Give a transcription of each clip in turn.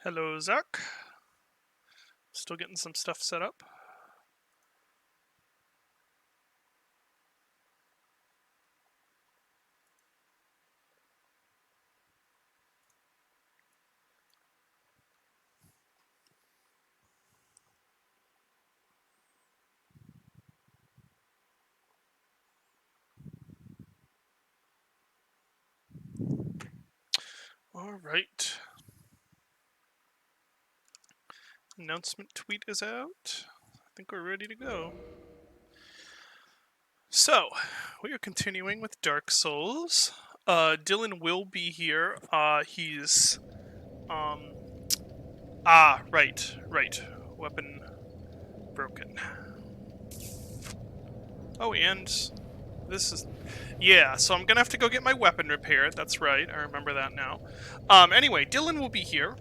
Hello, Zach. Still getting some stuff set up. All right. Announcement tweet is out. I think we're ready to go. So, we are continuing with Dark Souls. Dylan will be here. He's right. Weapon broken. Oh, and this is so I'm gonna have to go get my weapon repaired. That's right. I remember that now. Anyway, Dylan will be here.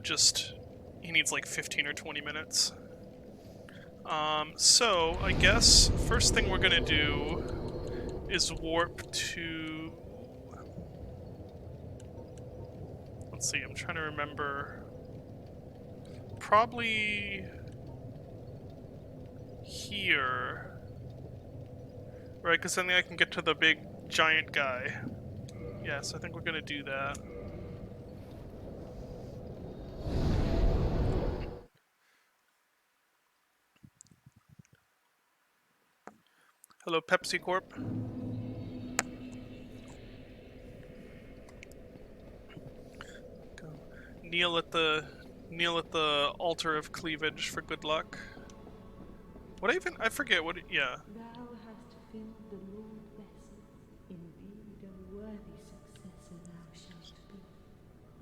Just he needs like 15 or 20 minutes. So I guess first thing we're gonna do is warp to... Let's see, I'm trying to remember. Probably here. Right, because then I can get to the big giant guy. Yes, I think we're gonna do that. Hello, Pepsi Corp. Go. Kneel at the altar of cleavage for good luck. I forget what yeah. Thou hast filled the Lord vessel. Indeed, a worthy successor thou shalt be.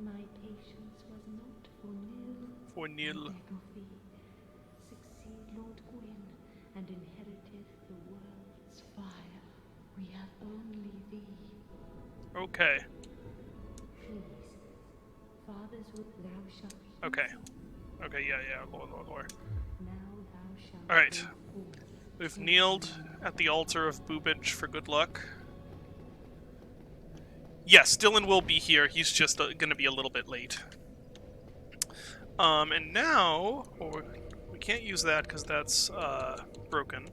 My patience was not for nil. For nil. I beg of thee, succeed Lord Gwyn, and inheriteth the world's fire. We have only thee. Okay. Please, fathers would thou shalt. Okay. Okay, yeah, Lord. Now thou shalt. Alright. We've kneeled at the altar of boobage for good luck. Yes, Dylan will be here. He's just gonna be a little bit late. And now... we can't use that because that's, broken.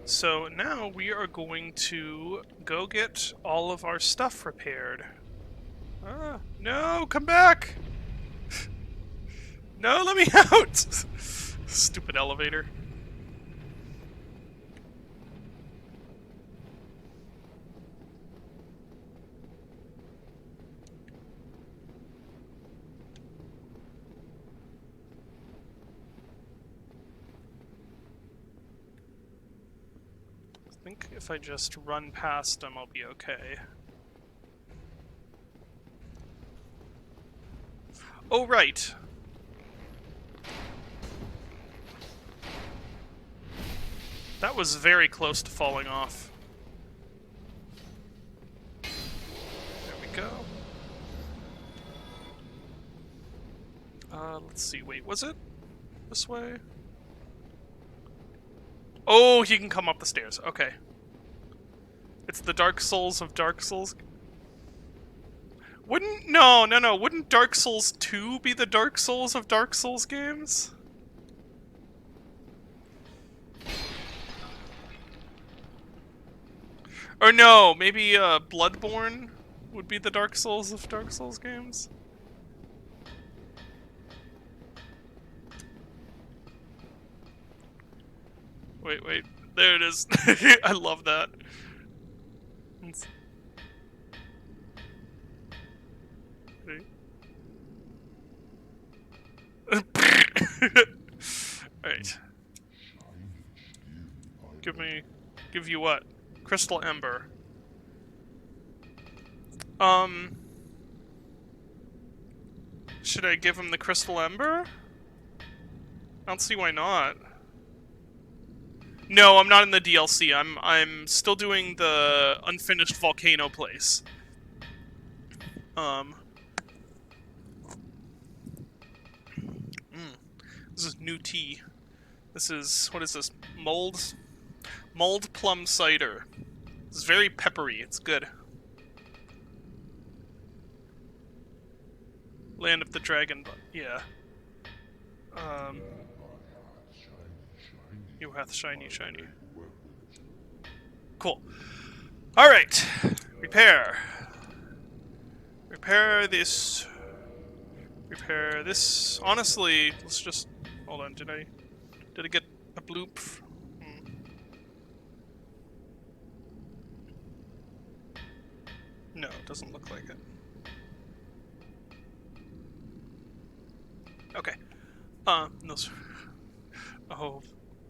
So now we are going to go get all of our stuff repaired. No, come back! No, let me out! Stupid elevator. I think if I just run past them, I'll be okay. Oh, right! That was very close to falling off. There we go. Let's see, wait, was it this way? Oh, he can come up the stairs, okay. It's the Dark Souls of Dark Souls. Wouldn't Dark Souls 2 be the Dark Souls of Dark Souls games? Or no, maybe Bloodborne would be the Dark Souls of Dark Souls games? Wait, there it is. I love that. Alright. Give you what? Crystal Ember. Should I give him the Crystal Ember? I don't see why not. No, I'm not in the DLC. I'm still doing the unfinished volcano place. This is new tea. This is, what is this? Mulled plum cider. It's very peppery. It's good. Land of the Dragon. Yeah. You hath shiny, shiny. Cool. All right. Repair. Repair this. Repair this. Honestly, let's just hold on. Did I get a bloop? No, it doesn't look like it. Okay. No. Oh,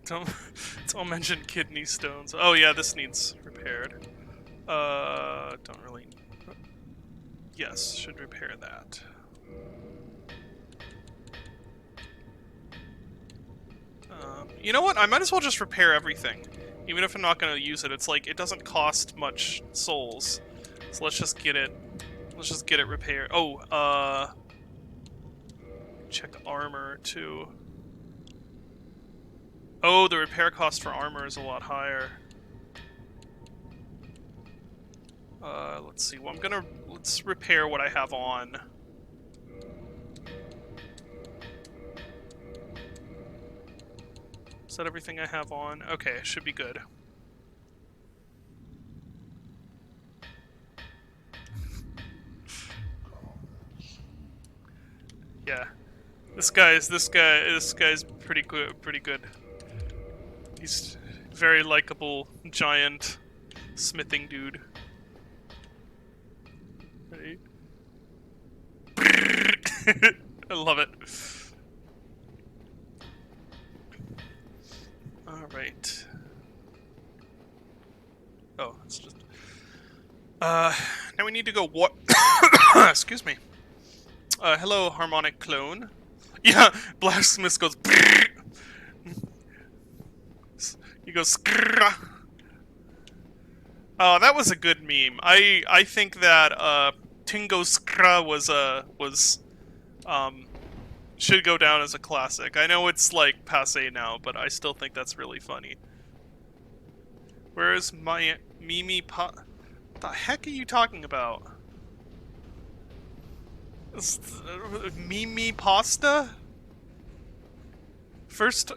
don't mention kidney stones. Oh yeah, this needs repaired. Don't really. Yes, should repair that. You know what? I might as well just repair everything. Even if I'm not going to use it, it's like, it doesn't cost much souls. So let's just get it. Let's just get it repaired. Oh, check armor, too. Oh, the repair cost for armor is a lot higher. Let's see. Well, let's repair what I have on. Is that everything I have on? Okay, should be good. Yeah. This guy's pretty good. He's very likable, giant, smithing dude. Right. I love it. Alright. Oh, it's just... now we need to go what? Excuse me. Hello, harmonic clone. Yeah, Blacksmith goes... He goes... Oh, that was a good meme. I think that, Tingo Skra was, should go down as a classic. I know it's, like, passé now, but I still think that's really funny. Where's my Mimi What the heck are you talking about? Mimi pasta? First...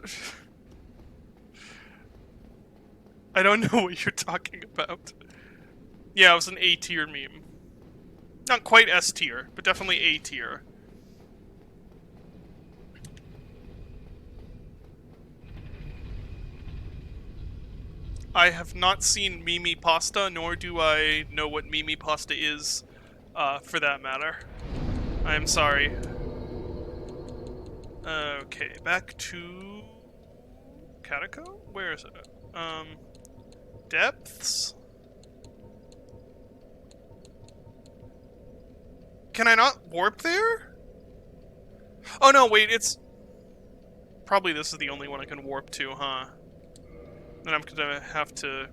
I don't know what you're talking about. Yeah, it was an A tier meme. Not quite S tier, but definitely A tier. I have not seen Mimi pasta, nor do I know what Mimi pasta is, for that matter. I am sorry. Okay, back to... Catacomb? Where is it? Depths? Can I not warp there? Oh no, wait, it's... Probably this is the only one I can warp to, huh? Then I'm gonna have to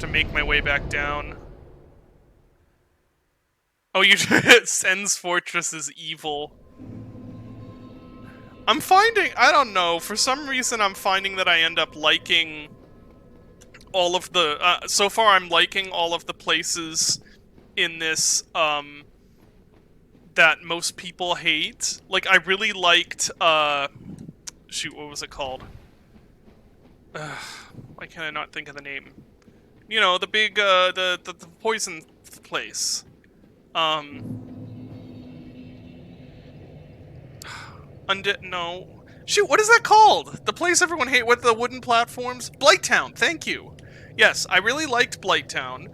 make my way back down. Oh, you Sen's Fortress is evil. I'm finding, I don't know, for some reason I'm finding that I end up liking all of the, so far I'm liking all of the places in this, that most people hate. Like, I really liked, shoot, what was it called? Why can't I not think of the name? You know, the big, the poison place. No. Shoot, what is that called? The place everyone hate with the wooden platforms? Blighttown, thank you. Yes, I really liked Blighttown.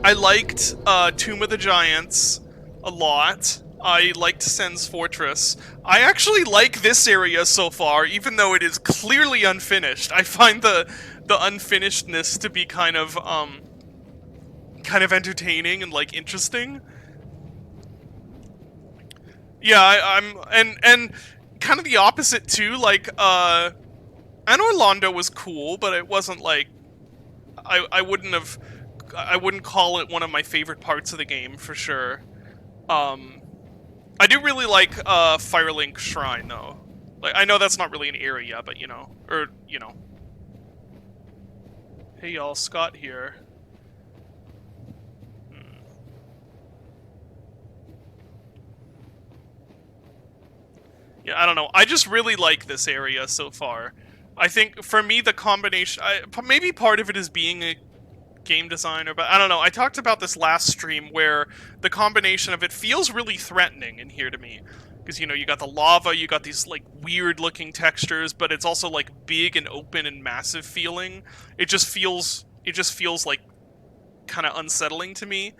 I liked, Tomb of the Giants a lot. I liked Sen's Fortress. I actually like this area so far, even though it is clearly unfinished. I find the unfinishedness to be kind of entertaining and, like, interesting. Yeah, I'm and kind of the opposite too. Like, and Orlando was cool, but it wasn't like I wouldn't call it one of my favorite parts of the game for sure. I do really like Firelink Shrine though. Like, I know that's not really an area, but you know, or you know. Hey y'all, Scott here. Yeah, I don't know. I just really like this area so far. I think, for me, the combination... maybe part of it is being a game designer, but I don't know. I talked about this last stream where the combination of it feels really threatening in here to me. Because, you know, you got the lava, you got these, like, weird-looking textures, but it's also, like, big and open and massive feeling. It just feels, like, kind of unsettling to me.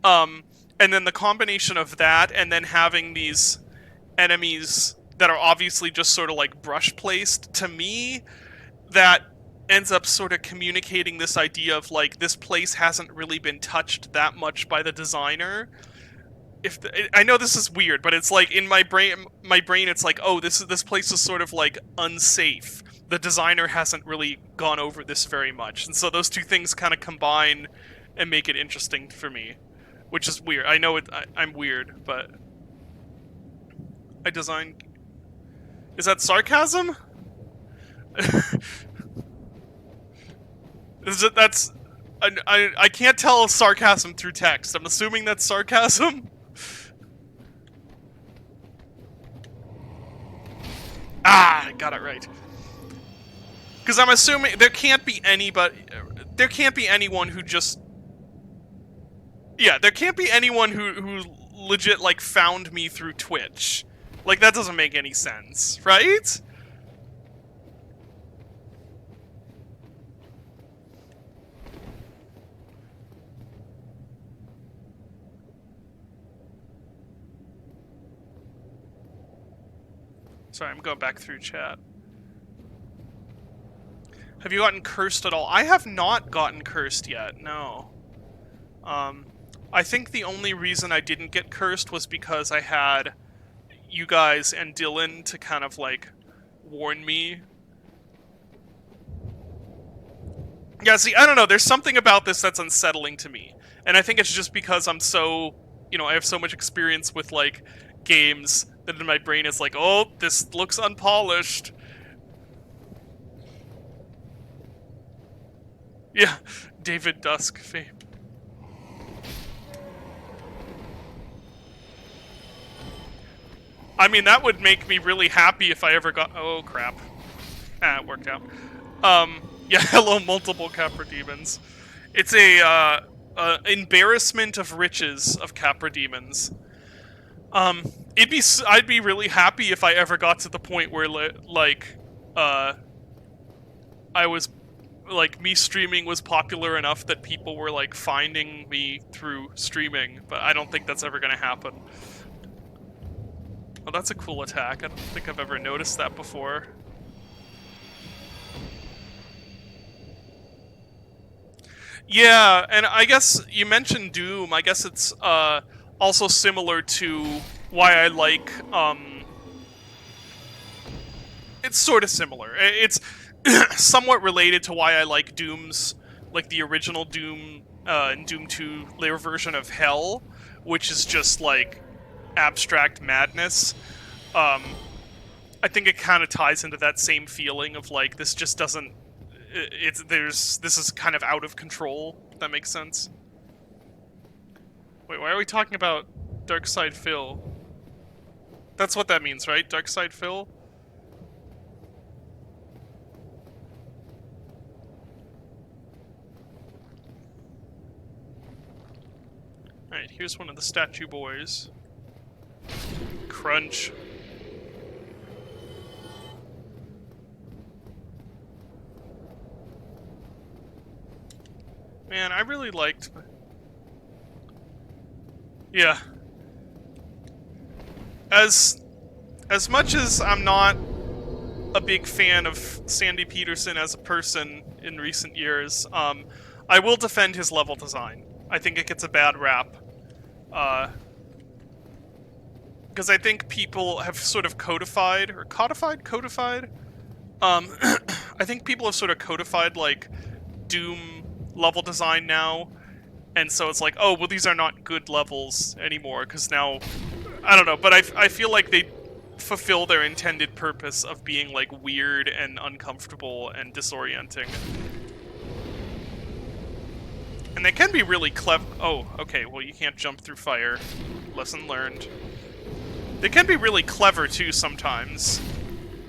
And then the combination of that, and then having these enemies that are obviously just sort of, like, brush-placed, to me, that ends up sort of communicating this idea of, like, this place hasn't really been touched that much by the designer. I know this is weird, but it's like in my brain it's like, oh, this place is sort of like unsafe. The designer hasn't really gone over this very much, and so those two things kind of combine and make it interesting for me, which is weird. I know I'm weird, but I designed. Is that sarcasm? That's I can't tell sarcasm through text. I'm assuming that's sarcasm. Ah, I got it right. Because I'm assuming there can't be anyone who just... Yeah, there can't be anyone who legit, like, found me through Twitch. Like, that doesn't make any sense, right? Sorry, I'm going back through chat. Have you gotten cursed at all? I have not gotten cursed yet, no. I think the only reason I didn't get cursed was because I had you guys and Dylan to kind of, like, warn me. Yeah, see, I don't know, there's something about this that's unsettling to me. And I think it's just because I'm so, you know, I have so much experience with, like, games that in my brain is like, oh, this looks unpolished. Yeah, David Dusk fame. I mean, that would make me really happy if I ever got... Oh, crap. Ah, it worked out. Yeah, hello, multiple Capra Demons. It's a, embarrassment of riches of Capra Demons. I'd be really happy if I ever got to the point where, like, I was... Like, me streaming was popular enough that people were, like, finding me through streaming, but I don't think that's ever gonna happen. Oh, that's a cool attack. I don't think I've ever noticed that before. Yeah, and I guess you mentioned Doom. I guess it's, also similar to why I like, It's sort of similar. It's somewhat related to why I like Doom's, like, the original Doom, and Doom 2, their version of Hell, which is just, like, abstract madness. I think it kind of ties into that same feeling of, like, this just doesn't... this is kind of out of control, if that makes sense. Wait, why are we talking about Darkside Phil? That's what that means, right? Darkside Phil? Alright, here's one of the statue boys. Crunch. Man, I really liked... Yeah. As much as I'm not a big fan of Sandy Peterson as a person in recent years, I will defend his level design. I think it gets a bad rap. Because I think people have sort of codified, or codified? I think people have sort of codified, like, Doom level design now, and so it's like, oh, well, these are not good levels anymore, because now, I don't know, but I feel like they fulfill their intended purpose of being, like, weird and uncomfortable and disorienting. And they can be really clever. Oh, okay, well, you can't jump through fire. Lesson learned. They can be really clever too sometimes,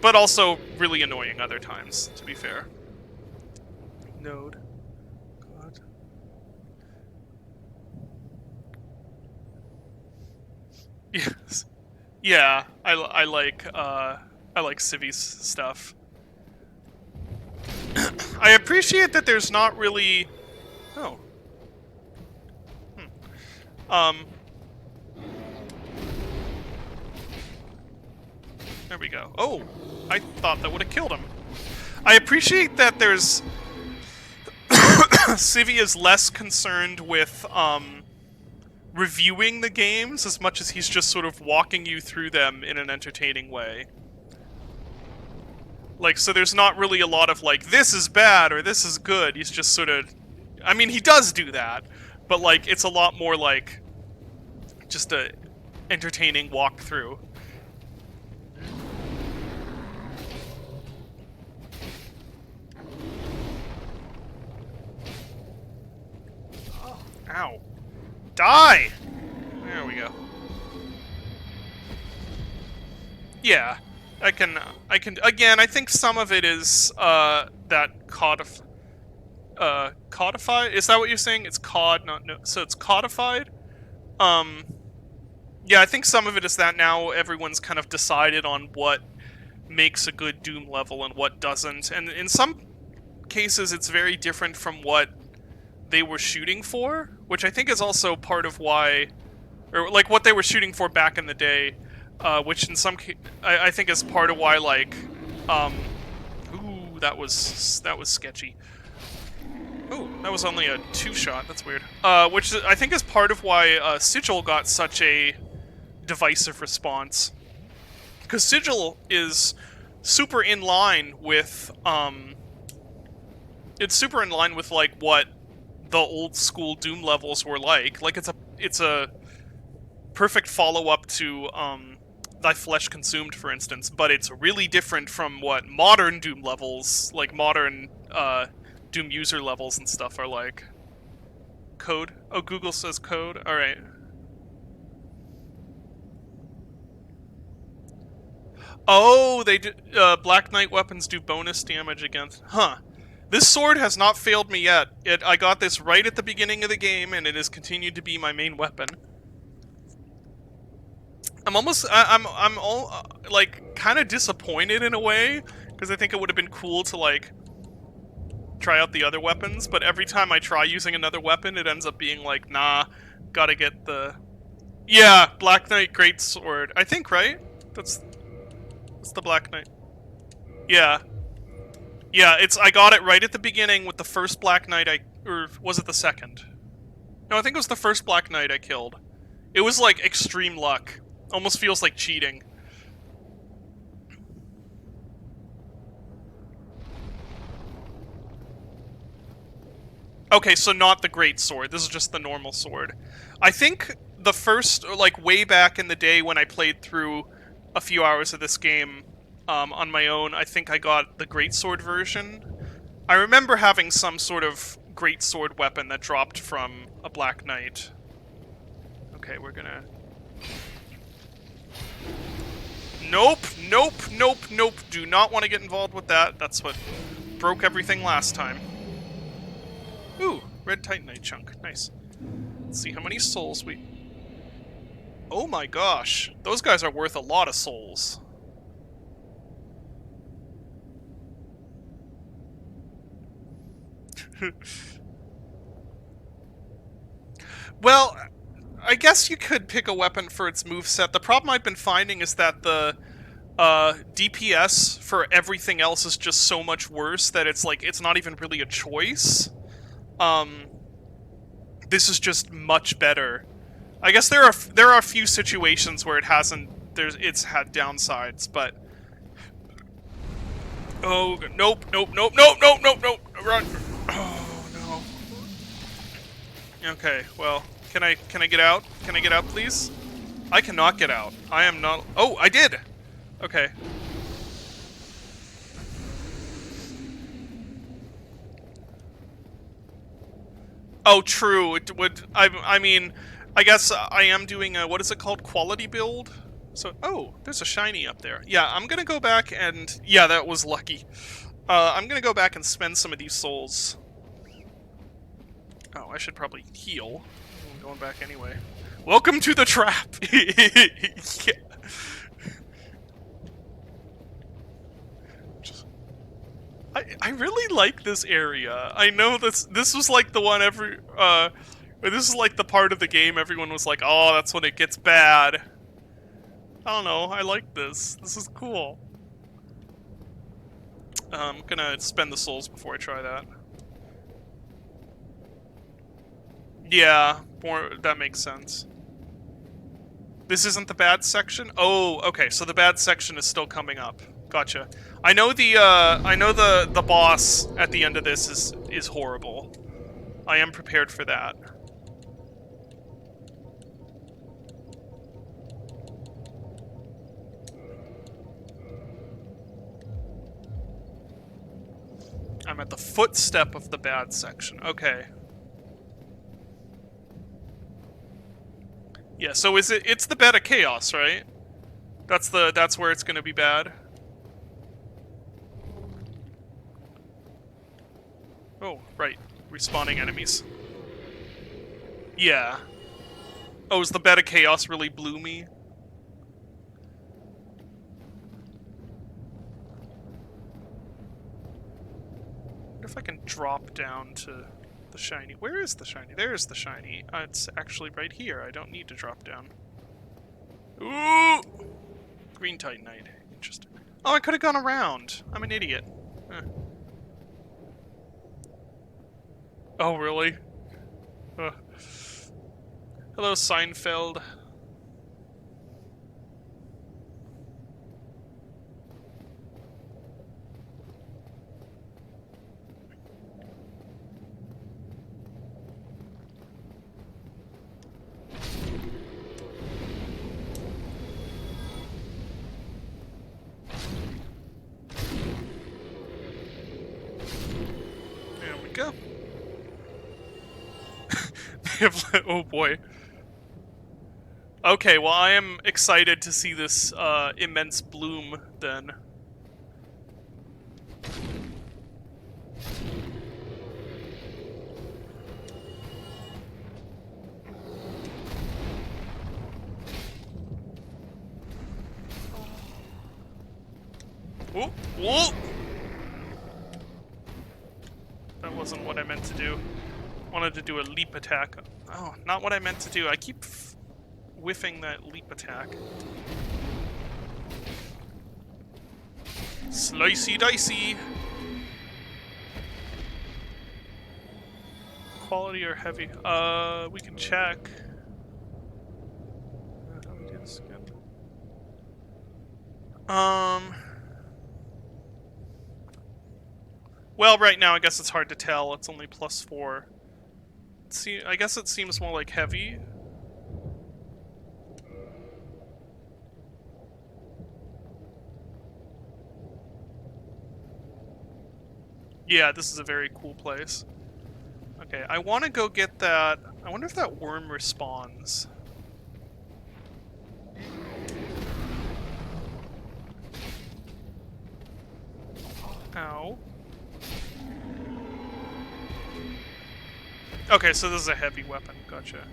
but also really annoying other times, to be fair. Node. God. Yes. Yeah, I like Civi's stuff. I appreciate that there's not really... Oh. There we go. Oh, I thought that would have killed him. I appreciate that there's... Civi is less concerned with, reviewing the games as much as he's just sort of walking you through them in an entertaining way. Like, so there's not really a lot of, like, this is bad or this is good. He's just sort of... I mean, he does do that, but, like, it's a lot more, like, just a entertaining walkthrough. Ow. Die! There we go. Yeah. I can, again, I think some of it is, that codified? Is that what you're saying? It's cod, not no, so it's codified? Yeah, I think some of it is that now everyone's kind of decided on what makes a good Doom level and what doesn't, and in some cases it's very different from what they were shooting for, which I think is also part of why, or like what they were shooting for back in the day, which in some I think is part of why, like, ooh, that was sketchy. Ooh, that was only a 2-shot, that's weird. Which I think is part of why, Sigil got such a divisive response. Because Sigil is super in line with, it's super in line with, like, what the old school Doom levels were like. Like, it's a perfect follow-up to, Thy Flesh Consumed, for instance, but it's really different from what modern Doom levels, like modern, Doom user levels and stuff are like. Code? Oh, Google says code? Alright. Oh, they do, Black Knight weapons do bonus damage against... Huh. This sword has not failed me yet. I got this right at the beginning of the game, and it has continued to be my main weapon. I'm almost... I'm all, like, kind of disappointed in a way, because I think it would have been cool to, like, try out the other weapons, but every time I try using another weapon, it ends up being like, nah, gotta get the... Yeah, Black Knight Greatsword. I think, right? That's the Black Knight. Yeah. Yeah, I got it right at the beginning with the first Black Knight or was it the second? No, I think it was the first Black Knight I killed. It was like extreme luck. Almost feels like cheating. Okay, so not the great sword. This is just the normal sword. I think the first, like, way back in the day when I played through a few hours of this game on my own, I think I got the great sword version. I remember having some sort of great sword weapon that dropped from a Black Knight. Okay, we're gonna... Nope, nope, nope, nope. Do not want to get involved with that. That's what broke everything last time. Ooh, red Titanite chunk. Nice. Let's see how many souls we... Oh my gosh. Those guys are worth a lot of souls. Well, I guess you could pick a weapon for its moveset. The problem I've been finding is that the DPS for everything else is just so much worse that it's like, it's not even really a choice. This is just much better. I guess there are a few situations where it's had downsides, but... Oh, nope, nope, nope, nope, nope, nope, nope, run! Oh, no. Okay, well, can I get out? Can I get out, please? I cannot get out. I am not... Oh, I did! Okay. Oh, true. It would... I mean, I guess I am doing a... What is it called? Quality build? So, oh, there's a shiny up there. Yeah, I'm gonna go back and... Yeah, that was lucky. I'm gonna go back and spend some of these souls. Oh, I should probably heal. I'm going back anyway. Welcome to the trap! Yeah. I really like this area. I know this was like the one or this is like the part of the game everyone was like, oh, that's when it gets bad. I don't know, I like this. This is cool. I'm gonna spend the souls before I try that. Yeah, that makes sense. This isn't the bad section? Oh, okay, so the bad section is still coming up. Gotcha. I know the boss at the end of this is horrible. I am prepared for that. I'm at the footstep of the bad section. Okay. Yeah, so it's the bed of chaos, right? That's where it's gonna be bad. Oh, right. Respawning enemies. Yeah. Oh, is the bed of chaos really bloomy? I wonder if I can drop down to the shiny. Where is the shiny? There's the shiny. It's actually right here. I don't need to drop down. Ooh! Green Titanite. Interesting. Oh, I could have gone around. I'm an idiot. Huh. Oh, really? Hello, Seinfeld. There we go. Oh boy. Okay, well I am excited to see this immense bloom then. Whoop, whoop! That wasn't what I meant to do. Wanted to do a leap attack. Oh, not what I meant to do. I keep whiffing that leap attack. Slicey dicey. Quality or heavy? We can check. How do we do this again? Well, right now I guess it's hard to tell. It's only +4. See, I guess it seems more like heavy. Yeah, this is a very cool place. Okay, I want to go get that. I wonder if that worm respawns. Ow. Okay, so this is a heavy weapon. Gotcha.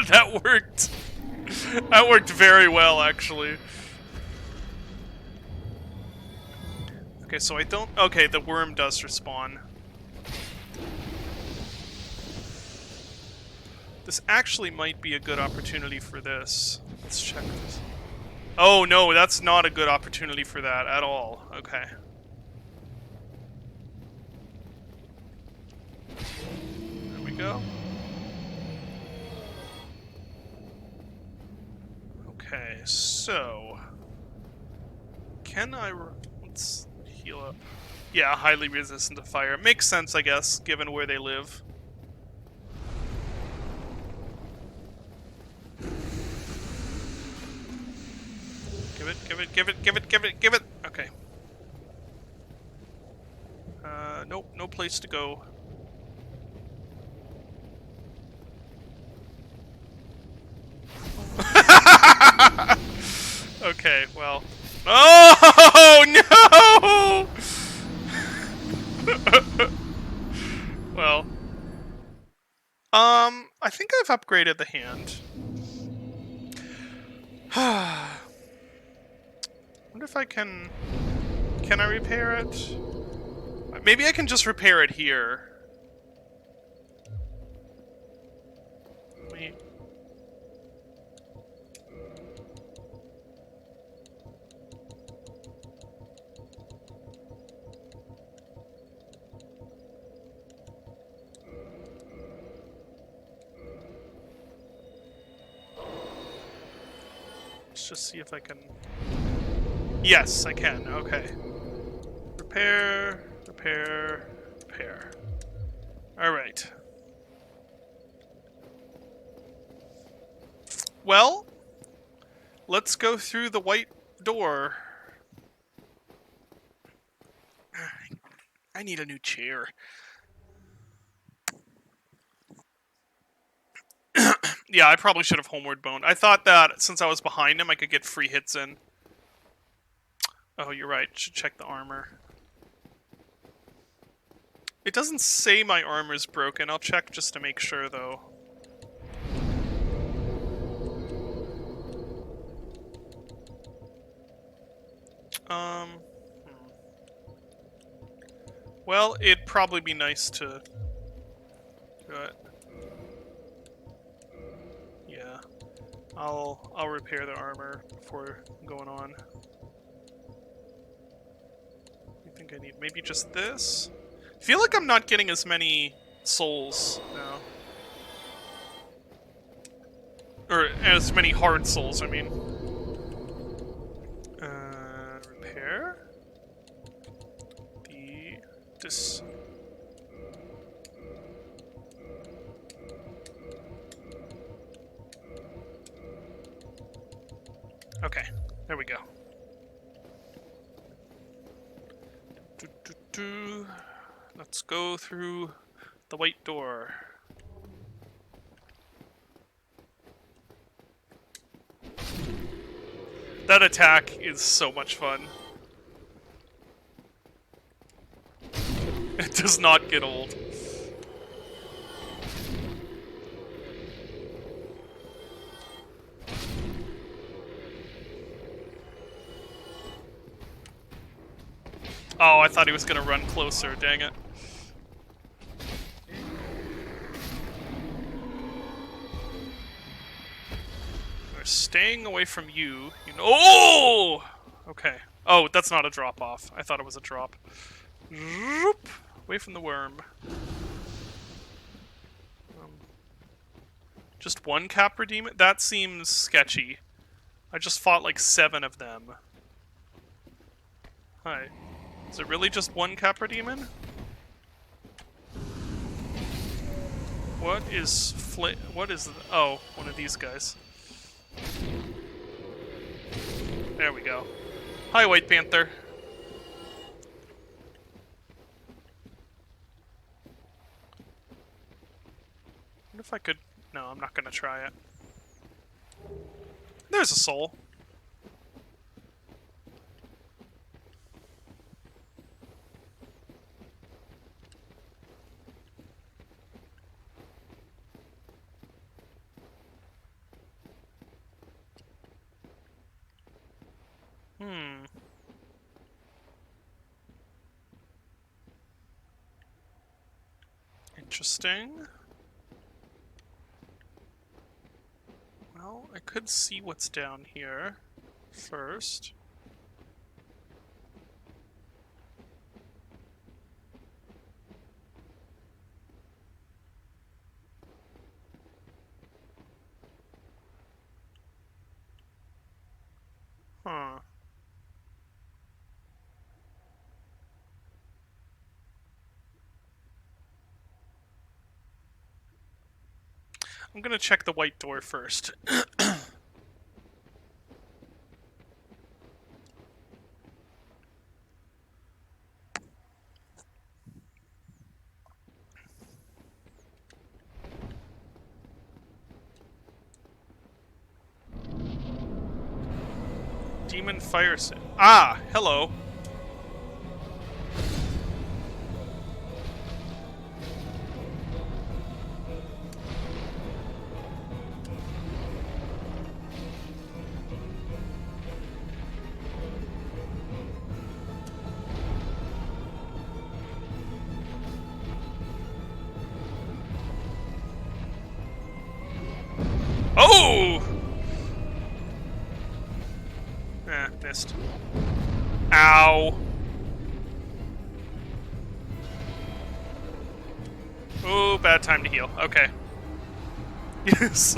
That worked. That worked very well, actually. Okay, so I don't... Okay, the worm does respawn. This actually might be a good opportunity for this. Let's check this. Oh, no, that's not a good opportunity for that at all. Okay. There we go. Okay, so... Can I... Let's heal up. Yeah, highly resistant to fire. Makes sense, I guess, given where they live. Give it, give it, give it, give it, give it, give it! Okay. Nope, no place to go. Okay, well. Oh no! Well. I think I've upgraded the hand. Wonder if I can... Can I repair it? Maybe I can just repair it here. Wait. Let's just see if I can... Yes, I can. Okay. Repair, repair, repair. Alright. Well, let's go through the white door. I need a new chair. Yeah, I probably should have homeward boned. I thought that since I was behind him, I could get free hits in. Oh, you're right. Should check the armor. It doesn't say my armor's broken. I'll check just to make sure, though. Well, it'd probably be nice to do it. Yeah. I'll repair the armor before going on. I think I need maybe just this. I feel like I'm not getting as many souls now. Or as many hard souls, I mean. Repair. This. Okay, there we go. Let's go through the white door. That attack is so much fun. It does not get old. Oh, I thought he was gonna run closer, dang it. We're staying away from you. Oh! Okay. Oh, that's not a drop off. I thought it was a drop. Zoop! Away from the worm. Just one Capra Demon? That seems sketchy. I just fought like 7 of them. Hi. Is it really just one Capra Demon? What is oh, one of these guys. There we go. Hi, White Panther. What if I could... No, I'm not gonna try it. There's a soul. Interesting. Well, I could see what's down here first. Huh. I'm gonna check the white door first. Demon fire suit. Ah, hello. Oh! Missed. Ow. Oh, bad time to heal. Okay. Yes.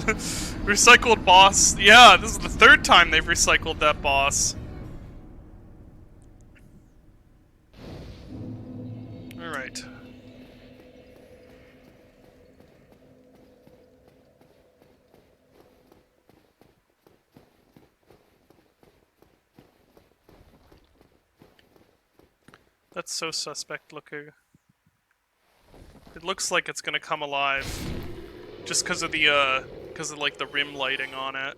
Recycled boss. Yeah, this is the third time they've recycled that boss. Alright. That's so suspect looking. It looks like it's gonna come alive. Just because of the, like, the rim lighting on it.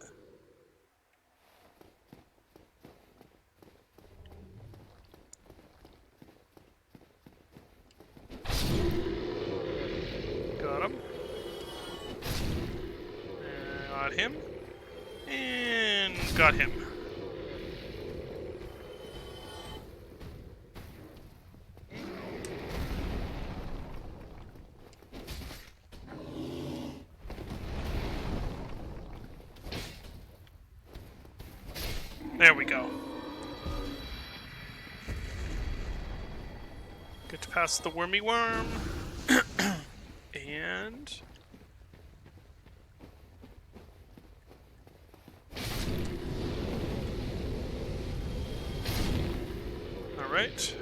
Got him. Got him. And got him. There we go. Get past the wormy worm. And... Alright.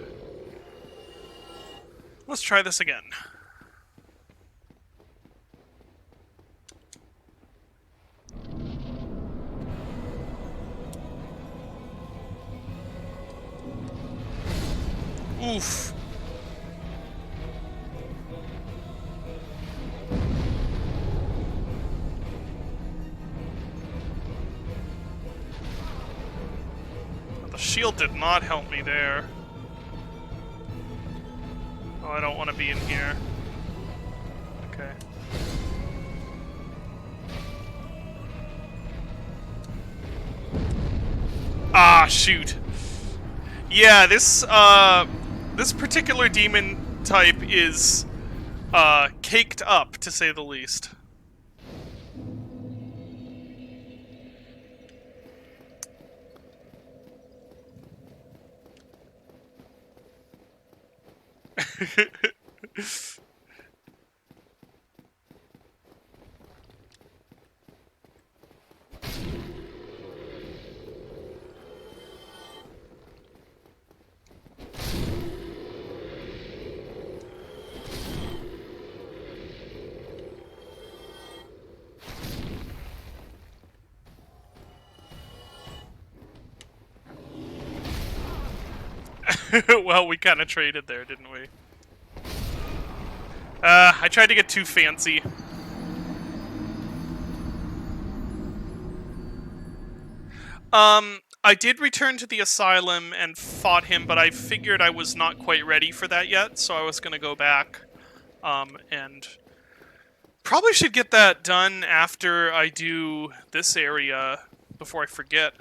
Let's try this again. Oof. The shield did not help me there. Oh, I don't want to be in here. Okay. Ah, shoot. Yeah, this particular demon type is, caked up, to say the least. Well, we kind of traded there, didn't we? I tried to get too fancy. I did return to the asylum and fought him, but I figured I was not quite ready for that yet, so I was gonna go back, and probably should get that done after I do this area, before I forget.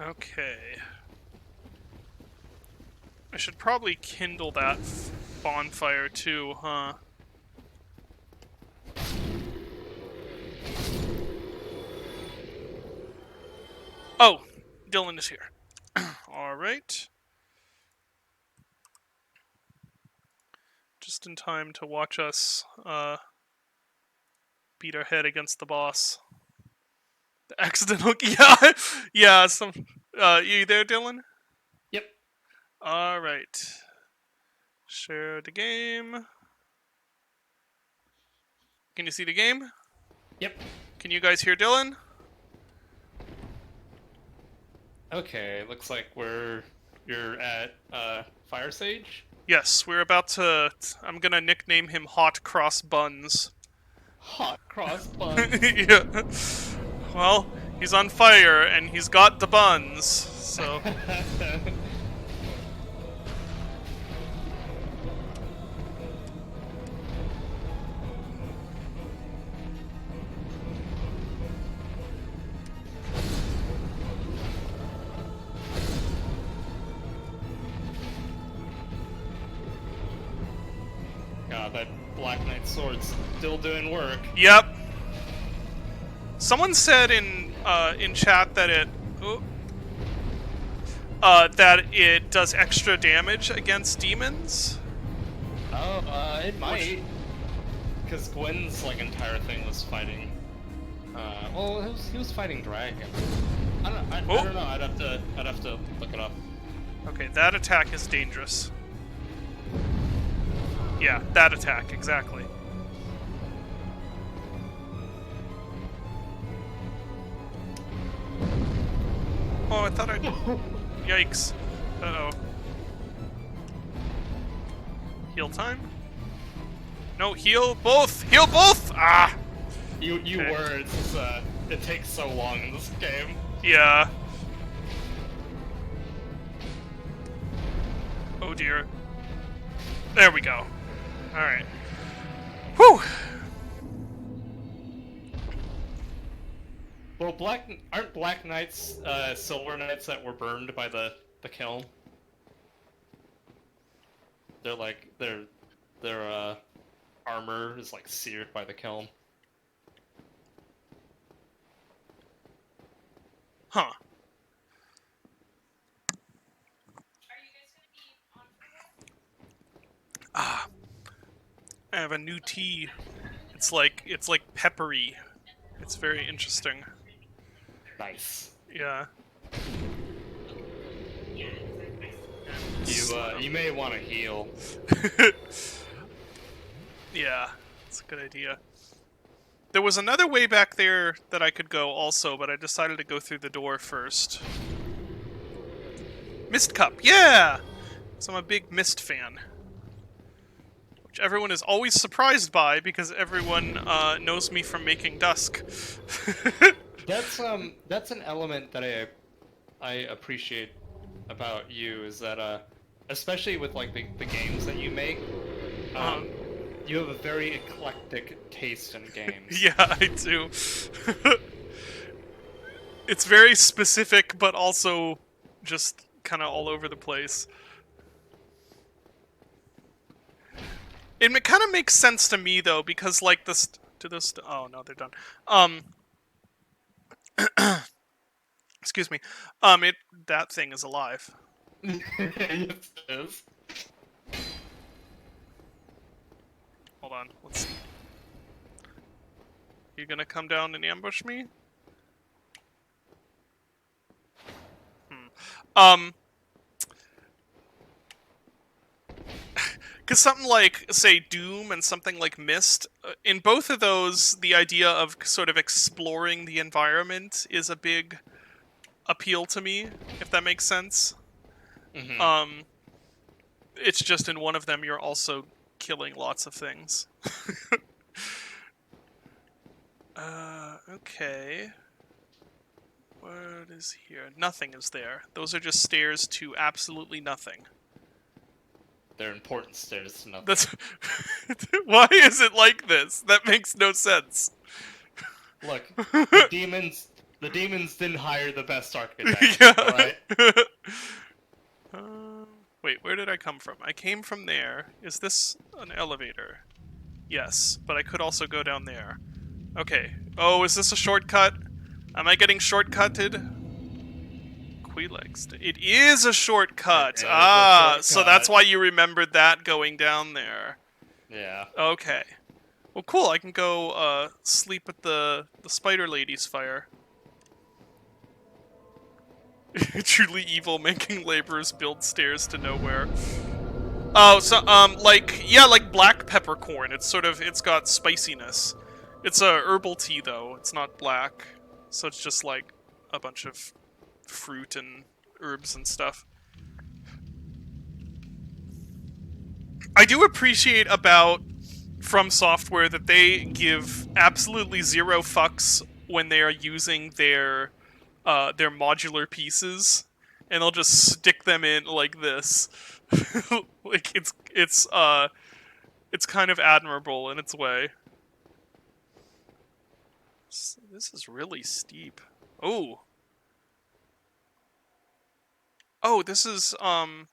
Okay. I should probably kindle that bonfire too, huh? Oh, Dylan is here. Alright. just in time to watch us beat our head against the boss. The accidental, yeah, yeah. Some, you there, Dylan? Yep. All right. Share the game. Can you see the game? Yep. Can you guys hear Dylan? Okay, looks like you're at Fire Sage. Yes, we're about to. I'm gonna nickname him Hot Cross Buns. Hot cross buns. Yeah. Well, he's on fire and he's got the buns, so. God, that Black Knight sword's still doing work. Yep. Someone said in chat that it does extra damage against demons. Oh, it might. Because Gwen's like entire thing was fighting. Well, he was fighting dragons. I don't know. I'd have to look it up. Okay, that attack is dangerous. Yeah, that attack, exactly. Oh, I thought I'd... Yikes. Uh-oh. Heal time? No, heal both! Heal both! Ah! You Okay. were. It's just, it takes so long in this game. Yeah. Oh dear. There we go. Alright. Whew! Well, aren't Black Knights Silver Knights that were burned by the kiln? They're like their armor is like seared by the kiln. Huh. Ah. I have a new tea. It's like peppery. It's very interesting. Nice. Yeah. You may want to heal. Yeah, it's a good idea. There was another way back there that I could go also, but I decided to go through the door first. Mist Cup, yeah! So I'm a big Mist fan. Which everyone is always surprised by, because everyone knows me from making Dusk. That's an element that I appreciate about you, is that especially with like the games that you make, you have a very eclectic taste in games. Yeah, I do. It's very specific, but also just kind of all over the place. It kind of makes sense to me though, because like this, oh no, they're done. Excuse me. That thing is alive. Yes, it is. Hold on, let's see. You gonna come down and ambush me? Because something like, say, Doom and something like Myst, in both of those, the idea of sort of exploring the environment is a big appeal to me, if that makes sense. Mm-hmm. It's just in one of them you're also killing lots of things. Okay. What is here? Nothing is there. Those are just stairs to absolutely nothing. They're important stairs to nothing. That's... Why is it like this? That makes no sense. Look, the demons didn't hire the best architect, Yeah. alright? Wait, where did I come from? I came from there. Is this an elevator? Yes, but I could also go down there. Okay. Oh, is this a shortcut? Am I getting shortcutted? Quelex. It is a shortcut! It is a Ah, so shortcut. that's why you remembered that going down there. Yeah. Okay. Well, cool. I can go sleep at the spider lady's fire. Truly evil, making laborers build stairs to nowhere. Oh, so like like black peppercorn. It's got spiciness. It's a herbal tea though. It's not black, so it's just like a bunch of fruit and herbs and stuff. I do appreciate about From Software that they give absolutely zero fucks when they are using their modular pieces, and they'll just stick them in like this. Like it's kind of admirable in its way. This is really steep. Oh. Oh, this is oh,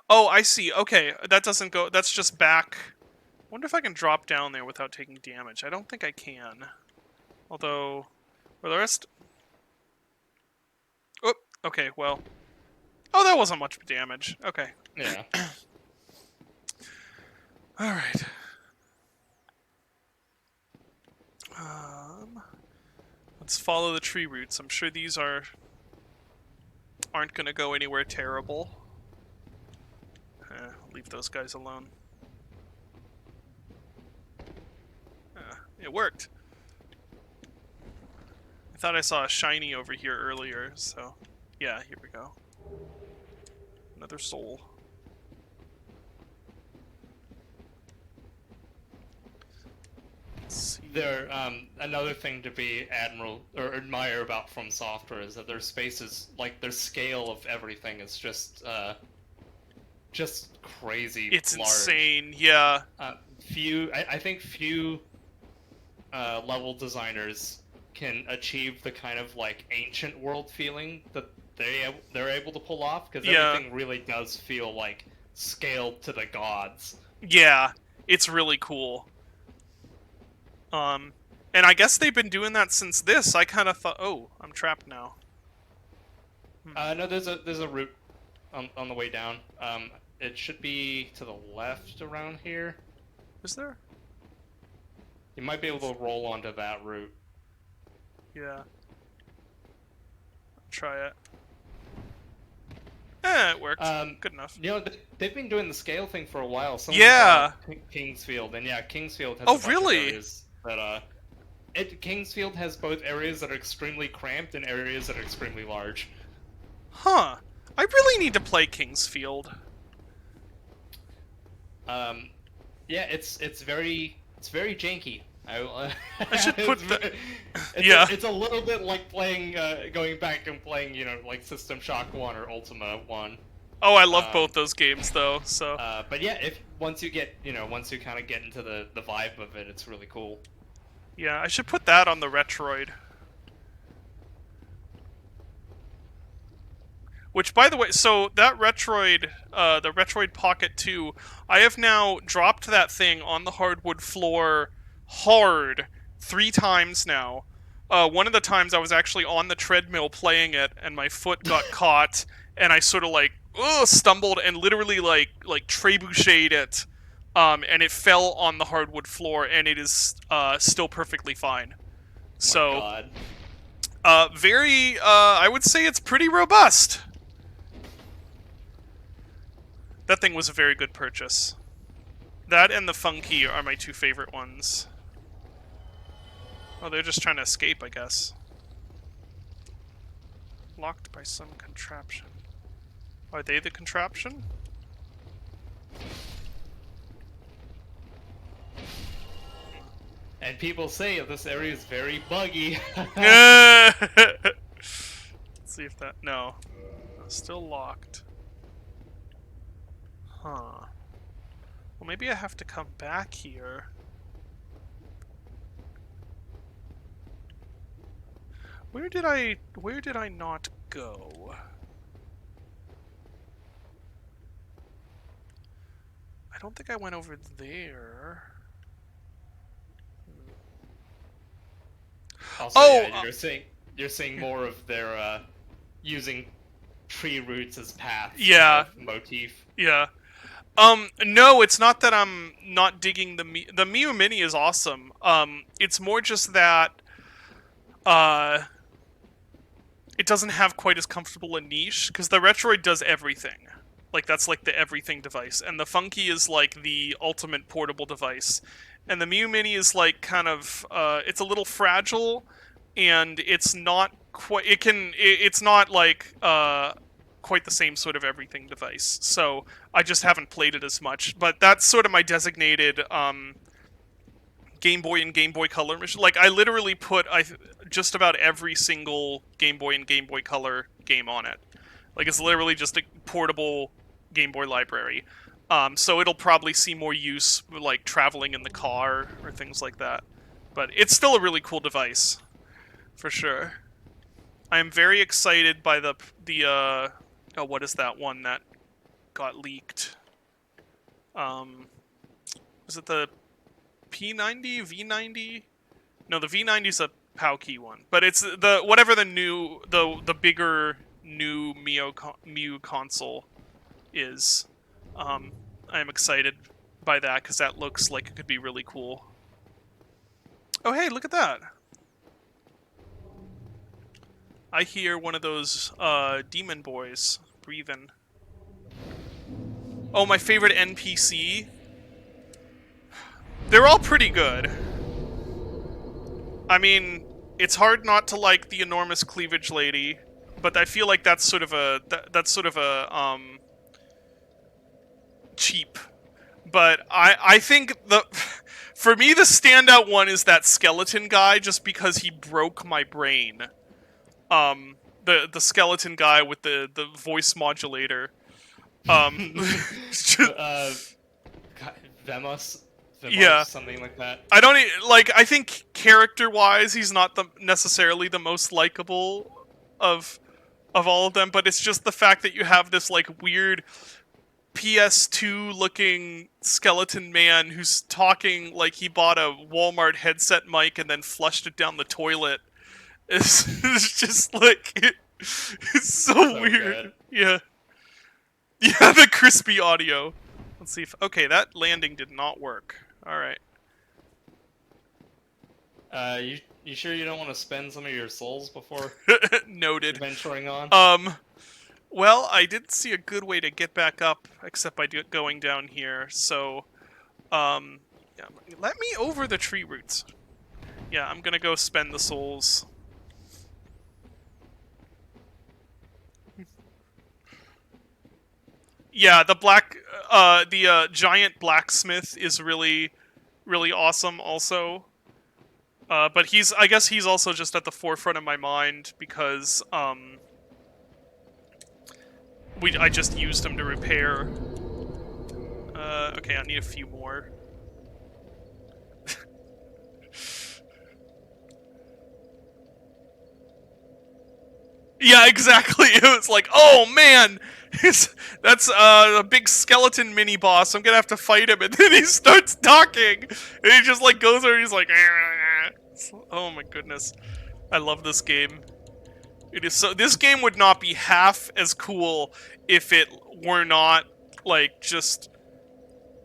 I see. Okay, that doesn't go. That's just back. Wonder if I can drop down there without taking damage. I don't think I can. Although, for the rest. Oh, okay. Well. Oh, that wasn't much damage. Okay. Yeah. All right. Let's follow the tree roots. I'm sure these aren't gonna go anywhere terrible. Leave those guys alone. It worked. I thought I saw a shiny over here earlier, so yeah, here we go. Another soul. Let's see. There, another thing to be admire about From Software is that their spaces, like their scale of everything, is just crazy. It's large. insane, yeah. I think few level designers can achieve the kind of like ancient world feeling that they're able to pull off, because everything really does feel like scaled to the gods. Yeah, it's really cool. And I guess they've been doing that since this. I kind of thought, oh, I'm trapped now. No, there's a route on the way down. It should be to the left around here. Is there? You might be able to roll onto that route. Yeah. Try it. It worked. Good enough. You know, they've been doing the scale thing for a while. Yeah. Kingsfield, and yeah, Kingsfield has Oh, a bunch really? of areas that Kingsfield has both areas that are extremely cramped and areas that are extremely large. Huh. I really need to play Kingsfield. Yeah, it's very janky. I should put the... It's a little bit like playing, going back and playing, you know, like System Shock 1 or Ultima 1. Oh, I love both those games, though, so... But yeah, once you kind of get into the vibe of it, it's really cool. Yeah, I should put that on the Retroid. Which, by the way, so that Retroid, the Retroid Pocket 2, I have now dropped that thing on the hardwood floor hard 3 times now. One of the times I was actually on the treadmill playing it, and my foot got caught, and I sort of like stumbled and literally like trebucheted it, and it fell on the hardwood floor, and it is still perfectly fine. So, my God. I would say it's pretty robust. That thing was a very good purchase. That and the Funky are my 2 favorite ones. Oh, they're just trying to escape, I guess. Locked by some contraption. Are they the contraption? And people say this area is very buggy. Let's see if that... No. Still locked. Huh. Well, maybe I have to come back here. Where did I not go? I don't think I went over there. Also, yeah, you're seeing more of their using tree roots as paths. Yeah. Motif. Yeah. No, it's not that I'm not digging the Miu Mini is awesome. It's more just that uh, it doesn't have quite as comfortable a niche because the Retroid does everything. Like that's like the everything device, and the Funky is like the ultimate portable device, and the Miu Mini is like kind of it's a little fragile, and it's not quite. It's not like quite the same sort of everything device. So I just haven't played it as much. But that's sort of my designated Game Boy and Game Boy Color machine. Like I literally put just about every single Game Boy and Game Boy Color game on it. Like it's literally just a portable Game Boy library. So it'll probably see more use like traveling in the car or things like that. But it's still a really cool device, for sure. I am very excited by the oh, what is that one that got leaked? Is it the P90, V90? No, the V90 is a POW key one, but it's the whatever the new the bigger new Miu console is. I am excited by that because that looks like it could be really cool. Oh hey, look at that! I hear one of those demon boys breathing. Oh, my favorite NPC. They're all pretty good. I mean, it's hard not to like the enormous cleavage lady, but I feel like that's sort of a cheap. But I think for me the standout one is that skeleton guy, just because he broke my brain. The skeleton guy with the voice modulator. Vemos, yeah, something like that. I don't like. I think character-wise, he's not necessarily the most likable of all of them, but it's just the fact that you have this like weird PS2-looking skeleton man who's talking like he bought a Walmart headset mic and then flushed it down the toilet. It's just like it's so weird. Good. Yeah. Yeah, the crispy audio. Let's see if... Okay, that landing did not work. Alright. You sure you don't want to spend some of your souls before Noted. venturing on? Well, I didn't see a good way to get back up, except by going down here, so... Yeah, let me over the tree roots. Yeah, I'm gonna go spend the souls. Yeah, the giant blacksmith is really, really awesome also. But I guess he's also just at the forefront of my mind because, I just used him to repair. Okay, I need a few more. Yeah, exactly. It was like, oh man, that's a big skeleton mini boss. I'm gonna have to fight him, and then he starts talking, and he just like goes over. He's like, oh my goodness, I love this game. It is so. This game would not be half as cool if it were not like just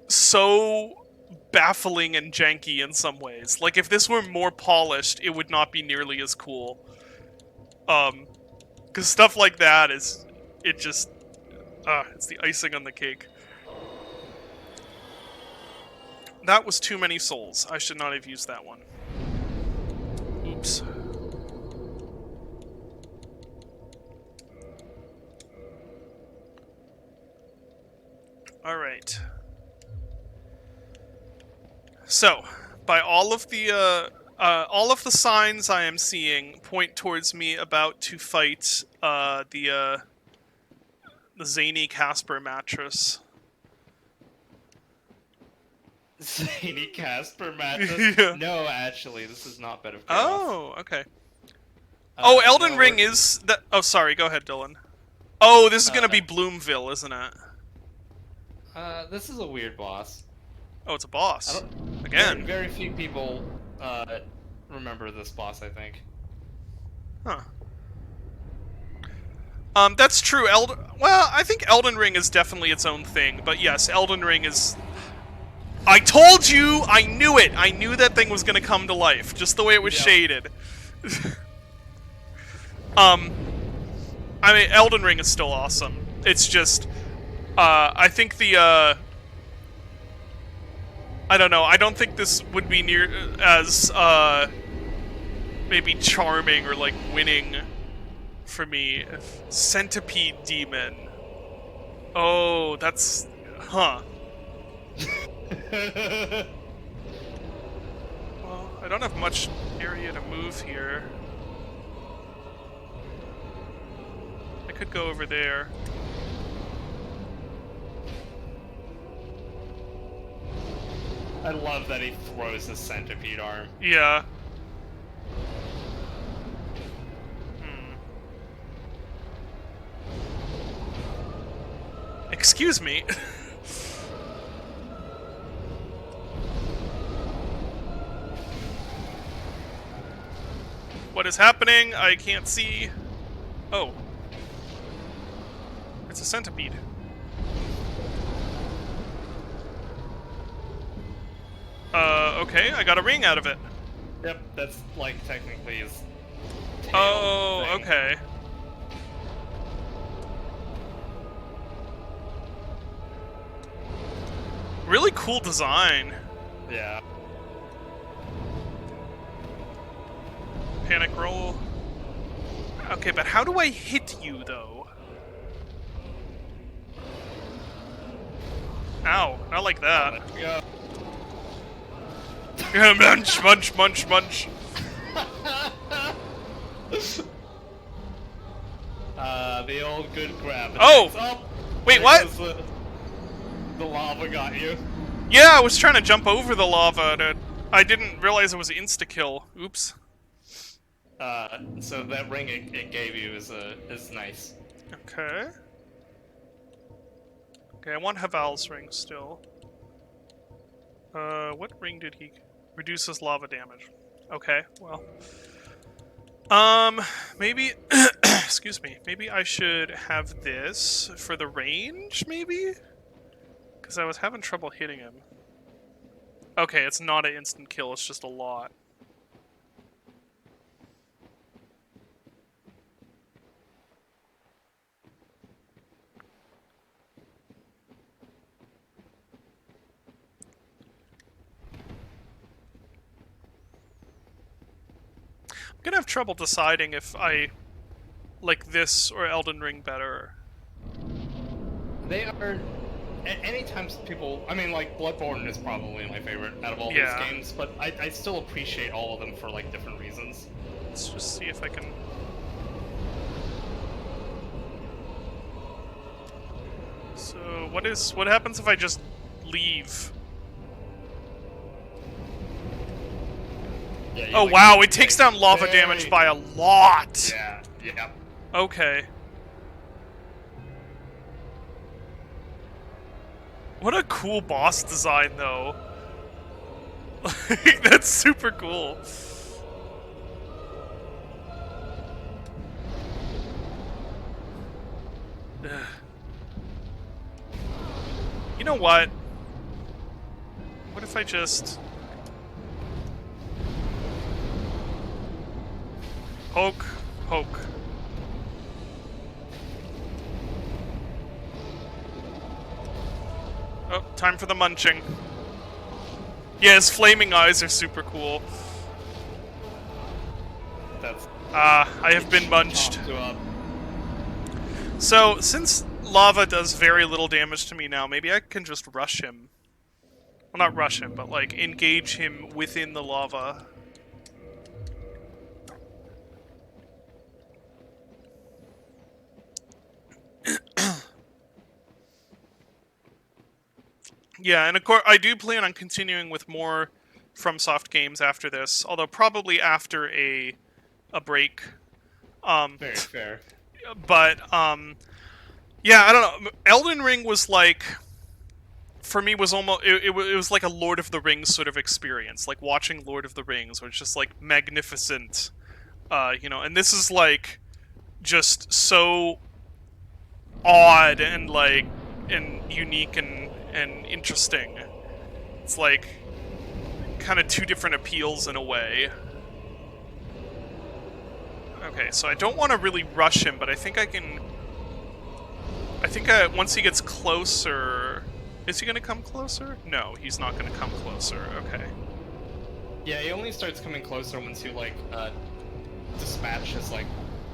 so baffling and janky in some ways. Like if this were more polished, it would not be nearly as cool. Because stuff like that it's the icing on the cake. That was too many souls. I should not have used that one. Oops. Alright. So, by all of the signs I am seeing point towards me about to fight the zany Casper mattress. Zany Casper mattress? Yeah. No, actually, this is not Bed of Chaos. Oh, okay. Elden Ring is that. Oh, sorry. Go ahead, Dylan. Oh, this is gonna be Bloomville, isn't it? This is a weird boss. Oh, it's a boss. Again. Very few people remember this boss, I think. Huh. That's true. Well, I think Elden Ring is definitely its own thing, but yes, Elden Ring is... I told you! I knew it! I knew that thing was gonna come to life, just the way it was shaded. I mean, Elden Ring is still awesome. It's just, I think I don't know, I don't think this would be near as, maybe charming or, like, winning for me. Centipede Demon. Oh, that's... Huh. Well, I don't have much area to move here. I could go over there. I love that he throws his centipede arm. Yeah. Excuse me. What is happening? I can't see. Oh. It's a centipede. Okay, I got a ring out of it. Yep, that's like technically his tail Oh, thing. okay. Really cool design. Yeah. Panic roll. Okay, but how do I hit you, though? Ow, not like that. Yeah. Munch, munch, munch, munch. The old good grab. Oh! Oh! Wait, There what? goes the lava got you. Yeah, I was trying to jump over the lava. I didn't realize it was insta-kill. Oops. So that ring it gave you is nice. Okay. Okay, I want Haval's ring still. What ring did he... Reduces lava damage. Okay, well. Maybe... excuse me. Maybe I should have this for the range, maybe? Because I was having trouble hitting him. Okay, it's not an instant kill, it's just a lot. I'm gonna have trouble deciding if I like this or Elden Ring better. They are. Anytime people, I mean, like Bloodborne is probably my favorite out of all these games, but I still appreciate all of them for like different reasons. Let's just see if I can. So what happens if I just leave? Yeah, Oh like, wow, it takes down lava damage by a lot. Yeah, yeah. Okay. What a cool boss design, though. That's super cool. Ugh. You know what? What if I just... Poke, poke. Oh, time for the munching. Yeah, his flaming eyes are super cool. That's. I have been munched. So, since lava does very little damage to me now, maybe I can just rush him. Well, not rush him, but, like, engage him within the lava. Yeah, and of course, I do plan on continuing with more FromSoft games after this, although probably after a break. Very fair. But, yeah, I don't know. Elden Ring was like, for me, was almost, it was like a Lord of the Rings sort of experience. Like watching Lord of the Rings, where it's just like magnificent, you know, and this is like, just so odd and like and unique and interesting. It's like kind of two different appeals in a way. Okay, so I don't want to really rush him, but I think I can. I think once he gets closer, is he going to come closer? No, he's not going to come closer. Okay. Yeah, he only starts coming closer once you like dispatch his like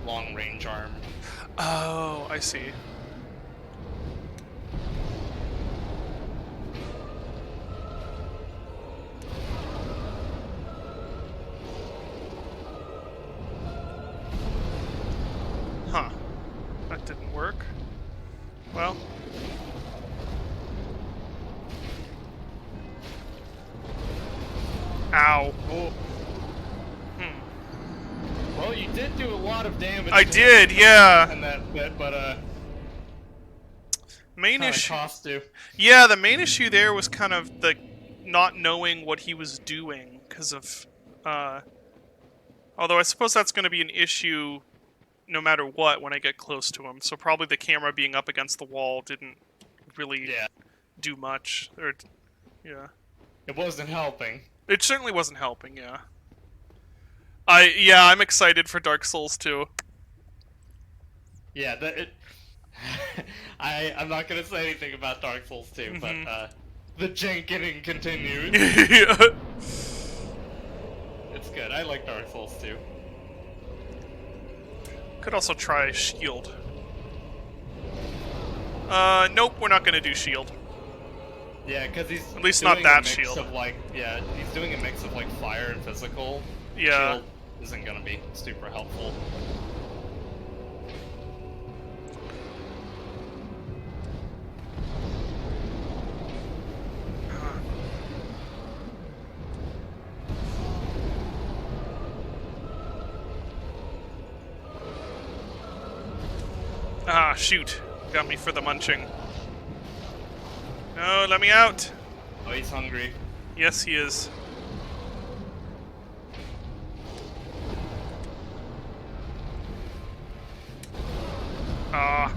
long range arm. Oh, I see. Huh. That didn't work. Well. Ow. Oh. Well, you did do a lot of damage. I did, yeah. And that bit, but main kinda issue. cost you. Yeah, the main issue there was kind of the not knowing what he was doing because of. Although I suppose that's going to be an issue no matter what when I get close to him. So probably the camera being up against the wall didn't really do much. Or, yeah. It wasn't helping. It certainly wasn't helping, yeah. I'm excited for Dark Souls 2. Yeah, I'm not gonna say anything about Dark Souls 2, but the janketing continues. Yeah. It's good. I like Dark Souls 2. Could also try Shield. Nope, we're not gonna do Shield. Yeah, because he's at least doing not that a mix shield. Of like, yeah, he's doing a mix of like fire and physical. Yeah. Shield isn't gonna be super helpful. Ah, shoot. Got me for the munching. No, let me out. Oh, he's hungry. Yes, he is. Ah.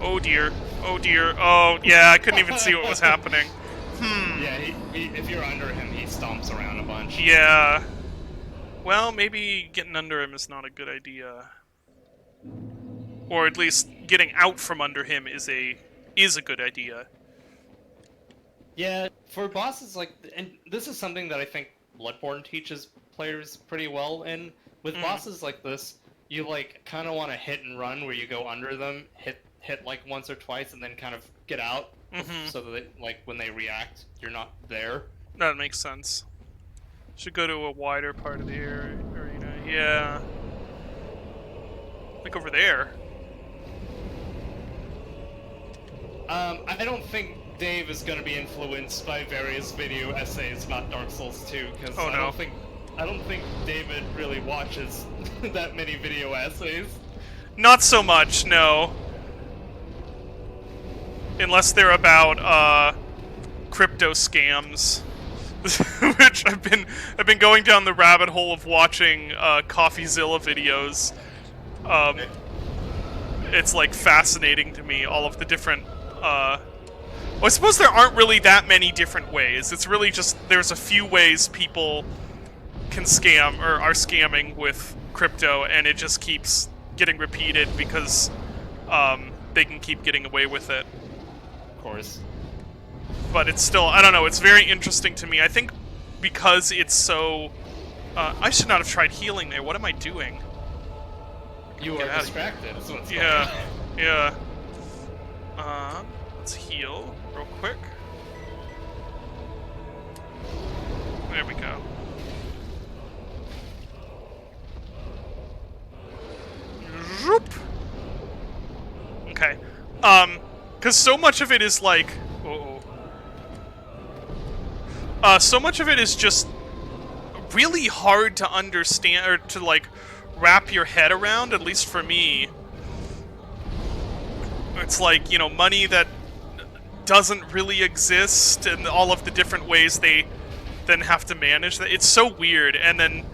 Oh dear. Oh dear. Oh, yeah, I couldn't even see what was happening. Yeah, if you're under him, he stomps around a bunch. Yeah. Well, maybe getting under him is not a good idea. Or at least getting out from under him is a good idea. Yeah, for bosses like, and this is something that I think Bloodborne teaches players pretty well in. With bosses like this, you like kind of want to hit and run, where you go under them, hit like once or twice, and then kind of get out, so that like when they react, you're not there. That makes sense. Should go to a wider part of the arena. Yeah. Like over there. I don't think Dave is going to be influenced by various video essays about Dark Souls 2, because I don't think David really watches that many video essays. Not so much, no. Unless they're about crypto scams. Which I've been going down the rabbit hole of watching CoffeeZilla videos. It's like fascinating to me, all of the different well, I suppose there aren't really that many different ways. It's really just there's a few ways people can scam or are scamming with crypto, and it just keeps getting repeated because they can keep getting away with it. Of course. But it's still, I don't know, it's very interesting to me. I think because it's so... I should not have tried healing there. What am I doing? You are distracted. That's what's going Yeah, on. yeah. Let's heal real quick. There we go. Zoop. Okay. Because so much of it is like... so much of it is just really hard to understand, or to, like, wrap your head around, at least for me. It's like, you know, money that doesn't really exist, and all of the different ways they then have to manage that. It's so weird. And then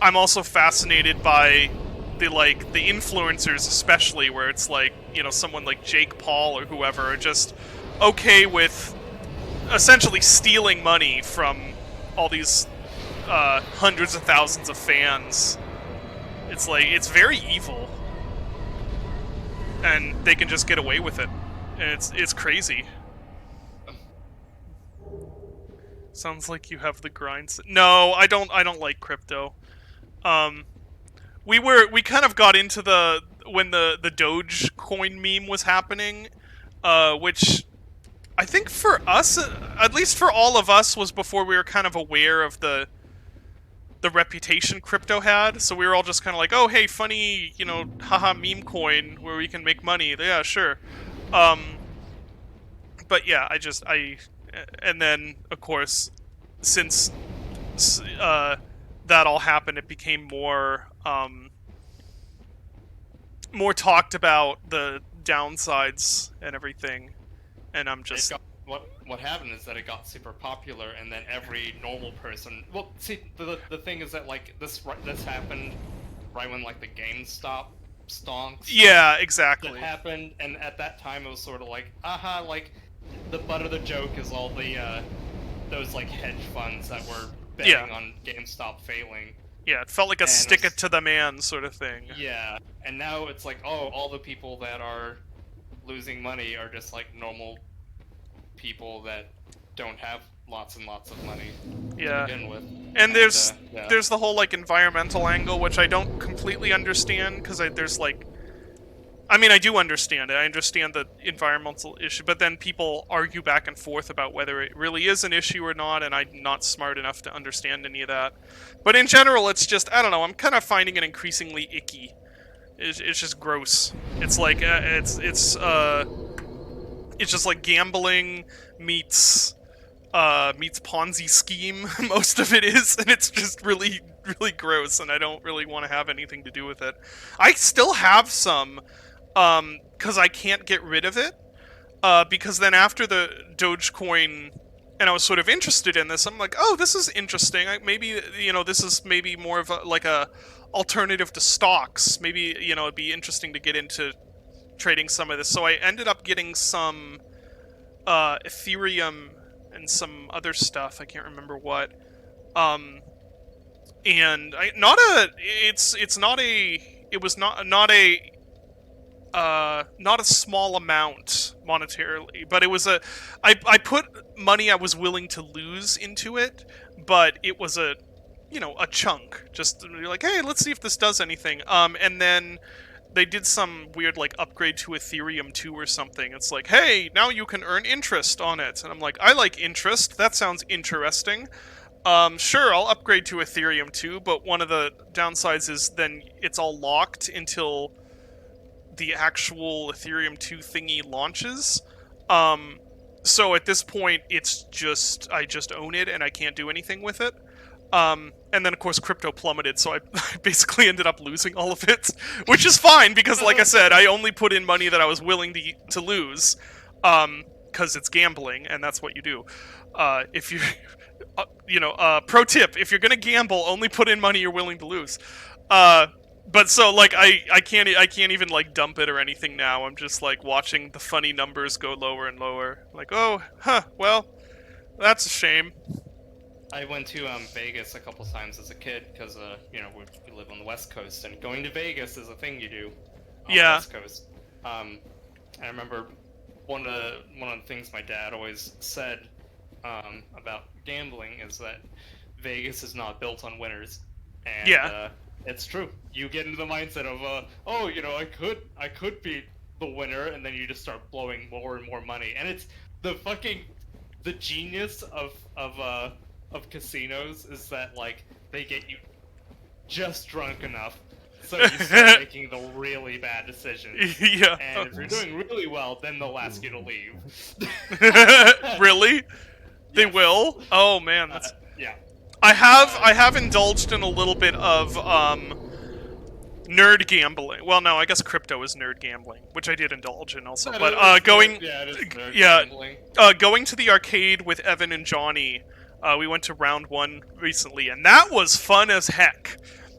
I'm also fascinated by the influencers, especially, where it's like, you know, someone like Jake Paul or whoever are just okay with essentially stealing money from all these hundreds of thousands of fans. It's like, it's very evil, and they can just get away with it, and it's crazy. Sounds like you have the grind. No, I don't like crypto. We kind of got into when the Dogecoin meme was happening, which I think for us, at least for all of us, was before we were kind of aware of the reputation crypto had. So we were all just kind of like, oh, hey, funny, you know, haha, meme coin where we can make money. Yeah, sure. But yeah, and then of course, since that all happened, it became more talked about, the downsides and everything, and I'm just... What happened is that it got super popular, and then every normal person... Well, see, the thing is that, like, this happened right when, like, the GameStop stonks... Yeah, exactly. It happened, and at that time it was sort of like, aha, like, the butt of the joke is all the, those, like, hedge funds that were betting on GameStop failing. Yeah, it felt like a stick it to the man sort of thing. Yeah, and now it's like, oh, all the people that are losing money are just, like, normal people that don't have lots and lots of money to begin with. And there's the whole, like, environmental angle, which I don't completely understand, because there's, like... I mean, I do understand it. I understand the environmental issue, but then people argue back and forth about whether it really is an issue or not, and I'm not smart enough to understand any of that. But in general, it's just, I don't know, I'm kind of finding it increasingly icky. It's just gross. It's like, it's just like gambling meets Ponzi scheme. Most of it is, and it's just really, really gross, and I don't really want to have anything to do with it. I still have some, because I can't get rid of it, because then after the Dogecoin, and I was sort of interested in this, I'm like, oh, this is interesting. Maybe, you know, this is maybe more of a alternative to stocks. Maybe, you know, it'd be interesting to get into trading some of this. So I ended up getting some Ethereum and some other stuff. I can't remember what. And it was not a small amount monetarily, but it was I put money I was willing to lose into it, but it was a chunk. Just like, hey, let's see if this does anything. And then they did some weird, like, upgrade to Ethereum 2 or something. It's like, hey, now you can earn interest on it. And I'm like, I like interest. That sounds interesting. Sure, I'll upgrade to Ethereum 2, but one of the downsides is then it's all locked until the actual Ethereum 2 thingy launches. So at this point, it's just, I just own it and I can't do anything with it. And then, of course, crypto plummeted, so I basically ended up losing all of it, which is fine, because, like I said, I only put in money that I was willing to lose, because it's gambling, and that's what you do. If you, pro tip, if you're gonna gamble, only put in money you're willing to lose. But so, like, I can't even, like, dump it or anything now. I'm just, like, watching the funny numbers go lower and lower. Like, oh, well, that's a shame. I went to Vegas a couple times as a kid because we live on the West Coast, and going to Vegas is a thing you do on the West Coast. I remember one of the things my dad always said about gambling is that Vegas is not built on winners, and it's true. You get into the mindset of I could be the winner, and then you just start blowing more and more money, and it's the genius of casinos is that, like, they get you just drunk enough so you start making the really bad decisions. Yeah. And if you're doing really well, then they'll ask you to leave. Really? They will? Oh man, that's... yeah. I have indulged in a little bit of nerd gambling. Well, no, I guess crypto is nerd gambling, which I did indulge in also. That But is going, nerd- yeah, it is nerd yeah, gambling. going to the arcade with Evan and Johnny. We went to round 1 recently, and that was fun as heck.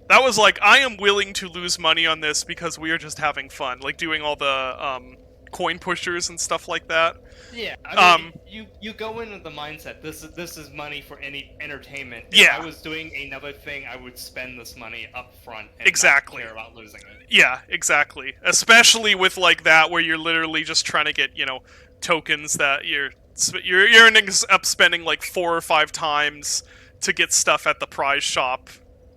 That was like, I am willing to lose money on this because we are just having fun, like doing all the coin pushers and stuff like that. Yeah, I mean, you go in with the mindset, this is money for any entertainment. If Yeah. I was doing another thing, I would spend this money up front and Exactly. not care about losing it. Yeah, exactly. Especially with like that, where you're literally just trying to get, tokens that you're ending up spending like 4 or 5 times to get stuff at the prize shop.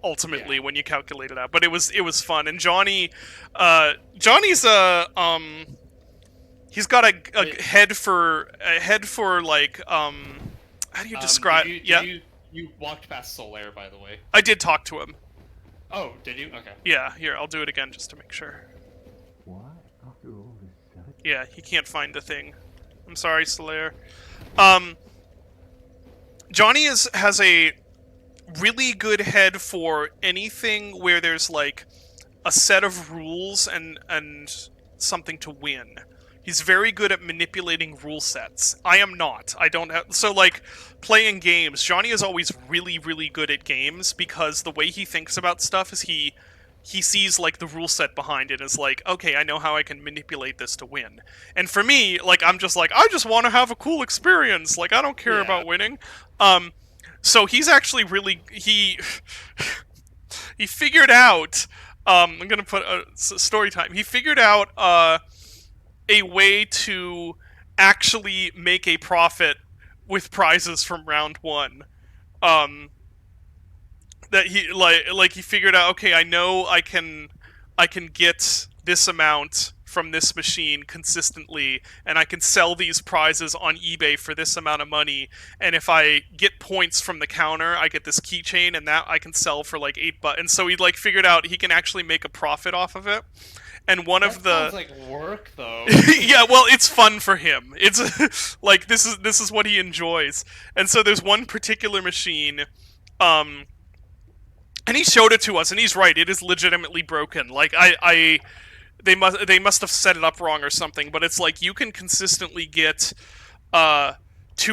Ultimately, when you calculate it out, but it was fun. And Johnny's he's got a head for like how do you describe? You walked past Solaire, by the way. I did talk to him. Oh, did you? Okay. Yeah, here, I'll do it again just to make sure. Why, after all this said? Yeah, he can't find the thing. I'm sorry, Solaire. Johnny has a really good head for anything where there's like a set of rules and something to win. He's very good at manipulating rule sets. I am not. I don't have... So, like, playing games, Johnny is always really, really good at games because the way he thinks about stuff is he sees, like, the rule set behind it as, like, okay, I know how I can manipulate this to win. And for me, like, I'm just like, I just want to have a cool experience. Like, I don't care about winning. So he's actually really... He figured out... I'm gonna put story time. He figured out, a way to actually make a profit with prizes from round 1. That he like he figured out, okay, I know I can get this amount from this machine consistently, and I can sell these prizes on eBay for this amount of money, and if I get points from the counter, I get this keychain, and that I can sell for like $8. And so he like figured out he can actually make a profit off of it. And one of the sounds like work, though. yeah, well, it's fun for him. It's like this is what he enjoys. And so there's one particular machine, and he showed it to us, and he's right. It is legitimately broken. Like they must have set it up wrong or something. But it's like you can consistently get 2,000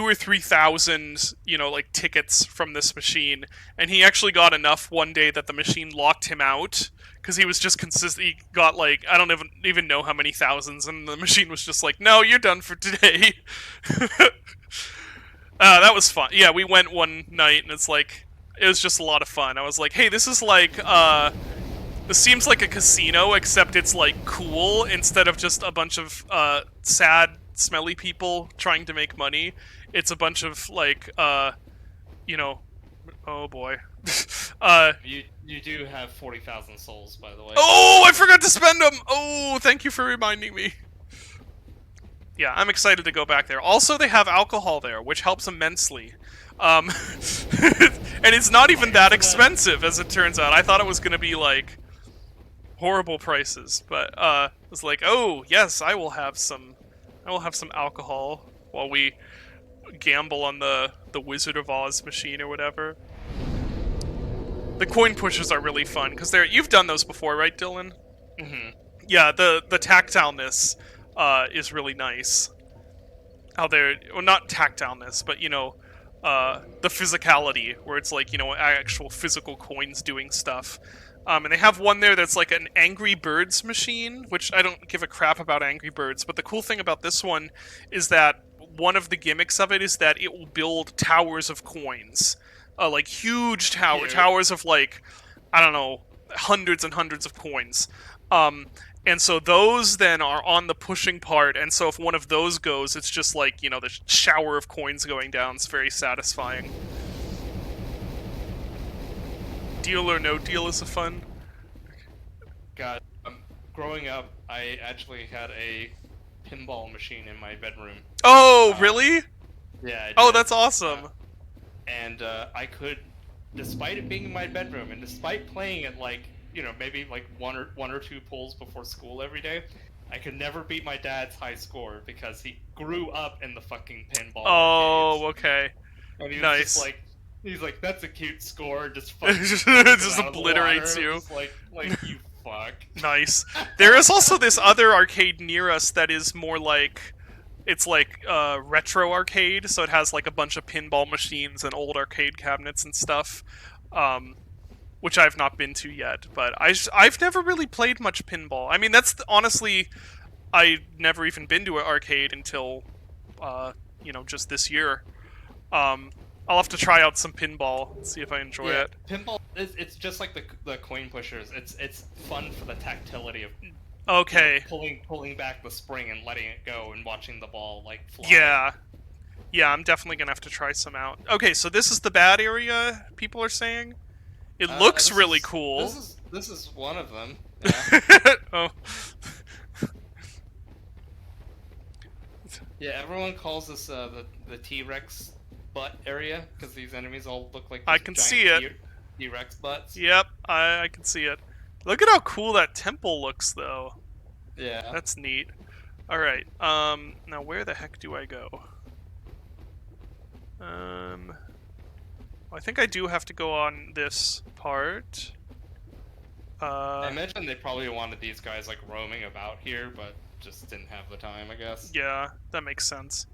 or 3,000, like tickets from this machine. And he actually got enough one day that the machine locked him out. Because he was just consistent. He got like, I don't even know how many thousands, and the machine was just like, no, you're done for today. That was fun. Yeah, we went one night, and it was just a lot of fun. I was like, hey, this is like, this seems like a casino, except it's like cool instead of just a bunch of sad, smelly people trying to make money. It's a bunch of like, oh boy. You do have 40,000 souls, by the way. Oh, I forgot to spend them! Oh, thank you for reminding me. Yeah, I'm excited to go back there. Also, they have alcohol there, which helps immensely. And it's not even that expensive, as it turns out. I thought it was going to be, like, horrible prices. But, it's like, oh, yes, I will have some alcohol while we gamble on the Wizard of Oz machine or whatever. The coin pushers are really fun because you've done those before, right, Dylan? Mm-hmm. Yeah, the tactileness is really nice. How not tactileness, but the physicality where it's like actual physical coins doing stuff. And they have one there that's like an Angry Birds machine, which I don't give a crap about Angry Birds. But the cool thing about this one is that one of the gimmicks of it is that it will build towers of coins. Like huge towers of like, I don't know, hundreds and hundreds of coins. And so those then are on the pushing part, and so if one of those goes, it's just like, the shower of coins going down. It's very satisfying. Deal or no deal is a fun. God, growing up, I actually had a pinball machine in my bedroom. Oh, really? Yeah. I Oh, did. that's awesome. And I could, despite it being in my bedroom, and despite playing it like, maybe like one or two pulls before school every day, I could never beat my dad's high score because he grew up in the fucking pinball. Oh, arcades. okay. And he was Nice. just like, he's like, that's a cute score, just fucking Just out of the obliterates water. you. Just like you fuck. Nice. There is also this other arcade near us that is more like, it's like retro arcade, so it has like a bunch of pinball machines and old arcade cabinets and stuff, which I've not been to yet. But I've never really played much pinball. I mean, honestly, I never even been to an arcade until, just this year. I'll have to try out some pinball and see if I enjoy Yeah, it. pinball it's just like the coin pushers. It's fun for the tactility of Okay. pulling back the spring and letting it go and watching the ball like fly. Yeah. Yeah, I'm definitely gonna have to try some out. Okay, so this is the bad area, people are saying? It looks This really is- cool. This is one of them. Yeah. Oh. Yeah, everyone calls this the T-Rex butt area because these enemies all look like I these can giant see it. T-Rex butts. Yep, I can see it. Look at how cool that temple looks, though. Yeah. That's neat. Alright, now where the heck do I go? I think I do have to go on this part. I imagine they probably wanted these guys like roaming about here, but just didn't have the time, I guess. Yeah, that makes sense.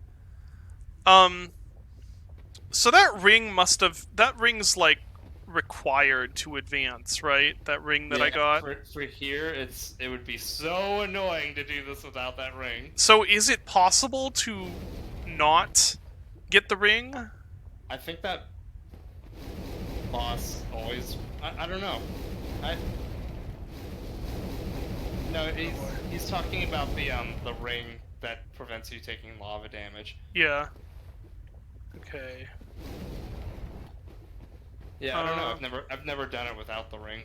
So that ring's like required to advance, right? That ring that I got. For here, it would be so annoying to do this without that ring. So is it possible to not get the ring? I think that boss always. I don't know. No, he's talking about the ring that prevents you taking lava damage. Yeah. Okay. Yeah, I don't know. I've never done it without the ring.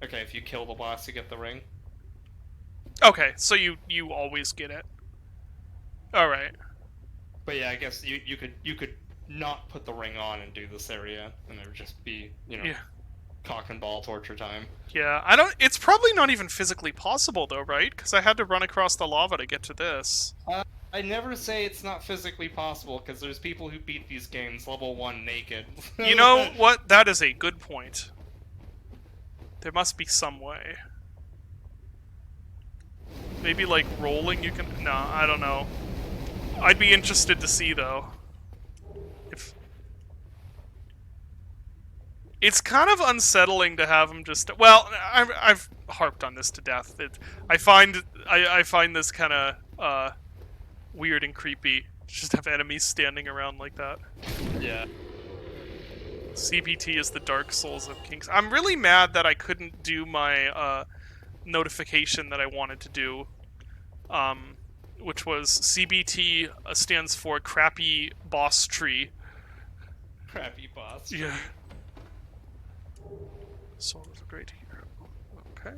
Okay, if you kill the boss, you get the ring. Okay, so you always get it. All right. But yeah, I guess you could not put the ring on and do this area, and it would just be Yeah. cock and ball torture time. Yeah, I don't. It's probably not even physically possible though, right? Because I had to run across the lava to get to this. I never say it's not physically possible, because there's people who beat these games level 1 naked. You know what? That is a good point. There must be some way. Maybe like rolling you can... No, I don't know. I'd be interested to see though. If... It's kind of unsettling to have him just... Well, I've harped on this to death. I find this kind of weird and creepy. Just have enemies standing around like that. Yeah. CBT is the Dark Souls of Kings. I'm really mad that I couldn't do my notification that I wanted to do, which was CBT stands for Crappy Boss Tree. Crappy boss. Yeah. Soul of a Great Hero. Okay.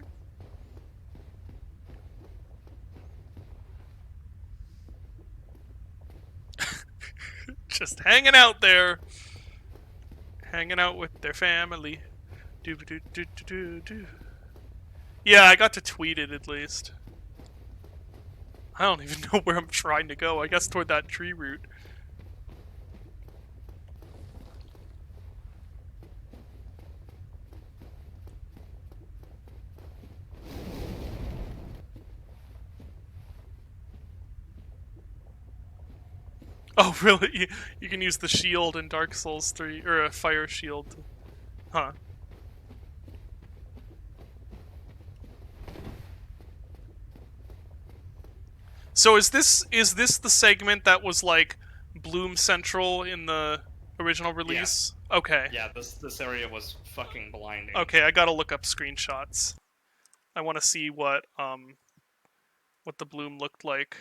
Just hanging out there. Hanging out with their family. Do do do do do do. Yeah, I got to tweet it at least. I don't even know where I'm trying to go. I guess toward that tree root. Oh, really? You can use the shield in Dark Souls 3, or a fire shield. Huh. So is this the segment that was like Bloom Central in the original release? Yeah. Okay. Yeah, this area was fucking blinding. Okay, I gotta look up screenshots. I want to see what the bloom looked like.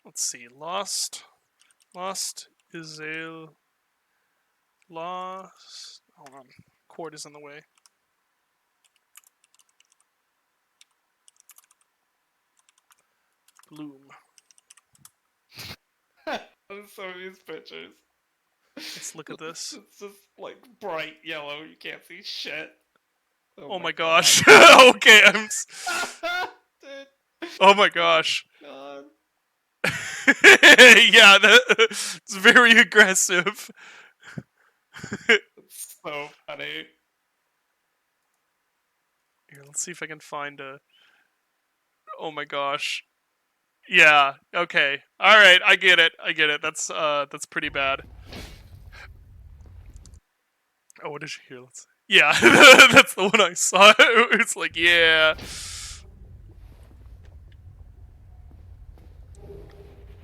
Let's see. Lost is a lost. Hold on. Cord is in the way. Bloom. Some of these pictures. Let's look at this. It's just like bright yellow. You can't see shit. Oh my gosh. Okay, Oh my gosh. God. Yeah, it's very aggressive. It's so funny. Here, let's see if I can find a... Oh my gosh. Yeah, okay. Alright, I get it. That's pretty bad. Oh, what is here? Let's... Yeah, that's the one I saw. It's like, yeah.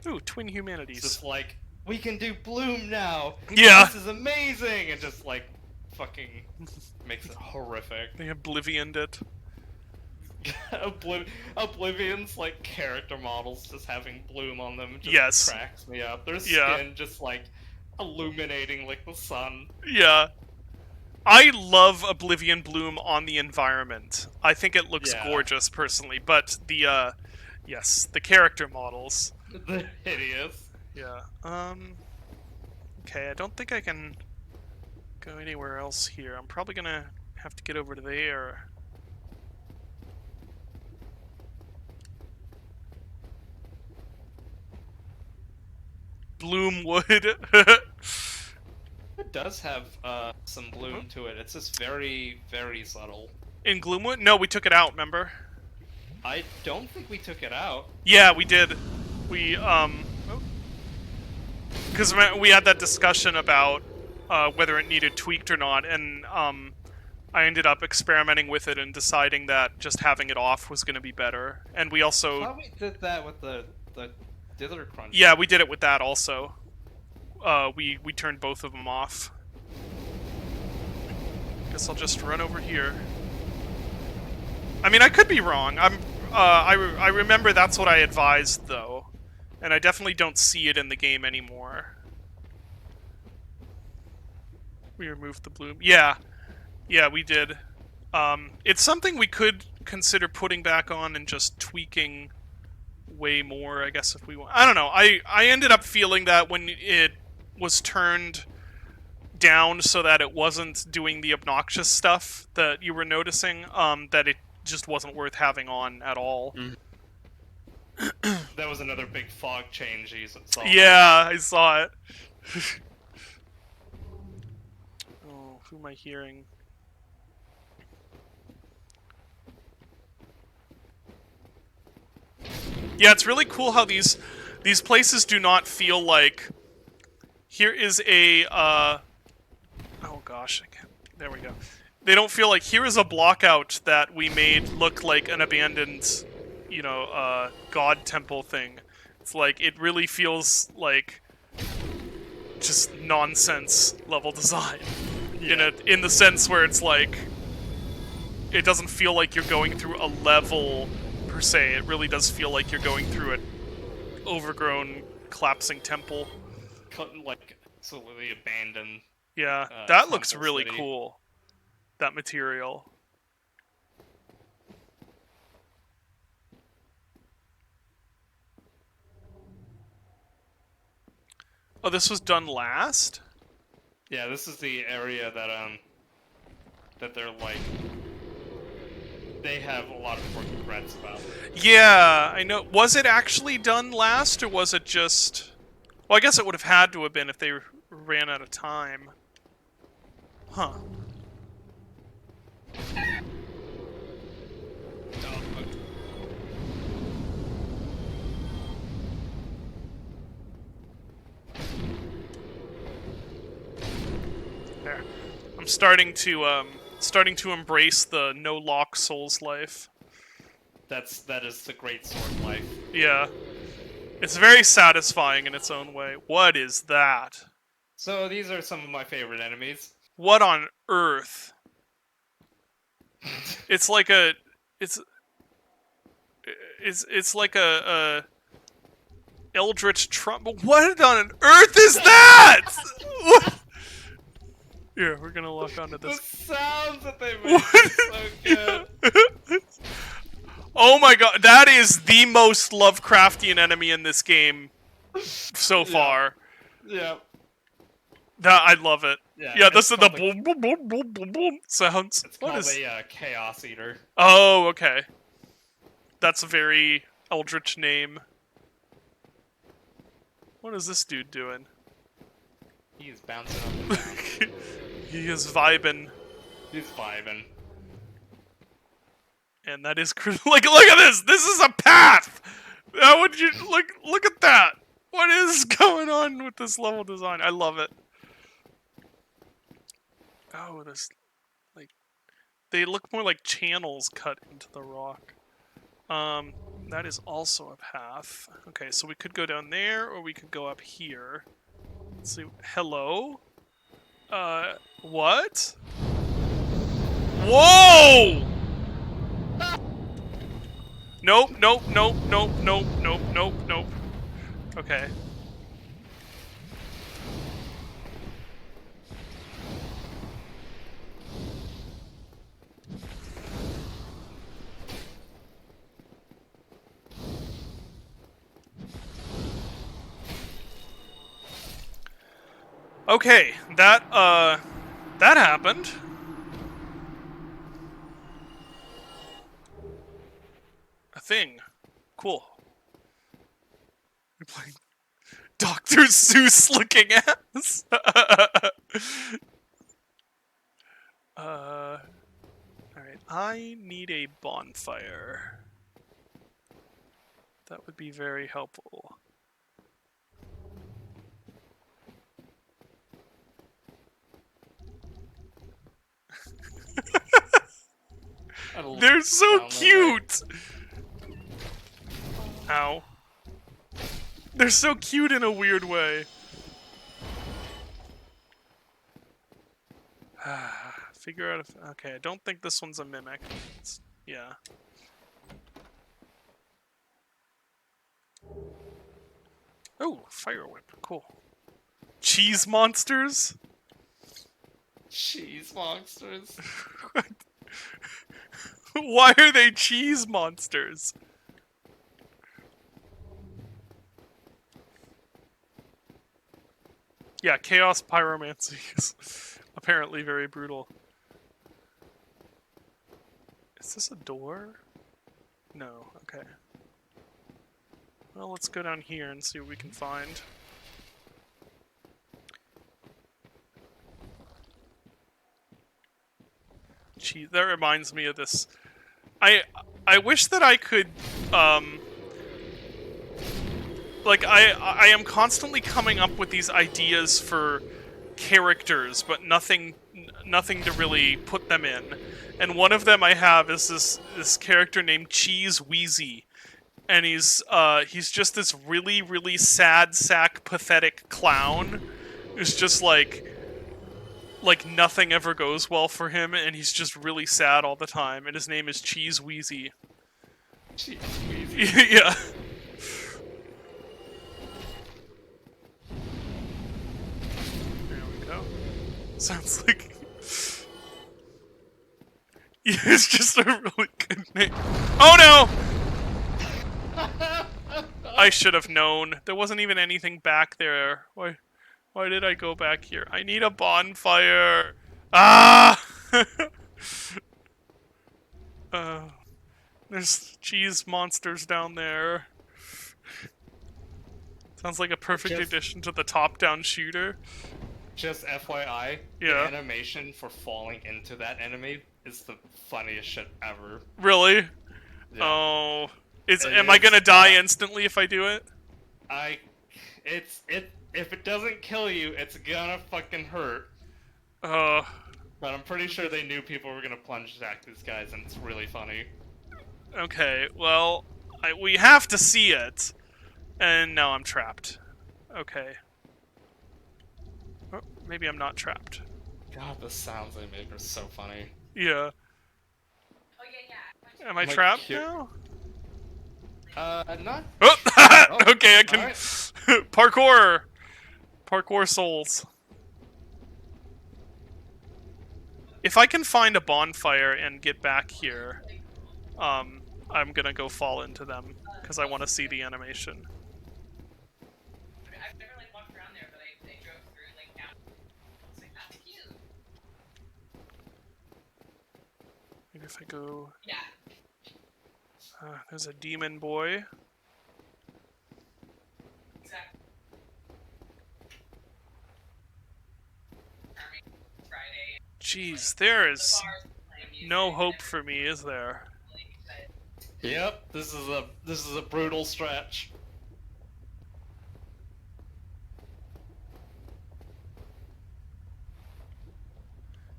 Ooh, Twin It's Humanities. just like, we can do Bloom now. Yeah. This is amazing, and just like fucking makes it horrific. They oblivioned it. Oblivion's like character models just having Bloom on them just Yes. cracks me up. Their Yeah. skin just like illuminating like the sun. Yeah. I love Oblivion Bloom on the environment. I think it looks Yeah. gorgeous, personally, but the, yes, the character models. They're hideous. Yeah, okay, I don't think I can go anywhere else here. I'm probably gonna have to get over to there. Bloomwood. It does have some bloom to it. It's just very, very subtle. In Gloomwood? No, we took it out, remember? I don't think we took it out. Yeah, we did. We, because we had that discussion about whether it needed tweaked or not, and I ended up experimenting with it and deciding that just having it off was going to be better. And we I also... thought we did that with the Dither Crunch. Yeah, we did it with that also. We turned both of them off. Guess I'll just run over here. I mean, I could be wrong. I remember that's what I advised, though. And I definitely don't see it in the game anymore. We removed the bloom. Yeah. Yeah, we did. It's something we could consider putting back on and just tweaking way more, I guess, if we want. I don't know. I ended up feeling that when it was turned down so that it wasn't doing the obnoxious stuff that you were noticing, that it just wasn't worth having on at all. That was another big fog change you saw. Yeah, I saw it. Oh, who am I hearing? Yeah, it's really cool how these places do not feel like here is a oh gosh, there we go. They don't feel like here is a blockout that we made look like an abandoned, you know, god temple thing. It's like it really feels like just nonsense level design. Yeah. In the sense where it's like it doesn't feel like you're going through a level per se. It really does feel like you're going through an overgrown, collapsing temple. Like absolutely abandoned. Yeah, that looks temple really city. cool. That material. Oh, this was done last? Yeah, this is the area that they're like they have a lot of regrets about. Yeah, I know. Was it actually done last, or was it just... Well, I guess it would have had to have been if they ran out of time. Huh. There. I'm starting to embrace the no lock Souls life. That is the great sword life. Yeah. It's very satisfying in its own way. What is that? So these are some of my favorite enemies. What on earth? It's like a... It's like a Eldritch Trump. What on earth is that? What? Here, we're gonna lock onto The this. sounds that they make are so good. Oh my god, that is the most Lovecraftian enemy in this game so far. Yeah. That I love it. Yeah, this it's is the called boom boom boom boom boom boom sounds. It's What called is? a Chaos Eater. Oh, okay. That's a very eldritch name. What is this dude doing? He's bouncing up and down. He is vibing. He's vibing. And that is like, look at this. This is a path. How would you look at that? What is going on with this level design? I love it. Oh, this like they look more like channels cut into the rock. That is also a path. Okay, so we could go down there or we could go up here. Let's see. Hello? What? Whoa! Nope, nope, nope, nope, nope, nope, nope, nope. Okay. Okay, that happened. A thing. Cool. You're playing Dr. Seuss looking ass. Alright, I need a bonfire. That would be very helpful. They're so cute! Ow. They're so cute in a weird way. Figure out if... Okay, I don't think this one's a mimic. Yeah. Oh, fire whip. Cool. Cheese monsters? Cheese monsters. Why are they cheese monsters? Yeah, chaos pyromancy is apparently very brutal. Is this a door? No, okay. Well, let's go down here and see what we can find. Gee, that reminds me of this. I wish that I could, like, I am constantly coming up with these ideas for characters, but nothing to really put them in. And one of them I have is this character named Cheese Wheezy. And he's just this really, really sad sack pathetic clown who's just like nothing ever goes well for him, and he's just really sad all the time, and his name is Cheese Wheezy. Cheese Wheezy. Yeah. There we go. Sounds like... Yeah, it's just a really good name. Oh no! I should have known. There wasn't even anything back there. Why did I go back here? I need a bonfire! Ah! There's cheese monsters down there. Sounds like a perfect addition to the top-down shooter. Just FYI, Yeah. the animation for falling into that enemy is the funniest shit ever. Really? Yeah. Oh. Am I gonna die instantly if I do it? If it doesn't kill you, it's gonna fucking hurt. Uh. But I'm pretty sure they knew people were gonna plunge attack these guys, and it's really funny. Okay, well, we have to see it. And now I'm trapped. Okay. Oh, maybe I'm not trapped. God, the sounds they make are so funny. Yeah. Oh, yeah. Am I Like, trapped here- now? Not. Oh! Oh, Okay, I can... alright. Parkour! Parkour souls. If I can find a bonfire and get back here, I'm gonna go fall into them, because I want to see the animation. I've never, like, walked around there, but I drove through, like, down. It's like, that's cute. Maybe if I go... Yeah. There's a demon boy. Jeez, there is no hope for me, is there? Yep, this is a brutal stretch.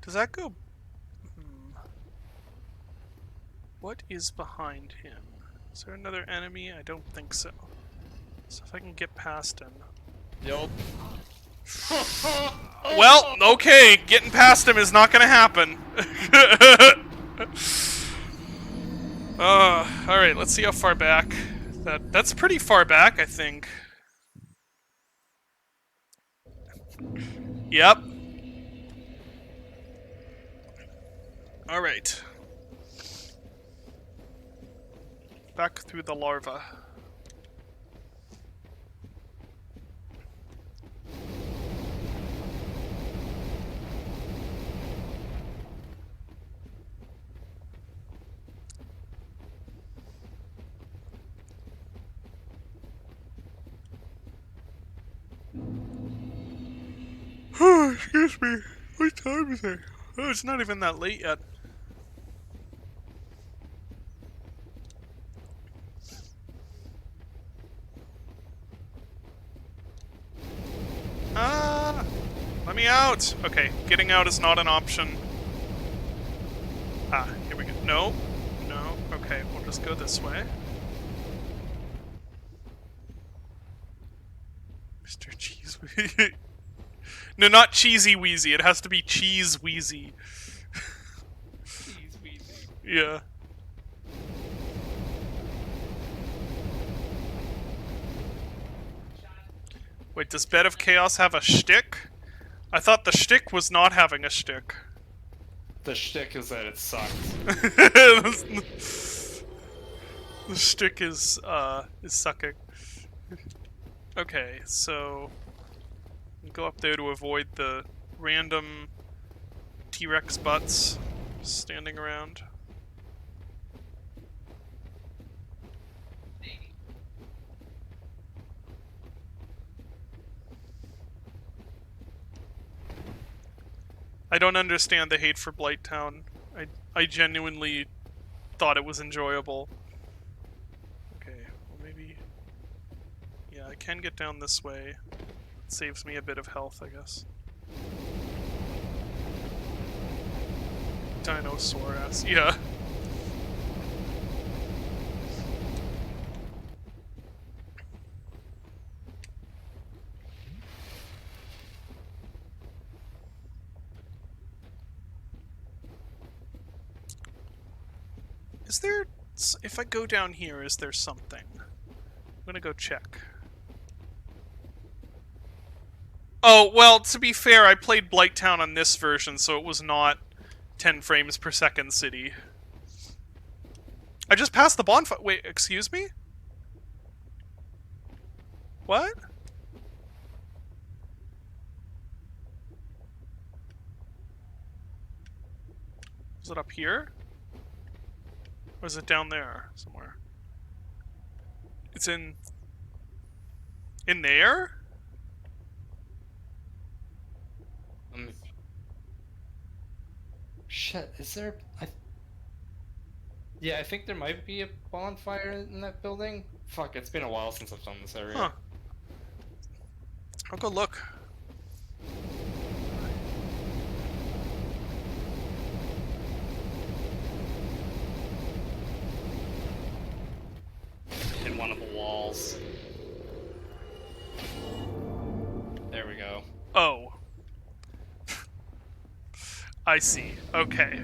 Does that go... What is behind him? Is there another enemy? I don't think so. So if I can get past him... Yup. Well, okay, getting past him is not gonna happen. Alright, let's see how far back. That's pretty far back, I think. Yep. Alright. Back through the larva. Oh, excuse me. What time is it? Oh, it's not even that late yet. Let me out! Okay, getting out is not an option. Ah, here we go. No. No. Okay, we'll just go this way. Mr. Cheese Wheezy. No, not Cheesy Wheezy. It has to be Cheese Wheezy. Cheese Wheezy. Yeah. Wait, does Bed of Chaos have a shtick? I thought the shtick was not having a shtick. The shtick is that it sucks. The shtick is sucking. Okay, so go up there to avoid the random T-Rex butts standing around. I don't understand the hate for Blighttown. I genuinely thought it was enjoyable. Okay, well maybe... Yeah, I can get down this way. It saves me a bit of health, I guess. Dinosaur ass, yeah. Is there... If I go down here, is there something? I'm gonna go check. Oh, well, to be fair, I played Blighttown on this version, so it was not 10 frames per second city. I just passed the bonfire. Wait, excuse me? What? Is it up here? Or is it down there somewhere? It's in there? Shit, is there... Yeah, I think there might be a bonfire in that building. Fuck, it's been a while since I've done this area. Huh. I'll go look. In one of the walls. There we go. Oh. I see. Okay.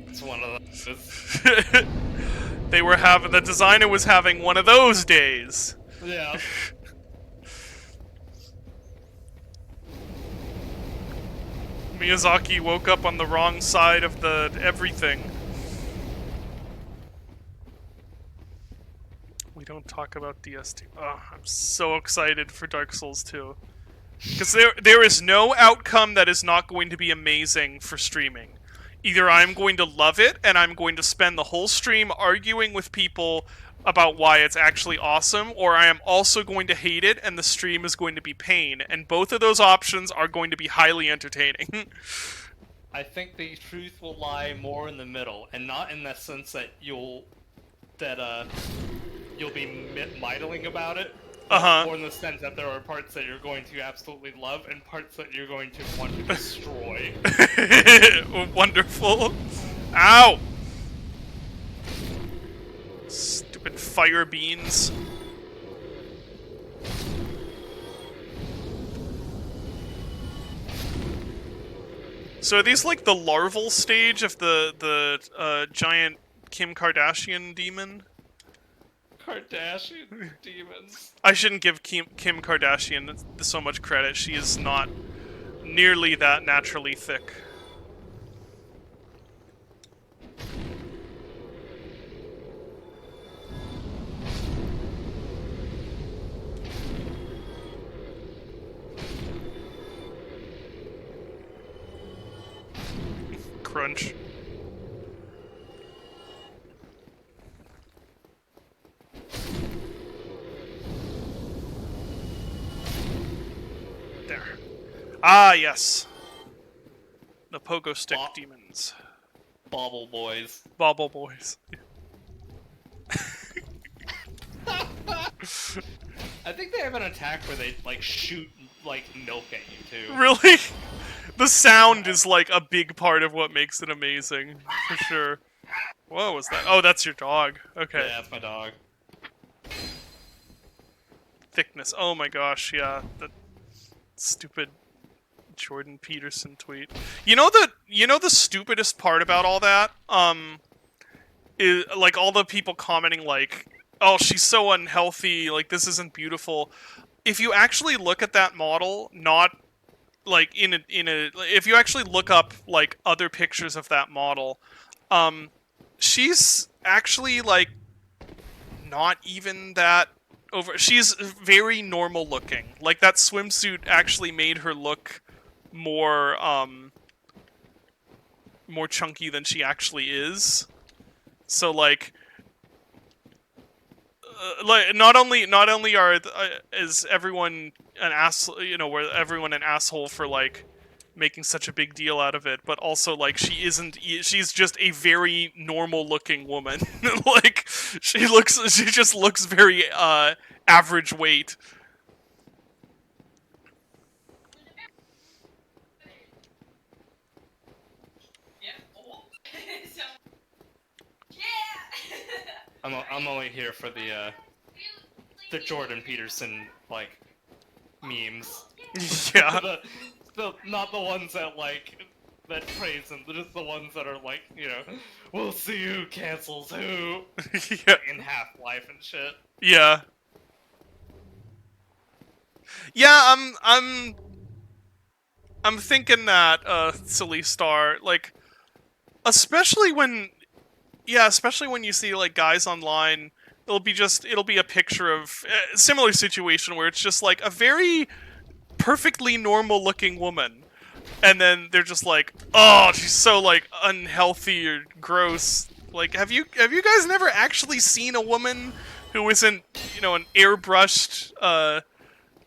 It's one of those. They were having... The designer was having one of those days. Yeah. Miyazaki woke up on the wrong side of the everything. We don't talk about DST. Oh, I'm so excited for Dark Souls 2. Because there is no outcome that is not going to be amazing for streaming. Either I'm going to love it and I'm going to spend the whole stream arguing with people about why it's actually awesome, or I am also going to hate it and the stream is going to be pain. And both of those options are going to be highly entertaining. I think the truth will lie more in the middle, and not in the sense that you'll be mitling about it. Uh-huh. More in the sense that there are parts that you're going to absolutely love and parts that you're going to want to destroy. Wonderful. Ow! Stupid fire beans. So are these like the larval stage of the giant Kim Kardashian demon? Kardashian demons. I shouldn't give Kim Kardashian so much credit. She is not nearly that naturally thick. Crunch. There. Ah, yes. The pogo stick demons. Bobble boys. Bobble boys. I think they have an attack where they like shoot like milk at you too. Really? The sound is like a big part of what makes it amazing, for sure. What was that? Oh, that's your dog. Okay. Yeah, that's my dog. Thickness. Oh my gosh, yeah. That stupid Jordan Peterson tweet. You know the stupidest part about all that? Is like all the people commenting like, "Oh, she's so unhealthy, like this isn't beautiful." If you actually look at that model, not like if you actually look up like other pictures of that model, she's actually like not even that over. She's very normal looking. Like that swimsuit actually made her look more more chunky than she actually is. So like not only is everyone an ass, you know, where everyone an asshole for like making such a big deal out of it, but also like she's just a very normal looking woman. Like she just looks very average weight. I'm only here for the Jordan Peterson like memes. Yeah. Not the ones that like that praise him, just the ones that are like, you know, we'll see who cancels who. Yeah. In Half-Life and shit. Yeah. Yeah, I'm thinking that Silly Star, like especially when you see like guys online, it'll be a picture of a similar situation where it's just like a very perfectly normal looking woman, and then they're just like, oh, she's so like unhealthy or gross. Like, have you guys never actually seen a woman who isn't, you know, an airbrushed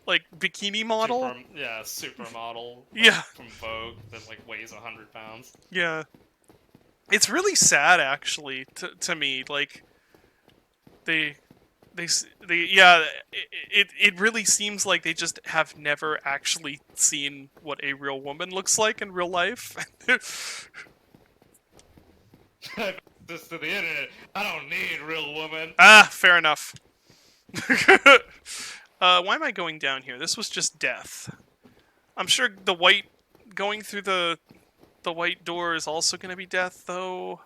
like bikini model? Supermodel. Yeah. From Vogue that like weighs 100 pounds. Yeah. It's really sad, actually, to me. Like, they yeah, it really seems like they just have never actually seen what a real woman looks like in real life. Just to the internet, I don't need real woman. Ah, fair enough. Why am I going down here? This was just death. I'm sure the white going through the white door is also going to be death, though.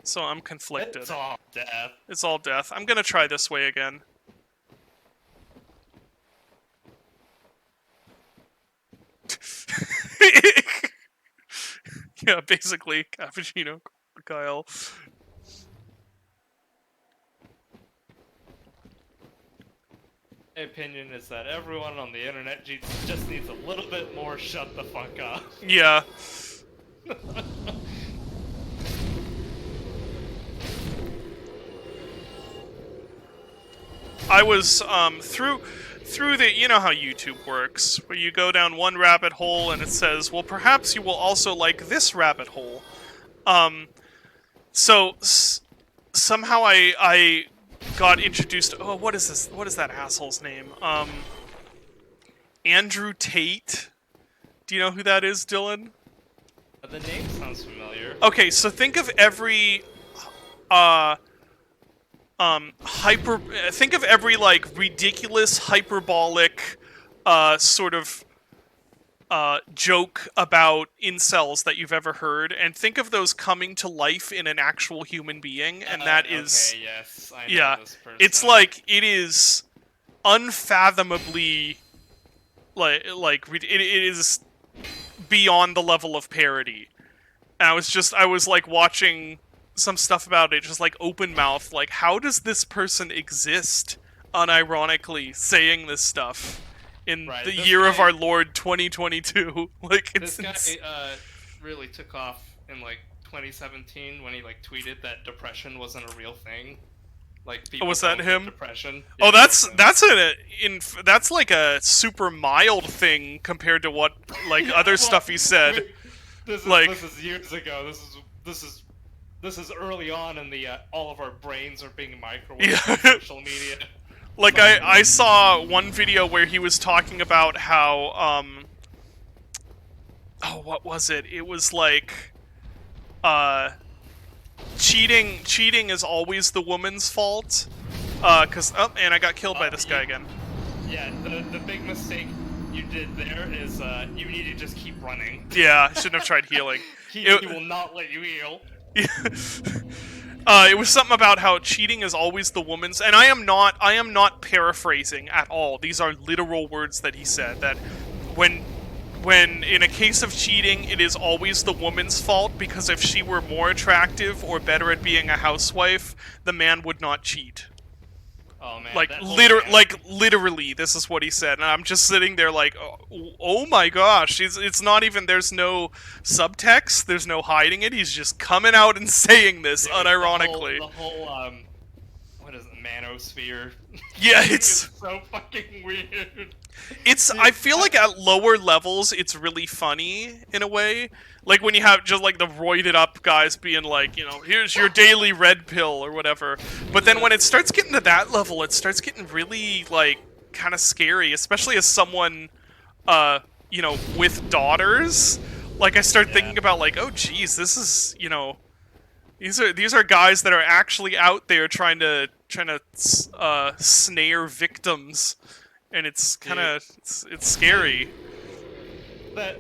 So I'm conflicted. It's all death. It's all death. I'm going to try this way again. Yeah, basically, cappuccino, Kyle. My opinion is that everyone on the internet just needs a little bit more shut the fuck up. Yeah. through the, you know how YouTube works, where you go down one rabbit hole and it says, well, perhaps you will also like this rabbit hole. So somehow I got introduced. Oh, what is this? What is that asshole's name? Andrew Tate. Do you know who that is, Dylan? The name sounds familiar. Okay, so think of every think of every like ridiculous hyperbolic sort of joke about incels that you've ever heard, and think of those coming to life in an actual human being, and that is okay, yes, I know yeah, this person. it's like it is unfathomably it is beyond the level of parody. And I was like watching some stuff about it, just like open mouth, like how does this person exist unironically saying this stuff in Right, the this year of guy- our Lord 2022? Like it's This guy really took off in like 2017 when he like tweeted that depression wasn't a real thing. Like people was that don't get him? Depression. Oh, Yeah, that's depression. that's like a super mild thing compared to what like other Well, stuff he said. This is years ago. This is early on in the all of our brains are being microwaved Yeah. on social media. Like I saw one video where he was talking about how oh, what was it? It was like cheating is always the woman's fault. Cause oh, and I got killed by this guy again. Yeah, the big mistake you did there is you need to just keep running. Yeah, I shouldn't have tried healing. He It- will not let you heal. It was something about how cheating is always the woman's, and I am not paraphrasing at all. These are literal words that he said, that when in a case of cheating, it is always the woman's fault, because if she were more attractive or better at being a housewife, the man would not cheat. Oh man, Like that whole literally, this is what he said, and I'm just sitting there like, oh my gosh, it's not even. There's no subtext. There's no hiding it. He's just coming out and saying this Dude, unironically. The whole what is it, manosphere? Yeah, It's so fucking weird. It's. I feel like at lower levels, it's really funny in a way. Like when you have just like the roided up guys being like, you know, here's your daily red pill or whatever. But then when it starts getting to that level, it starts getting really like kind of scary, especially as someone, you know, with daughters. Like I start thinking about like, oh geez, this is, you know, these are guys that are actually out there trying to snare victims, and it's kind of it's scary. That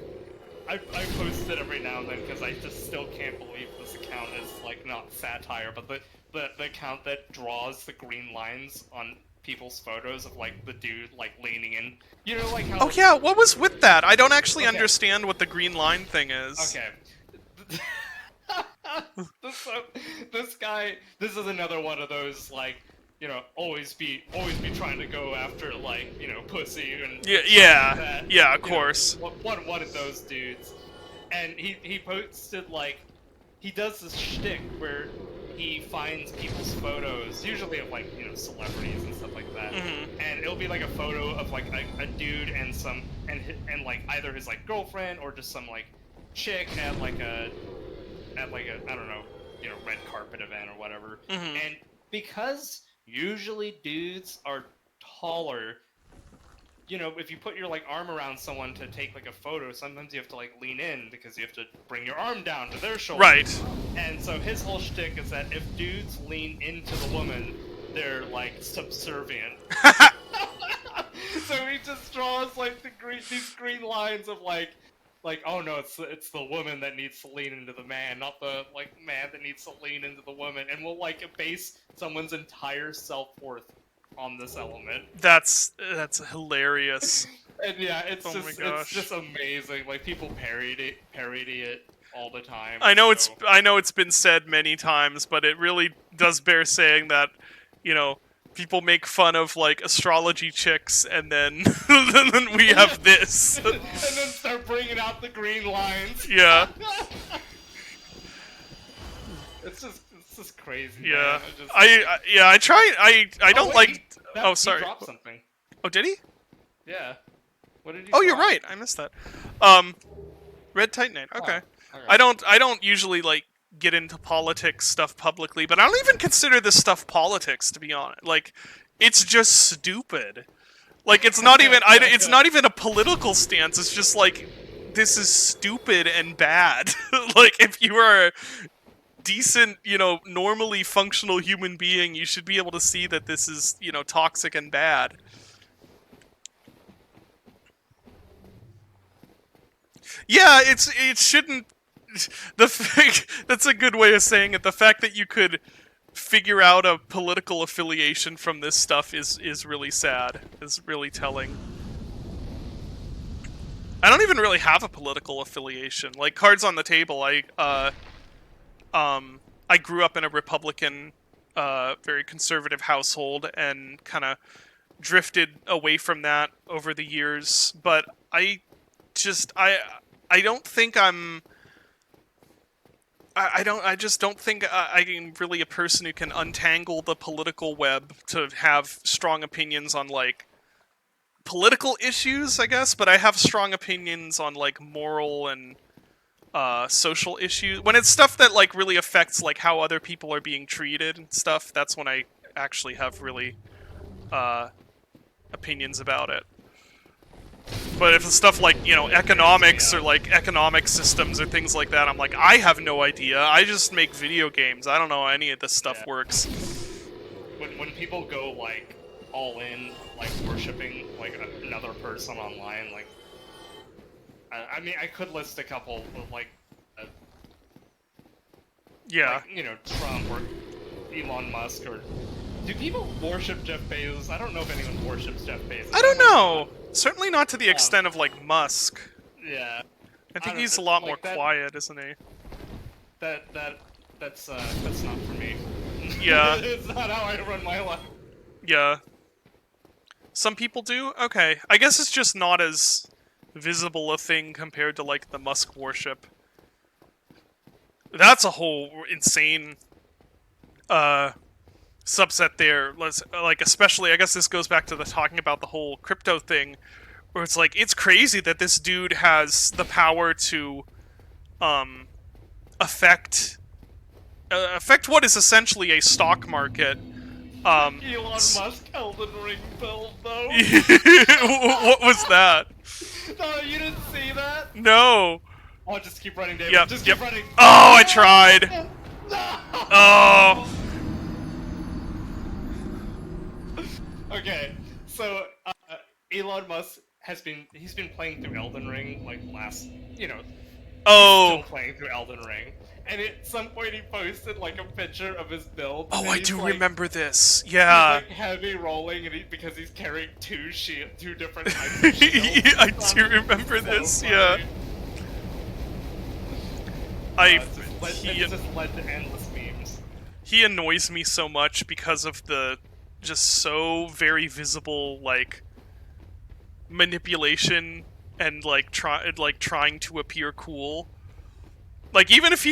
I post it every now and then because I just still can't believe this account is like not satire, but the account that draws the green lines on people's photos of like the dude like leaning in. You know, like how. Oh yeah, what was with that? I don't actually Okay. understand what the green line thing is. Okay. This guy. This is another one of those like, you know, always be trying to go after like, you know, pussy and Yeah, stuff yeah, like that. yeah, of You know, course. one of those dudes, and he posted like, he does this shtick where he finds people's photos, usually of like, you know, celebrities and stuff like that, and it'll be like a photo of like a dude and some and like either his like girlfriend or just some like chick at like a I don't know, you know, red carpet event or whatever, and because usually dudes are taller, you know, if you put your like arm around someone to take like a photo, sometimes you have to like lean in because you have to bring your arm down to their shoulder. Right. And so his whole shtick is that if dudes lean into the woman, they're like subservient. So he just draws like these green lines of like, oh no, it's the woman that needs to lean into the man, not the like man that needs to lean into the woman, and we'll like base someone's entire self-worth on this element. That's hilarious. And yeah, it's Oh my it's gosh. just amazing. Like people parody it all the time. I know so- I know it's been said many times, but it really does bear saying that, you know, people make fun of like astrology chicks, and then and then we have this. and then start bringing out the green lines. Yeah. It's just crazy. Yeah, Man. I don't like That, Oh, sorry. He dropped something. Oh, did he? Yeah. What did he Oh, you're drop? right. I missed that. Red Titanite. Okay. Oh, okay. I don't usually like get into politics stuff publicly, but I don't even consider this stuff politics, to be honest. Like, it's just stupid. Like, it's not even it's not even a political stance. It's just like, this is stupid and bad. Like, if you are a decent, normally functional human being, you should be able to see that this is, toxic and bad. Yeah, it shouldn't. That's a good way of saying it. The fact that you could figure out a political affiliation from this stuff is really sad. Is really telling. I don't even really have a political affiliation. Like, cards on the table, I grew up in a Republican, very conservative household and kind of drifted away from that over the years. But I don't think I just don't think I'm really a person who can untangle the political web to have strong opinions on, like, political issues, I guess, but I have strong opinions on, like, moral and social issues. When it's stuff that, like, really affects, like, how other people are being treated and stuff, that's when I actually have really opinions about it. But if it's stuff like, economics or, like, economic systems or things like that, I'm like, I have no idea. I just make video games. I don't know how any of this stuff works. When people go, like, all in, like, worshipping, like, another person online, like... I mean, I could list a couple of, like... Yeah. Like, Trump or Elon Musk or... Do people worship Jeff Bezos? I don't know if anyone worships Jeff Bezos. I don't know. Certainly not to the extent of, like, Musk. Yeah. I think he's a lot more quiet, isn't he? That's not for me. Yeah. It's not how I run my life. Yeah. Some people do? Okay. I guess it's just not as visible a thing compared to, like, the Musk worship. That's a whole insane subset there. Like, especially, I guess this goes back to the talking about the whole crypto thing, where it's like, it's crazy that this dude has the power to affect what is essentially a stock market. Elon Musk Elden Ring build, though. What was that? No, you didn't see that? No. Oh, just keep running, David. Yep, Just yep. keep running. Oh, I tried. No! Oh. Okay, so Elon Musk he's been playing through Elden Ring like Oh. still playing through Elden Ring, and at some point he posted like a picture of his build. Oh, and I he's, do like, remember this. He's Yeah. like heavy rolling, and because he's carrying two different types of shields. I do remember So this. funny. Yeah. It's just led to endless memes. He annoys me so much because of the just so very visible, like, manipulation and, like, trying to appear cool. Like, even if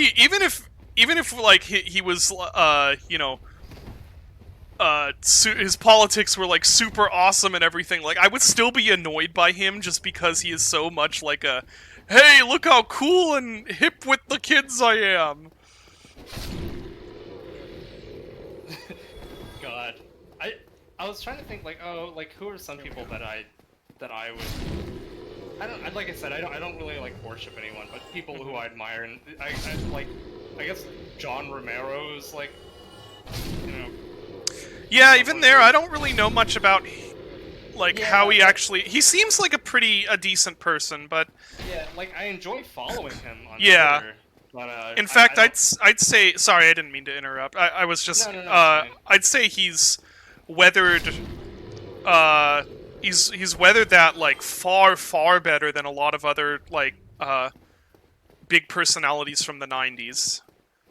like he was his politics were, like, super awesome and everything, like, I would still be annoyed by him just because he is so much like a, hey, look how cool and hip with the kids I am. God, I was trying to think, like, who are some people that I would, like I said, I don't really like worship anyone, but people who I admire, and I guess John Romero's, like, Yeah, even there, I don't really know much about, like, how he actually... He seems like a decent person, but... Yeah, like, I enjoy following him on Yeah. Twitter. But, in fact, I I'd say... Sorry, I didn't mean to interrupt. I was just... No, it's fine. I'd say he's weathered... He's weathered that, like, far, far better than a lot of other, like, big personalities from the 90s.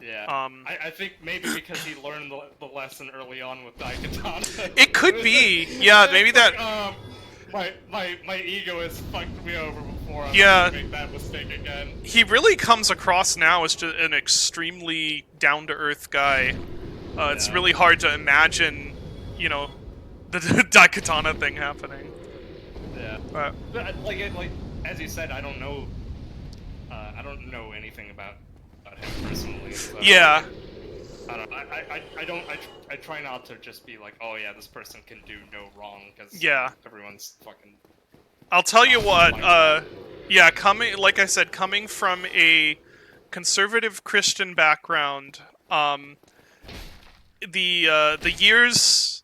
Yeah. I think maybe because he learned the lesson early on with Daikatana. It could be. Yeah, maybe that... My ego has fucked me over before. I'm Yeah. not gonna make that mistake again. He really comes across now as just an extremely down-to-earth guy. It's Yeah. really hard to imagine, Daikatana thing happening. Yeah. But Like as you said, I don't know. I don't know anything about him personally. So, yeah, I don't. I don't. I try not to just be like, oh yeah, this person can do no wrong because Yeah. everyone's fucking. I'll tell you what. Like Yeah, like I said, coming from a conservative Christian background, the years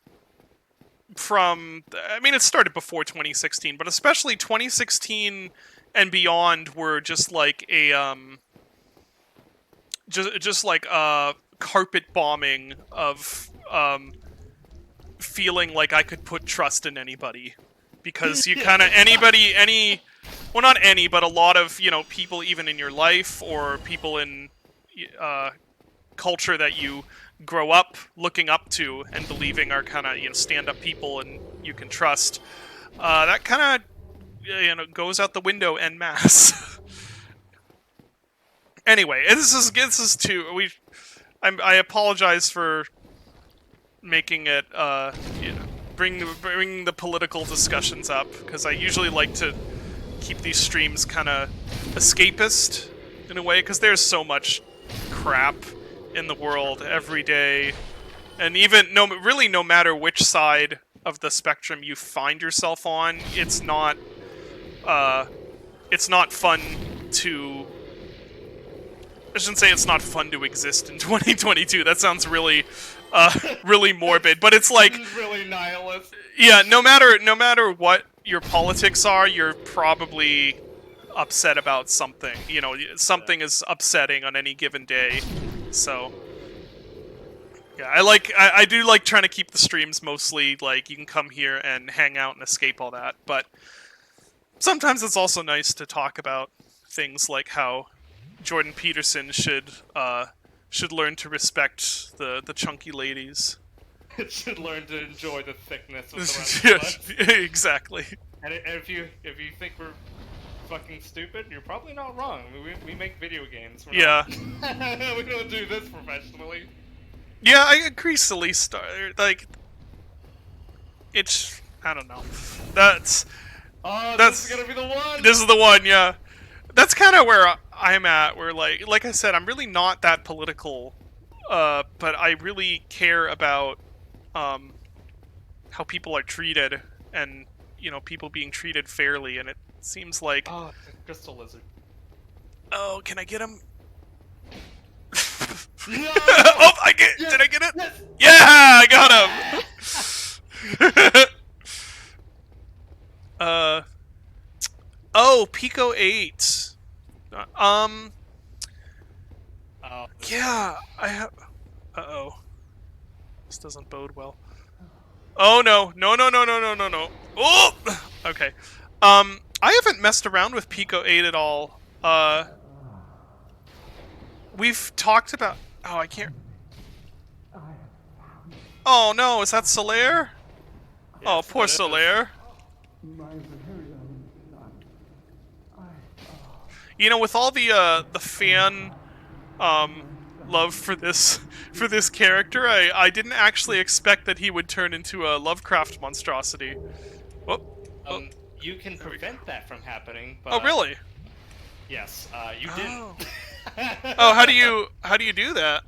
from, I mean, it started before 2016, but especially 2016 and beyond were just like a just like a carpet bombing of feeling like I could put trust in anybody, because you kind of well, not any, but a lot of, people even in your life or people in culture that you grow up looking up to and believing are kind of, stand-up people and you can trust. That kind of goes out the window en masse. Anyway, this is too. I apologize for making it bring the political discussions up, because I usually like to keep these streams kind of escapist in a way, because there's so much crap in the world every day, and even no matter which side of the spectrum you find yourself on, it's not fun to. I shouldn't say it's not fun to exist in 2022. That sounds really, really morbid. But it's like, really nihilist. Yeah, no matter what your politics are, you're probably upset about something. Something is upsetting on any given day. So, yeah, I do like trying to keep the streams mostly like you can come here and hang out and escape all that. But sometimes it's also nice to talk about things like how Jordan Peterson should learn to respect the chunky ladies. It should learn to enjoy the thickness of the rest of us. Exactly. And if you think we're fucking stupid, you're probably not wrong. I mean, we make video games. We don't do this professionally. Yeah, I increasingly like. It's, I don't know. That's this is gonna be the one. This is the one, yeah. That's kind of where I'm at. Where like I said, I'm really not that political, but I really care about how people are treated, and people being treated fairly. And it seems like, oh, crystal lizard. Oh, can I get him? No! Oh, did I get it? Yes! Yeah, I got him. Oh, Pico 8. Yeah, I have. Uh-oh. This doesn't bode well. Oh no, no. Oh, okay. I haven't messed around with Pico 8 at all. We've talked about. Oh, I can't. Oh no, is that Solaire? Oh, Yes, poor that is. Solaire. My very own son. With all the fan love for this character, I didn't actually expect that he would turn into a Lovecraft monstrosity. Oh, You can prevent that from happening. But, oh really? Yes, you didn't. Oh, how do you do that?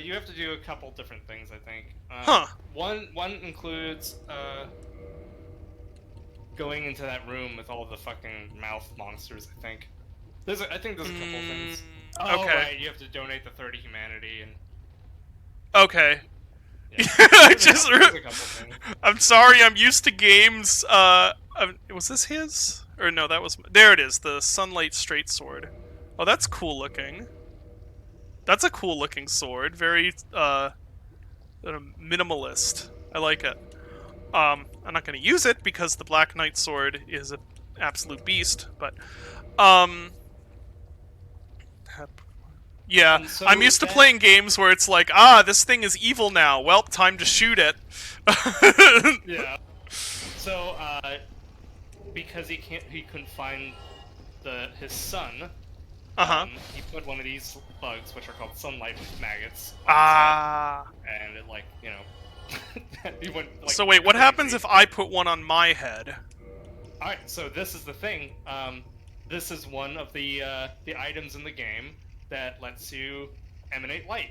You have to do a couple different things, I think. Huh. One includes going into that room with all the fucking mouth monsters. I think. I think there's a couple things. Oh, okay. right, you have to donate the 30 humanity and. Okay. Yeah, There's a couple things. I'm sorry. I'm used to games. Was this his? Or no, that was. There it is. The Sunlight Straight Sword. Oh, that's cool looking. That's a cool looking sword. Very minimalist. I like it. I'm not gonna use it because the Black Knight sword is an absolute beast. But yeah, And so I'm used to that- playing games where it's like, this thing is evil now. Well, time to shoot it. Yeah. So, because he couldn't find his son. He put one of these bugs, which are called sunlight maggots, on his head, and it He went, like, So wait, what crazy. happens if I put one on my head? Alright, so this is the thing. This is one of the items in the game that lets you emanate light.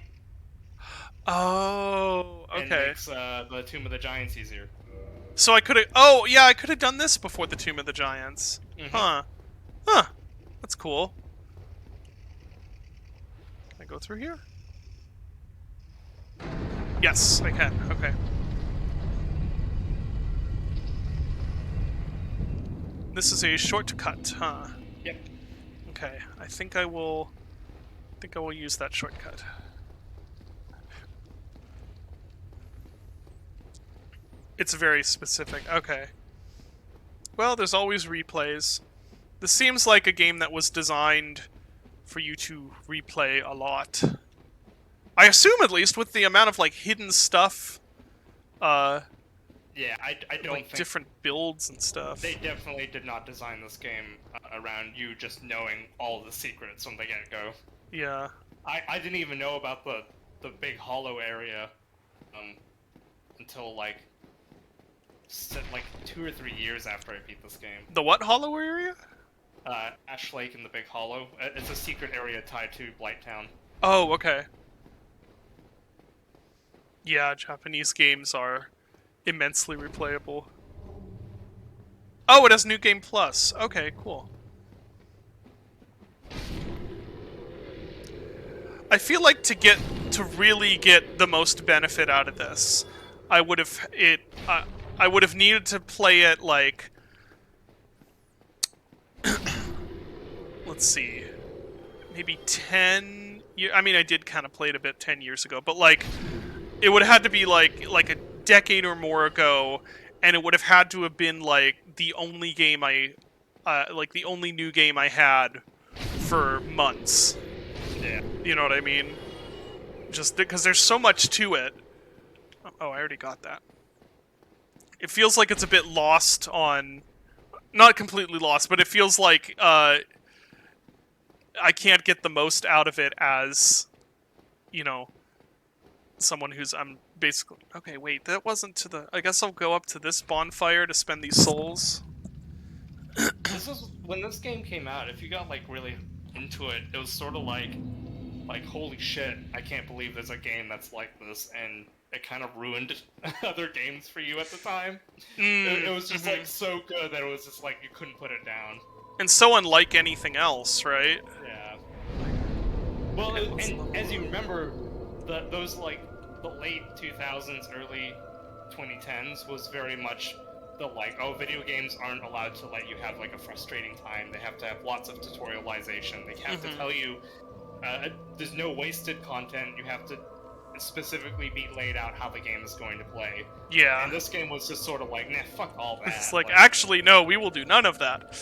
Oh, And okay. makes the Tomb of the Giants easier. So I could have... Oh, yeah, I could have done this before the Tomb of the Giants. Mhm. Huh. Huh. That's cool. Can I go through here? Yes, I can. Okay. This is a shortcut, huh? Yep. Okay, I think I will use that shortcut. It's very specific. Okay. Well, there's always replays. This seems like a game that was designed for you to replay a lot. I assume, at least, with the amount of, like, hidden stuff, Yeah, I don't like, think different builds and stuff. they definitely did not design this game around you just knowing all the secrets from the get-go. Yeah. I didn't even know about the big hollow area until like 2 or 3 years after I beat this game. The what hollow area? Ash Lake in the Big Hollow. It's a secret area tied to Blighttown. Oh, okay. Yeah, Japanese games are immensely replayable. Oh, it has New Game Plus. Okay, cool. I feel like to really get the most benefit out of this, I would have needed to play it like let's see, maybe 10 years. I mean, I did kind of play it a bit 10 years ago, but like it would have had to be like a decade or more ago, and it would have had to have been like the only game like the only new game I had for months. Yeah. You know what I mean? Just because there's so much to it. Oh, I already got that. It feels like it's a bit lost on... Not completely lost, but it feels like I can't get the most out of it as, you know, someone who's... I'm basically... Okay, wait, that wasn't to the... I guess I'll go up to this bonfire to spend these souls. This is when this game came out. If you got like really into it, it was sort of like holy shit, I can't believe there's a game that's like this, and it kind of ruined other games for you at the time. It was just like so good that it was just like you couldn't put it down. And so unlike anything else, right? Yeah. Well, and as you remember, those like the late 2000s, early 2010s was very much the like, oh, video games aren't allowed to let you have like a frustrating time. They have to have lots of tutorialization. They have to tell you there's no wasted content. You have to specifically be laid out how the game is going to play. Yeah. And this game was just sort of like, nah, fuck all that. It's like, actually, no, we will do none of that.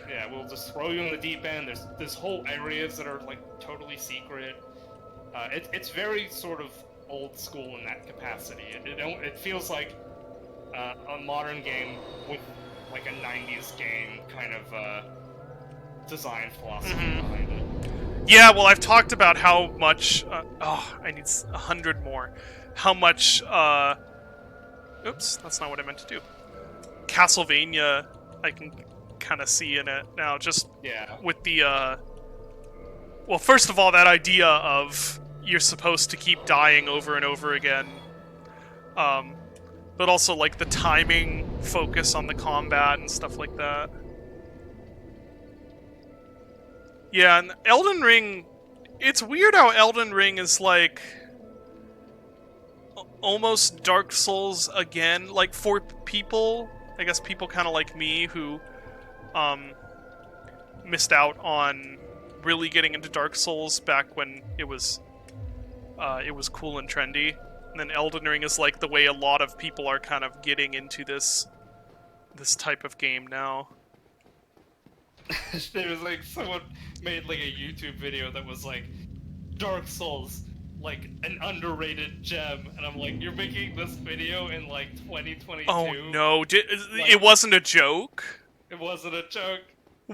Yeah, we'll just throw you in the deep end. There's whole areas that are like totally secret. It's very sort of old school in that capacity. It feels like a modern game with like a 90s game kind of design philosophy behind it. Yeah, well, I've talked about how much... I need 100 more. How much... Oops, that's not what I meant to do. Castlevania, I can kind of see in it now, just with the... Well, first of all, that idea of you're supposed to keep dying over and over again. But also, like, the timing focus on the combat and stuff like that. Yeah, and Elden Ring... It's weird how Elden Ring is, like... almost Dark Souls again. Like, for people... I guess people kind of like me who... missed out on really getting into Dark Souls back when it was cool and trendy. And then Elden Ring is, like, the way a lot of people are kind of getting into this type of game now. There was like someone made like a YouTube video that was like Dark Souls, like an underrated gem, and I'm like, you're making this video in like 2022? Oh no, Like, it wasn't a joke? It wasn't a joke.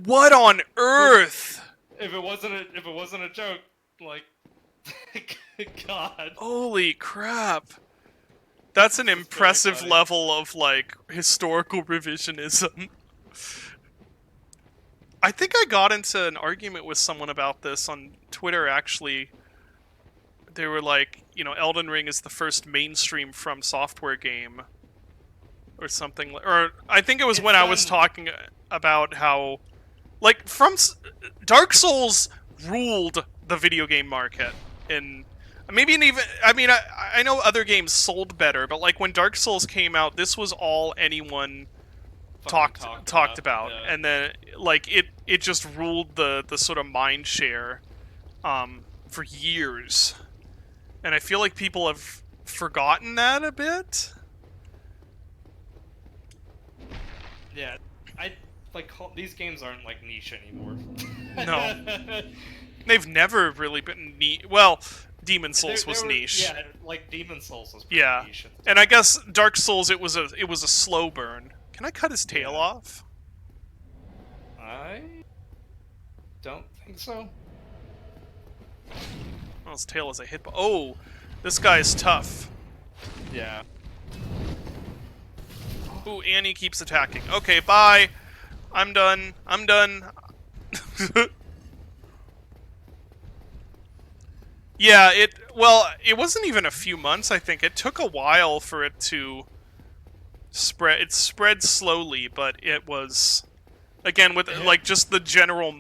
What on earth? If it wasn't a joke, like God. Holy crap. That's an This is very impressive funny. level of, like, historical revisionism. I think I got into an argument with someone about this on Twitter, actually. They were like, you know, Elden Ring is the first mainstream From Software game. Or something. Or I think it was when I was talking about how... Like, Dark Souls ruled the video game market. In... Maybe even... I mean, I know other games sold better, but, like, when Dark Souls came out, this was all anyone... talked about, yeah. and then like it just ruled the sort of mind share for years, and I feel like people have forgotten that a bit. Yeah, I like these games aren't like niche anymore. No, they've never really been niche. Well, Demon Souls was niche. Yeah, like Demon Souls was pretty Yeah, niche. and I guess Dark Souls it was a slow burn. Can I cut his tail off? I don't think so. Oh, his tail is a hit. Oh, this guy's tough. Yeah. Ooh, Annie keeps attacking. Okay, bye. I'm done. I'm done. Yeah, well, it wasn't even a few months, I think. It took a while for it to spread. It spread slowly, but it was, again, with, like, just the general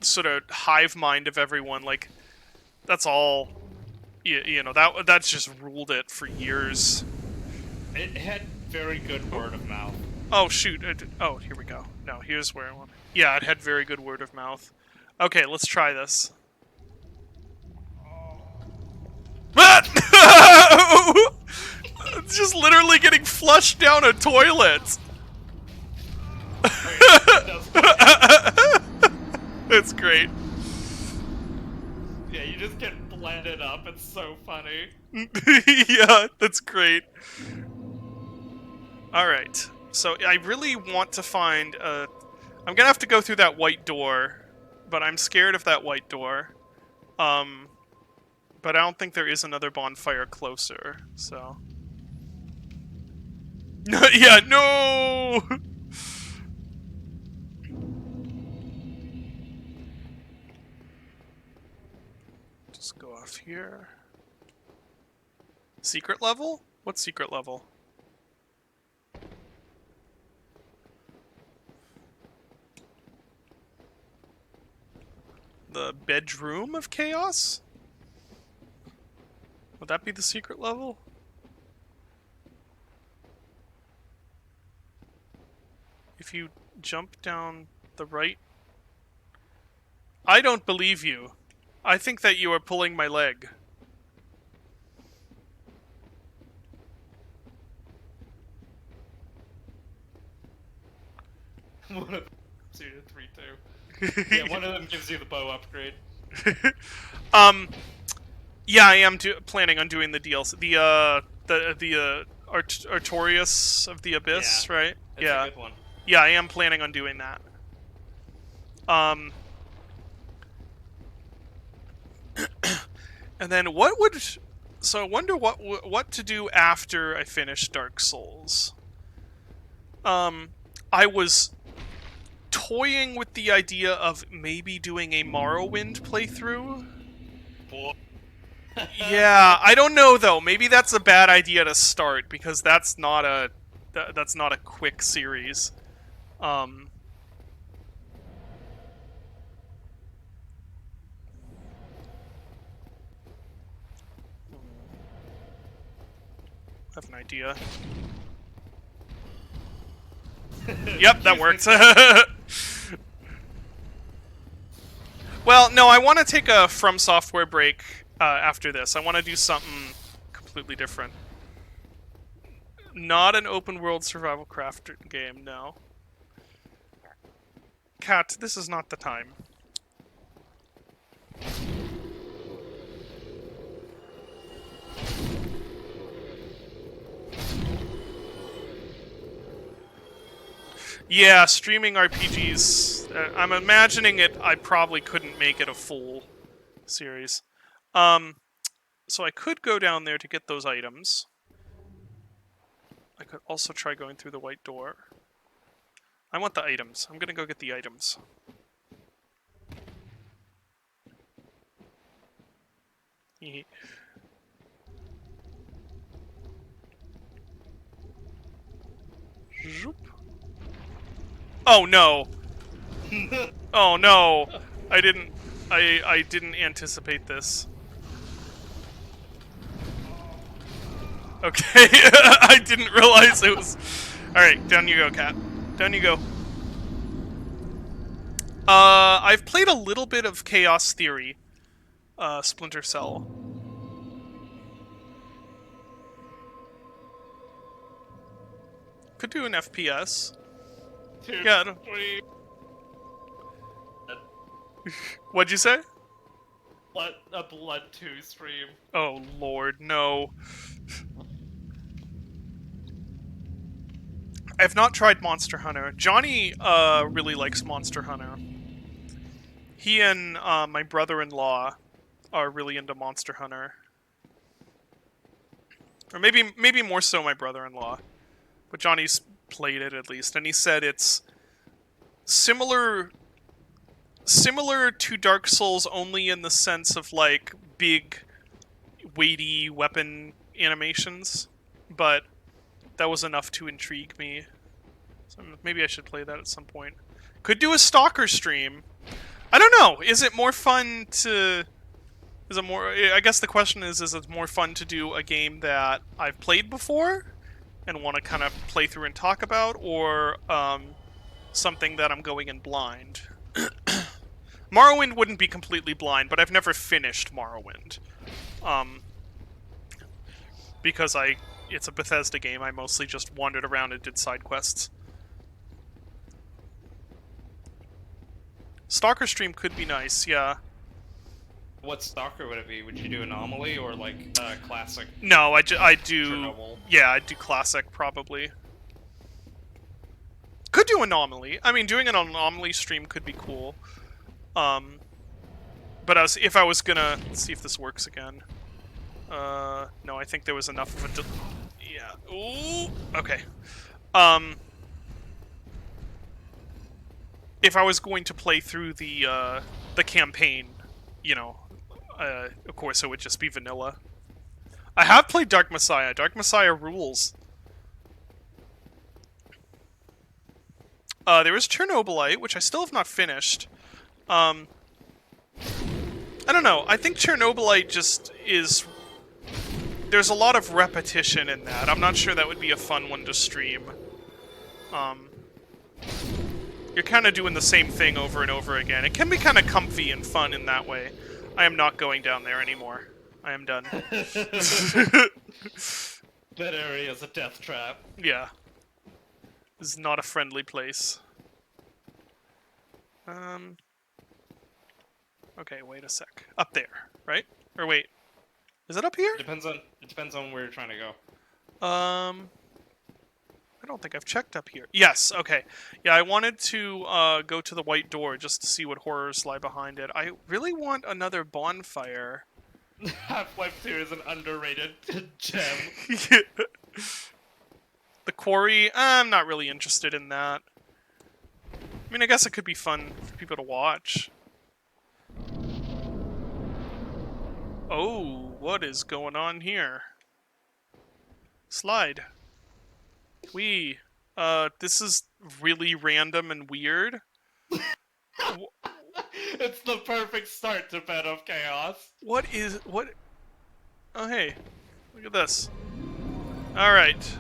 sort of hive mind of everyone, like, that's all, you know, that's just ruled it for years. It had very good word of mouth. Oh, shoot. Oh, here we go. No, here's where I want. Yeah, it had very good word of mouth. Okay, let's try this. It's just literally getting flushed down a toilet. It's great. Yeah, you just get blended up. It's so funny. Yeah, that's great. Alright, so I really want to find a... I'm gonna have to go through that white door, but I'm scared of that white door. But I don't think there is another bonfire closer, so... Yeah, no! Just go off here. Secret level? What secret level? The bedroom of chaos? Would that be the secret level? If you jump down the right... I don't believe you. I think that you are pulling my leg. One of them 2 to 3 2. Yeah, one of them gives you the bow upgrade. Yeah, I am planning on doing the DLC. The Artorias of the Abyss, Yeah, right? That's Yeah. a good one. Yeah, I am planning on doing that. And then what would... So I wonder what to do after I finish Dark Souls. I was toying with the idea of maybe doing a Morrowind playthrough. Boy. Yeah, I don't know though. Maybe that's a bad idea to start because that's not a quick series. I have an idea. Yep, that works. Well, no, I want to take a From Software break after this. I want to do something completely different. Not an open world survival craft game, no. Cat, this is not the time. Yeah, streaming RPGs. I'm imagining I probably couldn't make it a full series. So I could go down there to get those items. I could also try going through the white door. I want the items. I'm gonna go get the items. Zoop. Oh no! Oh no! I didn't anticipate this. Okay, I didn't realize it was. All right, down you go, cat. Down you go. I've played a little bit of Chaos Theory, Splinter Cell. Could do an FPS. Dude, Yeah. What'd you say? A Blood 2 stream. Oh lord, no. I've not tried Monster Hunter. Johnny really likes Monster Hunter. He and my brother-in-law are really into Monster Hunter. Or maybe more so my brother-in-law. But Johnny's played it at least, and he said it's similar to Dark Souls only in the sense of like big weighty weapon animations, but that was enough to intrigue me. So maybe I should play that at some point. Could do a Stalker stream. I don't know. Is it more fun to... Is it more... I guess the question is it more fun to do a game that I've played before and want to kind of play through and talk about, or something that I'm going in blind? Morrowind wouldn't be completely blind, but I've never finished Morrowind. Because it's a Bethesda game, I mostly just wandered around and did side quests. Stalker stream could be nice, yeah. What Stalker would it be? Would you do Anomaly or like classic? No, I do... Chernobyl? Yeah, I'd do classic, probably. Could do Anomaly. I mean, doing an Anomaly stream could be cool. But if I was gonna... Let's see if this works again. No, I think there was enough of a... Yeah. Ooh! Okay. If I was going to play through the campaign, you know, of course it would just be vanilla. I have played Dark Messiah. Dark Messiah rules. There is Chernobylite, which I still have not finished. I don't know. I think Chernobylite just is... There's a lot of repetition in that. I'm not sure that would be a fun one to stream. You're kind of doing the same thing over and over again. It can be kind of comfy and fun in that way. I am not going down there anymore. I am done. That area is a death trap. Yeah. This is not a friendly place. Okay, wait a sec. Up there, right? Or wait. Is it up here? It depends on where you're trying to go. I don't think I've checked up here. Yes, okay. Yeah, I wanted to go to the white door just to see what horrors lie behind it. I really want another bonfire. Half-Life 2 is an underrated gem. The quarry, I'm not really interested in that. I mean, I guess it could be fun for people to watch. Oh, what is going on here? Slide. This is really random and weird. It's the perfect start to Bed of Chaos. What? Oh, hey. Look at this. Alright.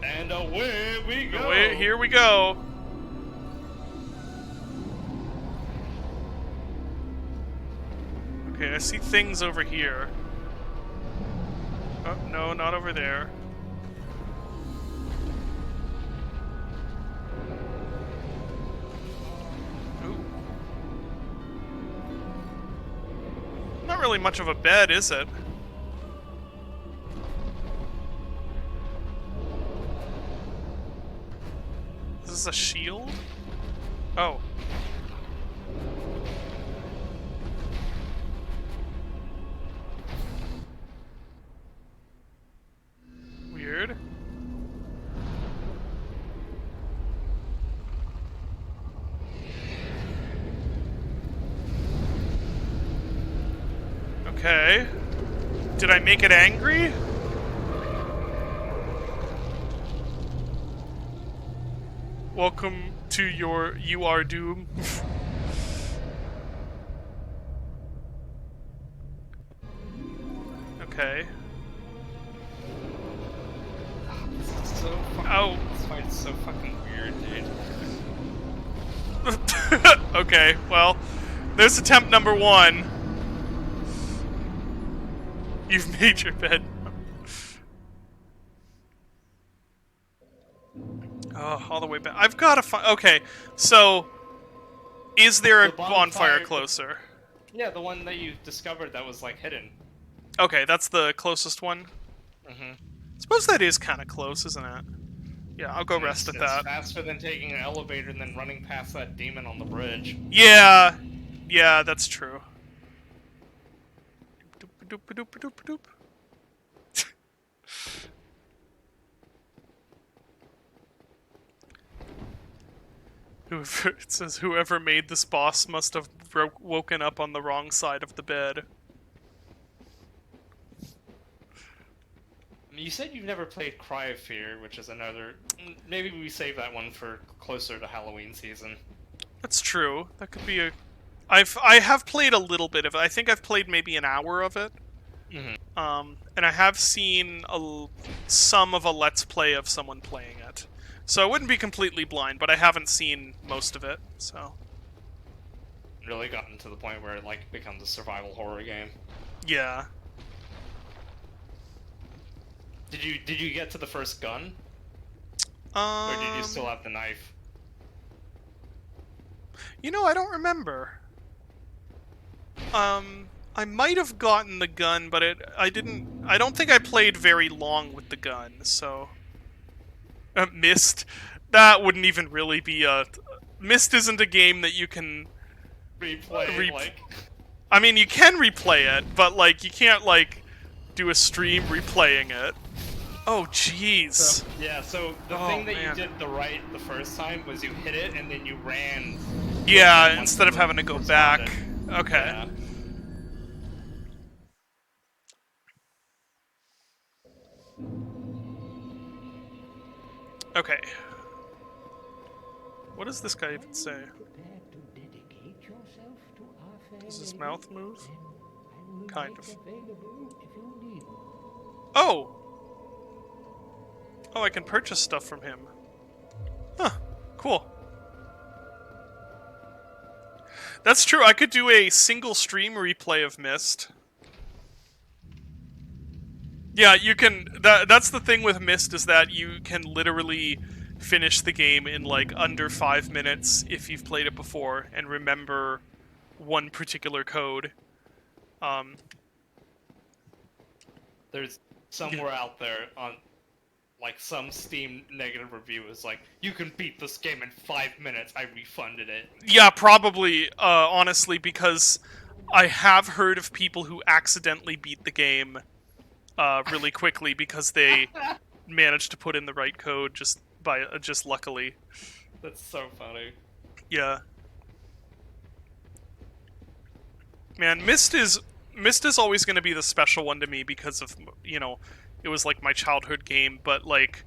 And away we go! Here we go. Okay, I see things over here. Oh, no, not over there. Ooh. Not really much of a bed, is it? Is this a shield? Oh. Weird. Okay. Did I make it angry? Welcome to your You Are Doom. Okay. This is so fucking, Ow. This fight's so fucking weird, dude. Okay, well, there's attempt number 1. You've made your bed. Oh, all the way back. I've got to find... Okay, so... Is there a The bonfire bonfire- closer? Yeah, the one that you discovered that was like hidden. Okay, that's the closest one. Mm-hmm. Suppose that is kind of close, isn't it? Yeah, I'll go rest at It's that. faster than taking an elevator and then running past that demon on the bridge. Yeah, yeah, that's true. Doop, doop, doop, doop, doop. It says whoever made this boss must have woken up on the wrong side of the bed. You said you've never played Cry of Fear, which is another... Maybe we save that one for closer to Halloween season. That's true. That could be a... I have played a little bit of it. I think I've played maybe an hour of it. Mm-hmm. And I have seen some of a Let's Play of someone playing it. So I wouldn't be completely blind, but I haven't seen most of it, so... Really gotten to the point where it like becomes a survival horror game. Yeah. Did you get to the first gun? Or did you still have the knife? You know, I don't remember. I might have gotten the gun, but I don't think I played very long with the gun, so... Myst. That wouldn't even really be a... Myst isn't a game that you can... Replay, like... I mean, you can replay it, but, like, you can't, like, do a stream replaying it. Oh, jeez. So, yeah, so the Oh, thing that man. you did the first time was you hit it and then you ran. Yeah, once instead of having to go responded. back. Okay. Yeah. Okay. What does this guy even say? Prepared to dedicate yourself to our fair Does his lady, mouth move? then I will Kind make of. available if you need one. Oh! Oh, I can purchase stuff from him. Huh. Cool. That's true, I could do a single stream replay of Myst. Yeah, you can... That's the thing with Myst, is that you can literally finish the game in, like, under 5 minutes if you've played it before, and remember one particular code. There's somewhere out there on, like, some Steam negative review is like, you can beat this game in 5 minutes, I refunded it. Yeah, probably, honestly, because I have heard of people who accidentally beat the game really quickly because they managed to put in the right code just luckily. That's so funny. Yeah. Man, Myst is always going to be the special one to me because of, you know, it was like my childhood game, but like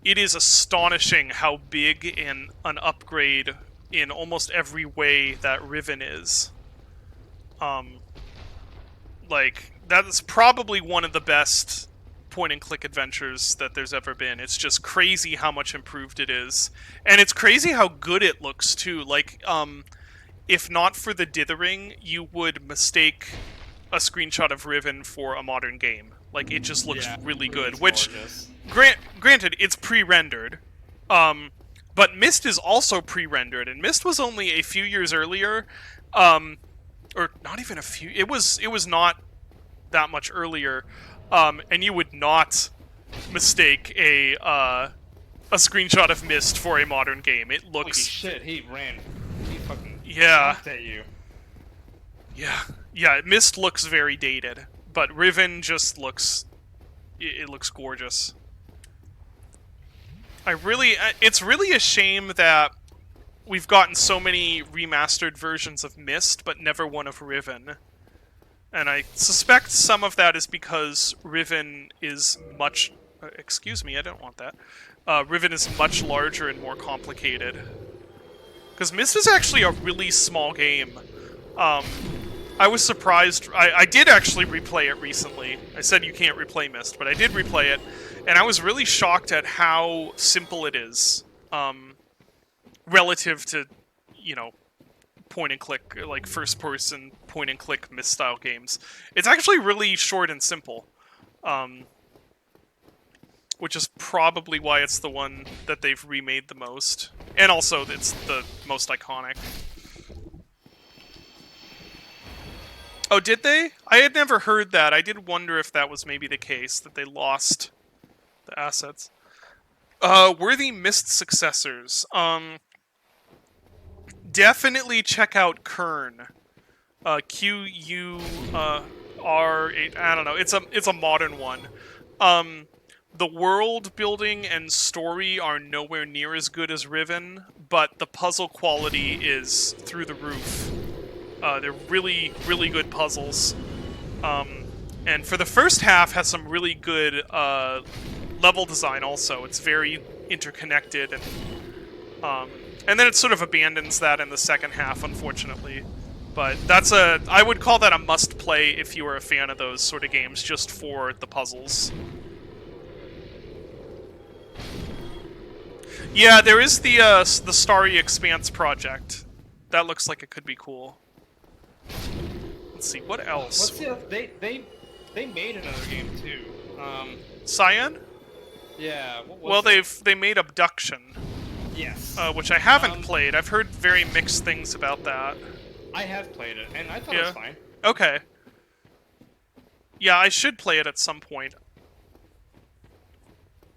it is astonishing how big an upgrade in almost every way that Riven is. Like that is probably one of the best point-and-click adventures that there's ever been. It's just crazy how much improved it is. And it's crazy how good it looks, too. Like, if not for the dithering, you would mistake a screenshot of Riven for a modern game. Like, it just looks really good. It's Which, gorgeous. granted, it's pre-rendered. But Myst is also pre-rendered, and Myst was only a few years earlier. Or not even a few... It was not that much earlier. And you would not mistake a screenshot of Myst for a modern game. It Holy looks... shit, he fucking Yeah. jumped at you. Yeah, Myst looks very dated. But Riven just looks... It looks gorgeous. It's really a shame that we've gotten so many remastered versions of Myst, but never one of Riven. And I suspect some of that is because Riven is much... excuse me, I don't want that. Riven is much larger and more complicated. Because Myst is actually a really small game. I was surprised. I did actually replay it recently. I said you can't replay Myst, but I did replay it. And I was really shocked at how simple it is. Relative to, you know, point-and-click, like, first-person point-and-click Myst-style games. It's actually really short and simple. Which is probably why it's the one that they've remade the most. And also, it's the most iconic. Oh, did they? I had never heard that. I did wonder if that was maybe the case, that they lost the assets. Worthy Myst successors. Definitely check out Kern. Q-U-R-8, I don't know. It's a modern one. The world building and story are nowhere near as good as Riven, but the puzzle quality is through the roof. They're really, really good puzzles. And for the first half, has some really good level design also. It's very interconnected, and then it sort of abandons that in the second half, unfortunately. But I would call that a must-play if you are a fan of those sort of games, just for the puzzles. Yeah, there is the Starry Expanse project. That looks like it could be cool. Let's see, what else? They made another game too. Cyan? Yeah. What Well, was they made Abduction, yes. which I haven't played. I've heard very mixed things about that. I have played it, and I thought it was fine. Okay. Yeah, I should play it at some point.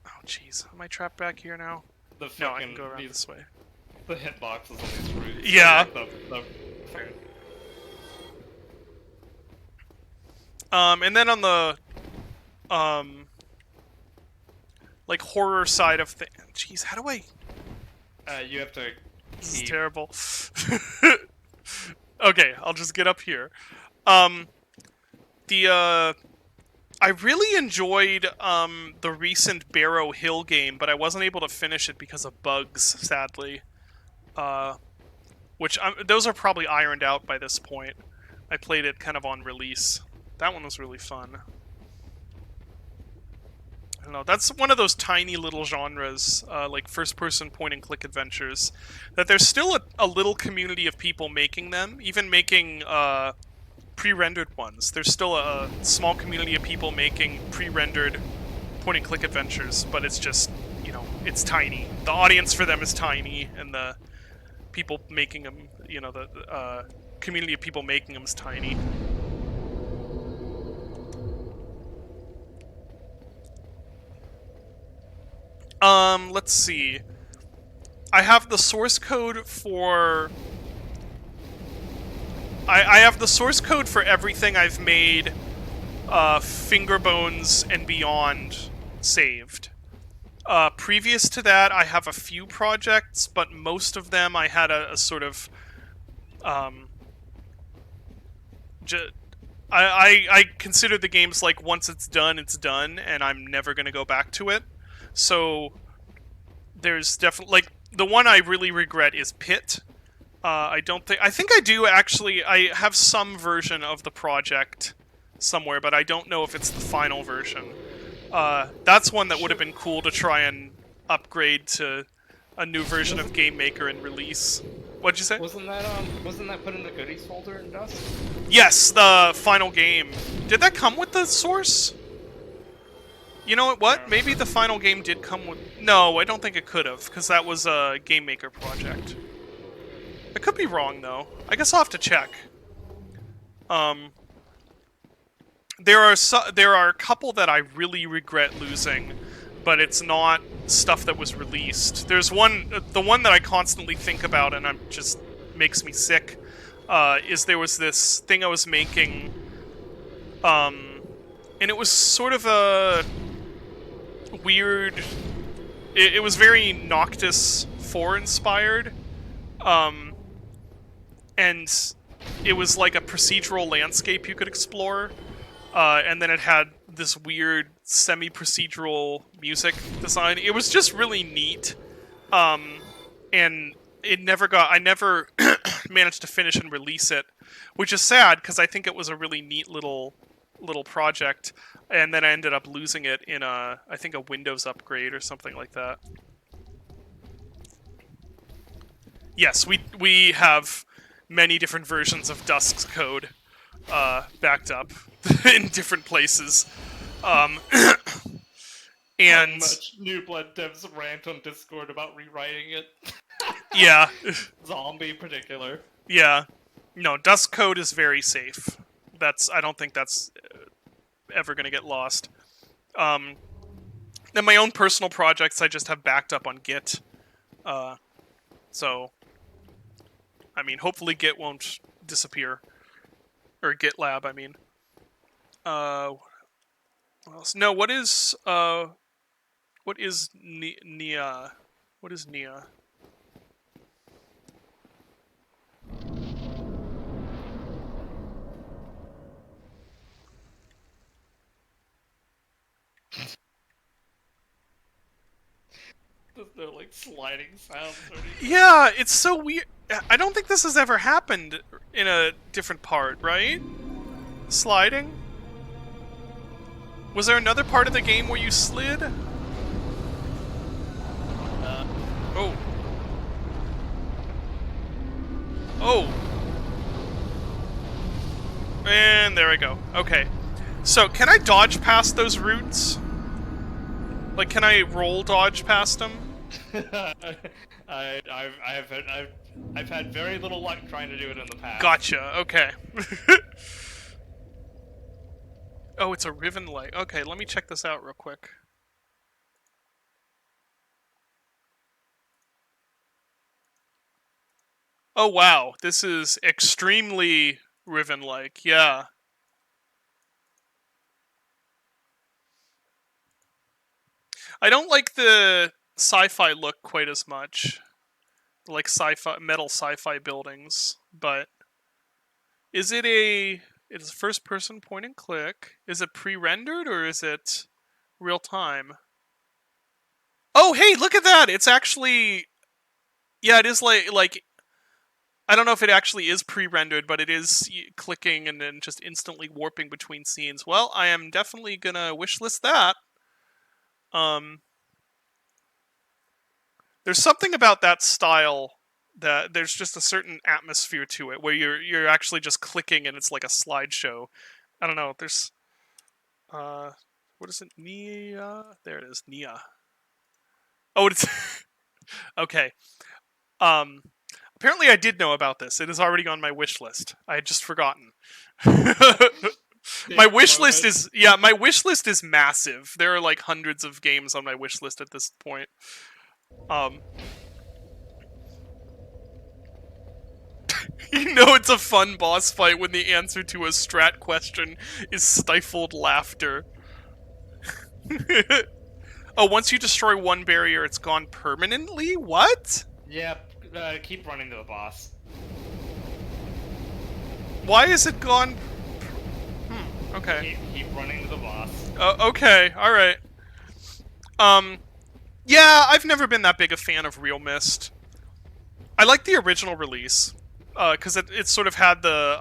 Oh, jeez. Am I trapped back here now? No, I can go around this way. The hitboxes on these routes. Yeah. And then on the, like, horror side of things... Jeez, how do I... You have to... This is terrible. Okay, I'll just get up here. I really enjoyed the recent Barrow Hill game, but I wasn't able to finish it because of bugs, sadly. Those are probably ironed out by this point. I played it kind of on release. That one was really fun. I don't know, that's one of those tiny little genres, like first-person point-and-click adventures, that there's still a little community of people making them, even making pre-rendered ones. There's still a small community of people making pre-rendered point-and-click adventures, but it's just, you know, it's tiny. The audience for them is tiny, and the people making them, you know, the community of people making them is tiny. Let's see. I have the source code for... I have the source code for everything I've made Fingerbones and beyond saved. Previous to that, I have a few projects, but most of them I had a sort of... I consider the games like once it's done, and I'm never going to go back to it. So there's definitely, like, the one I really regret is Pit. I think I do actually, I have some version of the project somewhere, but I don't know if it's the final version. That's one that would have been cool to try and upgrade to a new version of Game Maker and release. What'd you say? Wasn't that put in the goodies folder in Dust? Yes, the final game. Did that come with the source? You know what? Maybe the final game did come with... No, I don't think it could have, because that was a Game Maker project. I could be wrong, though. I guess I'll have to check. There are a couple that I really regret losing, but it's not stuff that was released. There's one... The one that I constantly think about, and it just makes me sick, is there was this thing I was making, and it was sort of a... weird... It was very Noctis 4 inspired, and it was like a procedural landscape you could explore, and then it had this weird semi-procedural music design. It was just really neat, and it never got. I never managed to finish and release it, which is sad because I think it was a really neat little project, and then I ended up losing it in I think a Windows upgrade or something like that. Yes, we have many different versions of Dusk's code backed up in different places. And much New Blood devs rant on Discord about rewriting it. yeah, Zombie in particular. yeah, no, Dusk code is very safe. I don't think that's ever gonna get lost. Then my own personal projects I just have backed up on Git. So, I mean, hopefully Git won't disappear, or GitLab. I mean, what else? No, what is Nia? What is Nia? They're like sliding sounds. Yeah, it's so weird. I don't think this has ever happened in a different part, right? Sliding? Was there another part of the game where you slid? Oh. Oh. And there we go. Okay. So, can I dodge past those roots? Like, can I roll dodge past them? I've had very little luck trying to do it in the past. Gotcha, okay. Oh, it's a Riven light. Okay, let me check this out real quick. Oh wow, this is extremely Riven-like, yeah. I don't like the sci-fi look quite as much. Like sci-fi, metal sci-fi buildings, but is it it's first-person point and click? Is it pre-rendered or is it real-time? Oh, hey, look at that! It's actually, yeah, it is like I don't know if it actually is pre-rendered, but it is clicking and then just instantly warping between scenes. Well, I am definitely gonna wishlist that. There's something about that style that there's just a certain atmosphere to it where you're actually just clicking and it's like a slideshow. I don't know. There's what is it? Nia? There it is. Nia. Oh, it's okay. Apparently I did know about this. It is already on my wish list. I had just forgotten. My wish list is my wish list is massive. There are like hundreds of games on my wish list at this point. You know it's a fun boss fight when the answer to a strat question is stifled laughter. Oh, once you destroy one barrier, it's gone permanently? What? Yep, keep running to the boss. Why is it gone? Okay. Keep running to the boss. Okay, alright. Yeah, I've never been that big a fan of Real Mist. I like the original release, because it sort of had the,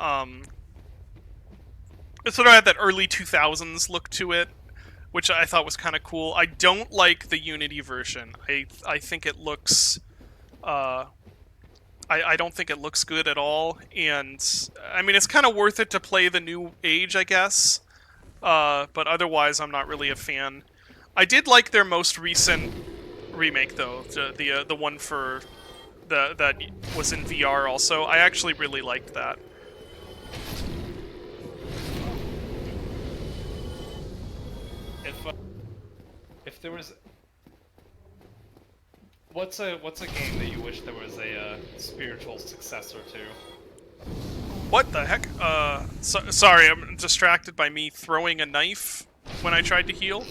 it sort of had that early 2000s look to it, which I thought was kind of cool. I don't like the Unity version. I think it looks, I don't think it looks good at all, and, I mean, it's kind of worth it to play the new age, I guess, but otherwise I'm not really a fan. I did like their most recent remake, though, the one for that was in VR also. I actually really liked that. If there was, what's a game that you wish there was a spiritual successor to? What the heck? Sorry, I'm distracted by me throwing a knife when I tried to heal.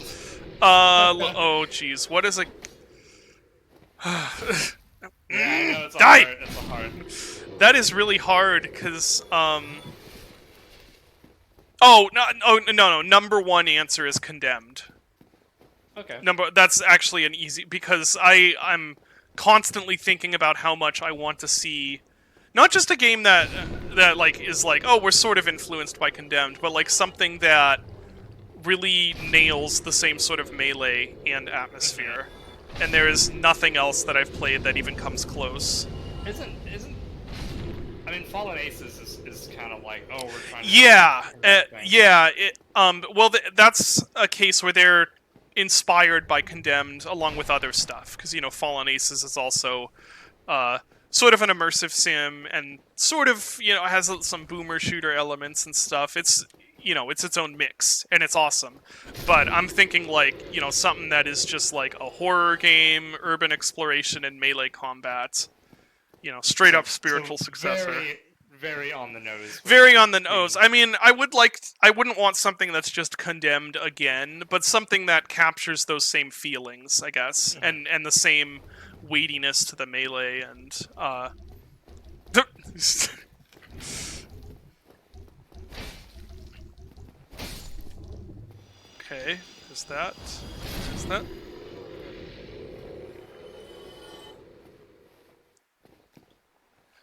Oh jeez, what is a... Yeah, I know, it's Die! It's a hard. That is really hard because oh no, number one answer is Condemned. Okay. That's actually an easy, because I'm constantly thinking about how much I want to see, not just a game that like is like, oh, we're sort of influenced by Condemned, but like something that really nails the same sort of melee and atmosphere. And there is nothing else that I've played that even comes close. Isn't I mean, Fallen Aces is kind of like, oh, we're trying to... Yeah, thing. yeah. Well, that's a case where they're inspired by Condemned along with other stuff, because Fallen Aces is also sort of an immersive sim and sort of has some boomer shooter elements and stuff. It's it's its own mix and it's awesome. But I'm thinking like something that is just like a horror game, urban exploration, and melee combat. Straight up spiritual successor. Very, very on the nose. Very on the nose. I mean, I wouldn't want something that's just Condemned again, but something that captures those same feelings, I guess, and the same weightiness to the melee and Okay, is that?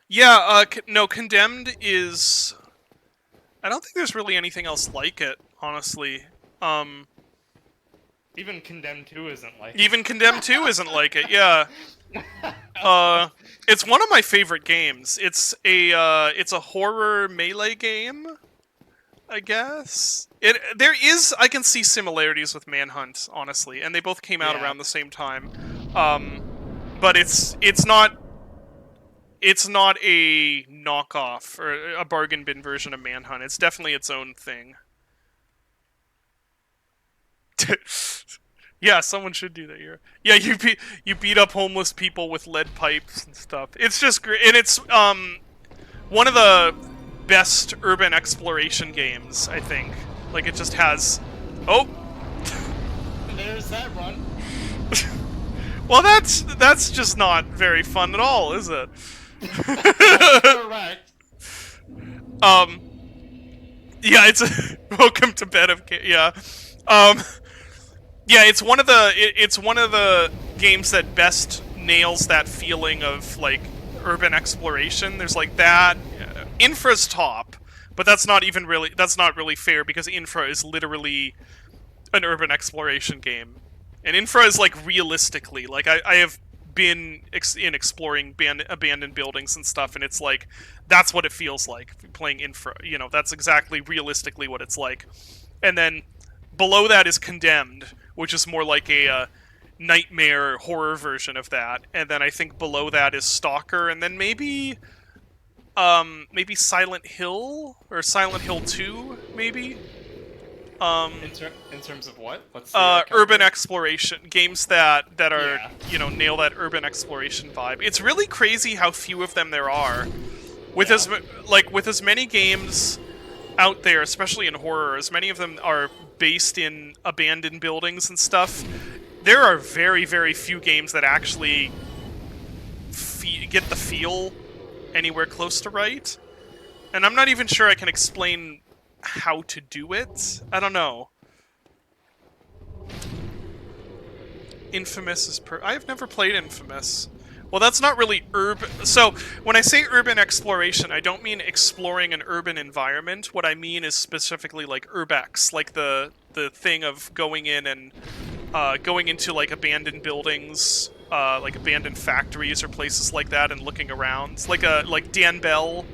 Yeah, no, Condemned is... I don't think there's really anything else like it, honestly. Even Condemned 2 isn't like it. Even Condemned 2 isn't like it, yeah. It's one of my favorite games. It's a horror melee game, I guess. I can see similarities with Manhunt, honestly, and they both came out around the same time. But it's not a knockoff or a bargain bin version of Manhunt. It's definitely its own thing. Yeah, someone should do that here. Yeah, you beat up homeless people with lead pipes and stuff. It's just great, and it's one of the best urban exploration games, I think. Like, it just has... Oh! There's that run. Well, that's just not very fun at all, is it? Correct. Yeah, it's welcome to Bed of yeah. Yeah, it's one of the games that best nails that feeling of like urban exploration. There's like that. Infra's top, but that's not really fair, because Infra is literally an urban exploration game, and Infra is like realistically, like I have been in exploring abandoned buildings and stuff, and it's like that's what it feels like playing Infra. That's exactly realistically what it's like. And then below that is Condemned, which is more like a nightmare horror version of that. And then I think below that is Stalker, and then maybe Silent Hill or Silent Hill 2, maybe. In terms of what? What's the urban exploration games that are nail that urban exploration vibe. It's really crazy how few of them there are. With as many games out there, especially in horror, as many of them are based in abandoned buildings and stuff. There are very, very few games that actually get the feel anywhere close to right. And I'm not even sure I can explain how to do it. I don't know. Infamous is I've never played Infamous. Well, that's not really urban. So, when I say urban exploration, I don't mean exploring an urban environment. What I mean is specifically like urbex, like the thing of going in and going into like abandoned buildings, like abandoned factories or places like that, and looking around. Like Dan Bell,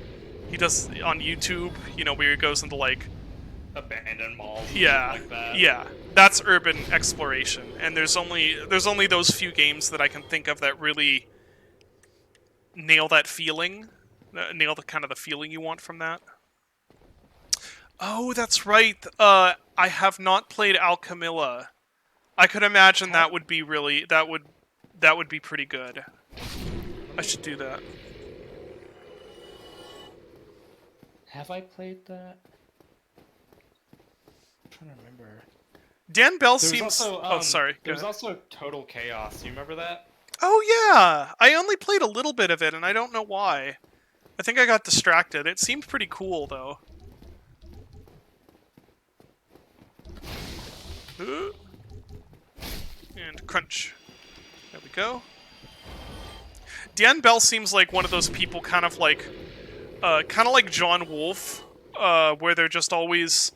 he does on YouTube. Where he goes into like abandoned malls. Yeah, like that. Yeah. That's urban exploration, and there's only those few games that I can think of that really nail that feeling, nail the kind of the feeling you want from that. Oh, that's right. I have not played Alchemilla. I could imagine that would be that would be pretty good. I should do that. Have I played that? I'm trying to remember. Dan Bell There's seems... also, oh, sorry. There's also Total Chaos. You remember that? Oh, yeah! I only played a little bit of it, and I don't know why. I think I got distracted. It seemed pretty cool, though. And crunch. There we go. Dan Bell seems like one of those people kind of like John Wolfe, where they're just always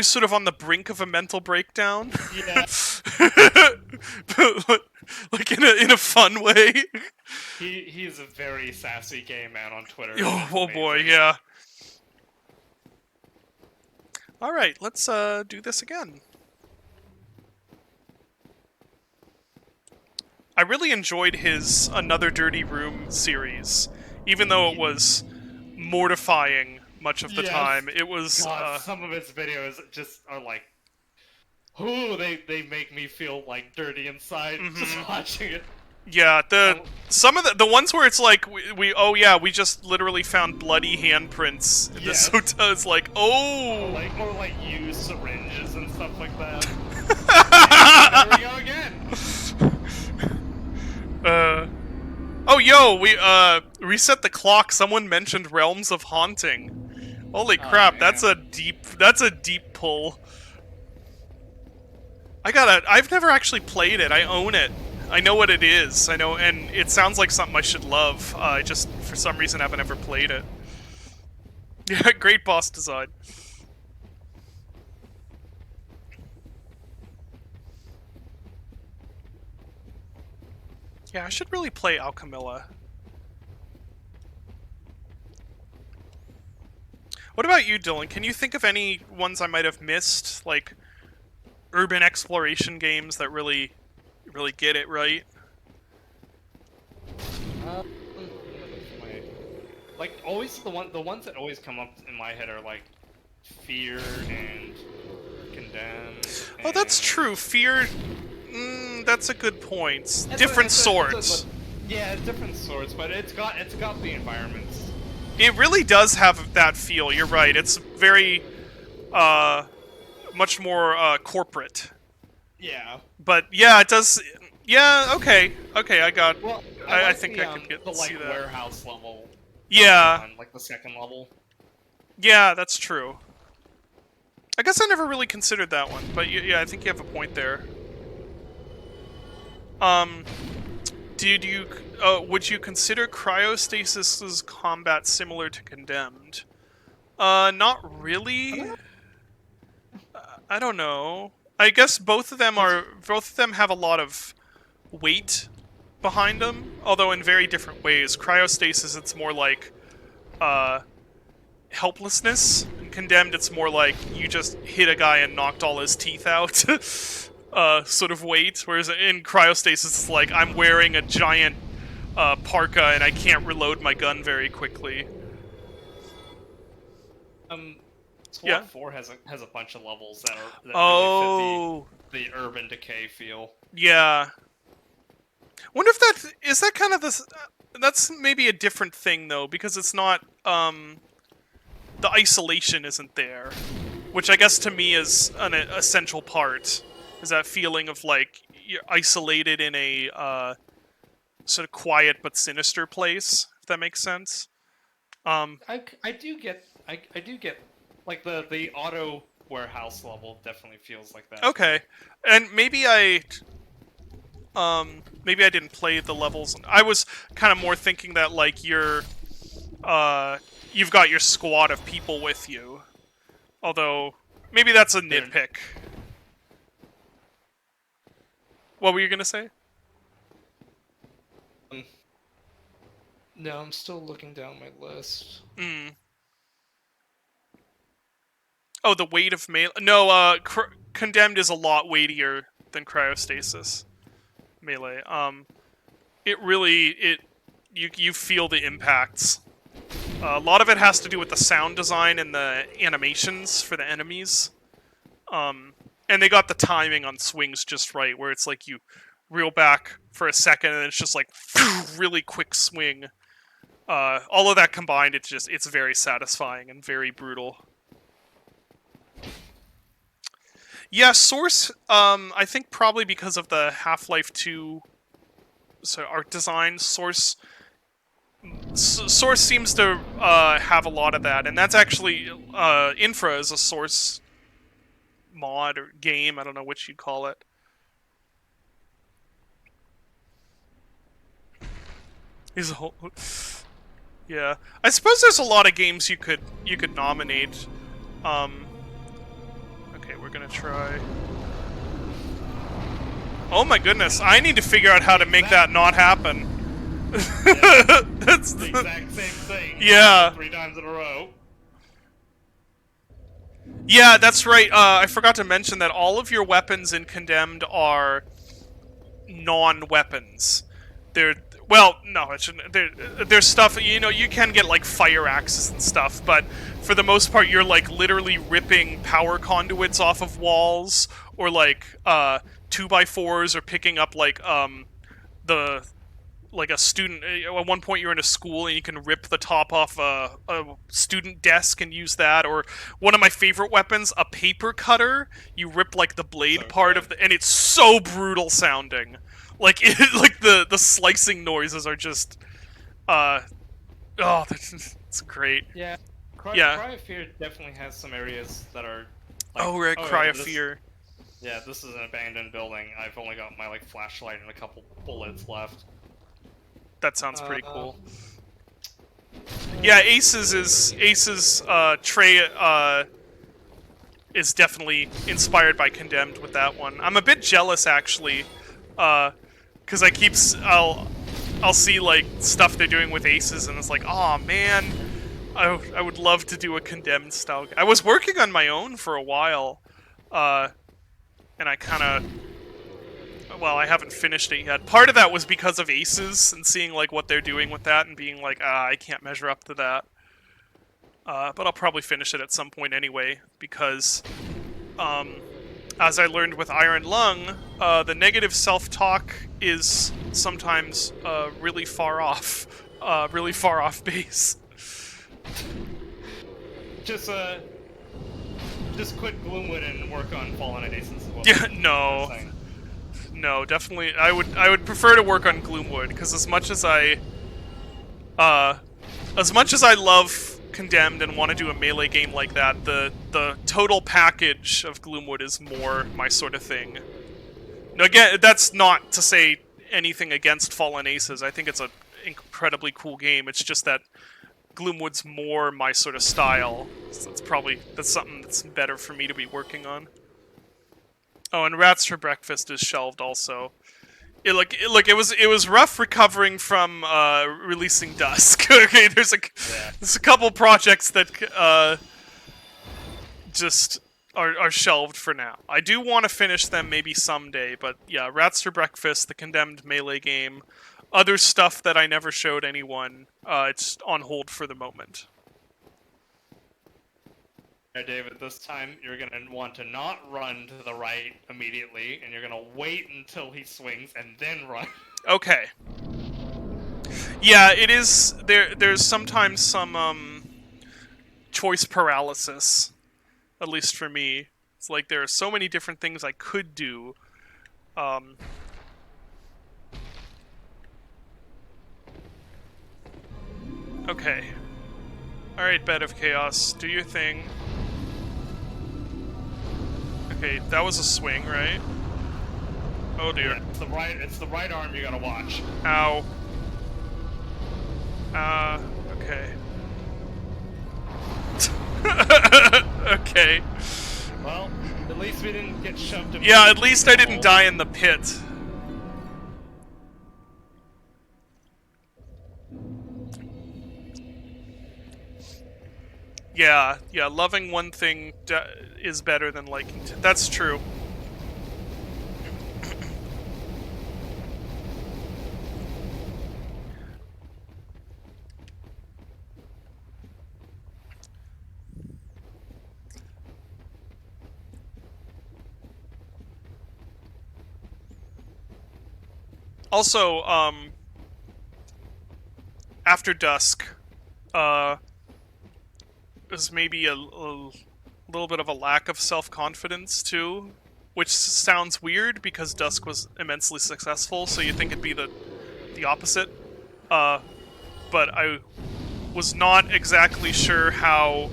sort of on the brink of a mental breakdown. Yeah. Like in a fun way. He's a very sassy gay man on Twitter. Oh boy, yeah. Alright, let's do this again. I really enjoyed his Another Dirty Room series, even though it was mortifying much of the Yes. time. It was God, some of his videos just are like, ooh, they make me feel like dirty inside just watching it. yeah, some of the ones where it's like we just literally found bloody handprints in this Yes. hotel. It's like, oh, Or like used syringes and stuff like that. And there we go again. Oh, yo, we reset the clock. Someone mentioned Realms of Haunting. Holy crap, man. that's a deep pull. I've never actually played it. I own it. I know what it is. I know, and it sounds like something I should love. I just, for some reason, haven't ever played it. Yeah, great boss design. Yeah, I should really play Alchemilla. What about you, Dylan? Can you think of any ones I might have missed, like urban exploration games that really get it right? Like always, the ones that always come up in my head are like Fear and Condemned. Oh, that's and- true. Fear. That's a good point. It's Different it's sorts. yeah, different sorts, but it's got the environments. It really does have that feel. You're right. It's very, much more corporate. Yeah. But yeah, it does. Yeah. Okay. I got. Well, I like think the, I could the see like that. warehouse level. Yeah. On, like the second level. Yeah, that's true. I guess I never really considered that one, but yeah, I think you have a point there. Would you consider Cryostasis's combat similar to Condemned? Not really. I don't know. I guess both of them have a lot of weight behind them, although in very different ways. Cryostasis, it's more like helplessness. In Condemned, it's more like you just hit a guy and knocked all his teeth out. Sort of weight. Whereas in Cryostasis, it's like I'm wearing a giant parka and I can't reload my gun very quickly. SWAT Yeah. 4 has a bunch of levels that Oh. really fit the urban decay feel. Yeah. Wonder if that kind of this. That's maybe a different thing though, because it's not. The isolation isn't there, which I guess to me is an essential part. Is that feeling of like you're isolated in a sort of quiet but sinister place, if that makes sense. I do get like the auto warehouse level definitely feels like that. Okay, and maybe I didn't play the levels. I was kind of more thinking that like you've got your squad of people with you. Although maybe that's a nitpick. What were you gonna say? No, I'm still looking down my list. Oh, the weight of melee. No, Condemned is a lot weightier than Cryostasis melee. You feel the impacts. A lot of it has to do with the sound design and the animations for the enemies. And they got the timing on swings just right, where it's like you reel back for a second and it's just like really quick swing. All of that combined, it's very satisfying and very brutal. Yeah, Source, I think probably because of the Half-Life 2 art design, Source Source seems to have a lot of that, and that's actually Infra is a Source mod or game. I don't know which you'd call it. He's a whole. Yeah, I suppose there's a lot of games you could nominate. Okay, we're gonna try. Oh my goodness, I need to figure out how to make that not happen. That's The exact same thing. Yeah. 3 times in a row. Yeah, that's right. I forgot to mention that all of your weapons in Condemned are non-weapons. They're well, no, it shouldn't. There's stuff, you know, you can get like fire axes and stuff, but for the most part, you're like literally ripping power conduits off of walls, or like 2x4s, or picking up like the like a student. At one point, you're in a school and you can rip the top off a student desk and use that. Or one of my favorite weapons, a paper cutter. You rip like the blade So part good. of the, and it's so brutal sounding. Like like the slicing noises are just, it's great. Yeah. Yeah. Cry of Fear definitely has some areas that are. Oh, right, Cry of Fear. Yeah, this is an abandoned building. I've only got my like flashlight and a couple bullets left. That sounds pretty cool. Yeah, Ace's Trey is definitely inspired by Condemned with that one. I'm a bit jealous actually, because I'll see like stuff they're doing with Aces and it's like, oh man, I would love to do a Condemned style. I was working on my own for a while, and I kind of. Well, I haven't finished it yet. Part of that was because of Aces and seeing like what they're doing with that and being like, I can't measure up to that. But I'll probably finish it at some point anyway, because as I learned with Iron Lung, the negative self-talk is sometimes really far off base. Just quit Gloomwood and work on Fallen Aces as well. Yeah, no. No, definitely. I would prefer to work on Gloomwood, because as much as I love Condemned and want to do a melee game like that, the total package of Gloomwood is more my sort of thing. Now, again, that's not to say anything against Fallen Aces. I think it's an incredibly cool game. It's just that Gloomwood's more my sort of style. So that's something that's better for me to be working on. Oh, and Rats for Breakfast is shelved also. It was rough recovering from releasing Dusk. Okay, there's a couple projects that just are shelved for now. I do want to finish them maybe someday, but yeah, Rats for Breakfast, the Condemned melee game, other stuff that I never showed anyone, it's on hold for the moment. David, this time you're gonna want to not run to the right immediately, and you're gonna wait until he swings and then run. Okay. Yeah, it is. There's sometimes some choice paralysis, at least for me. It's like there are so many different things I could do. Okay. All right, Bed of Chaos, do your thing. Okay, that was a swing, right? Oh dear. Yeah, it's the right arm you gotta watch. Ow. Okay. Okay. Well, at least we didn't get shoved. Yeah, at least I didn't die in the pit. Yeah, loving one thing is better than liking two. That's true. Also, After Dusk, there's maybe a little bit of a lack of self-confidence, too, which sounds weird because Dusk was immensely successful, so you think it'd be the opposite. but I was not exactly sure how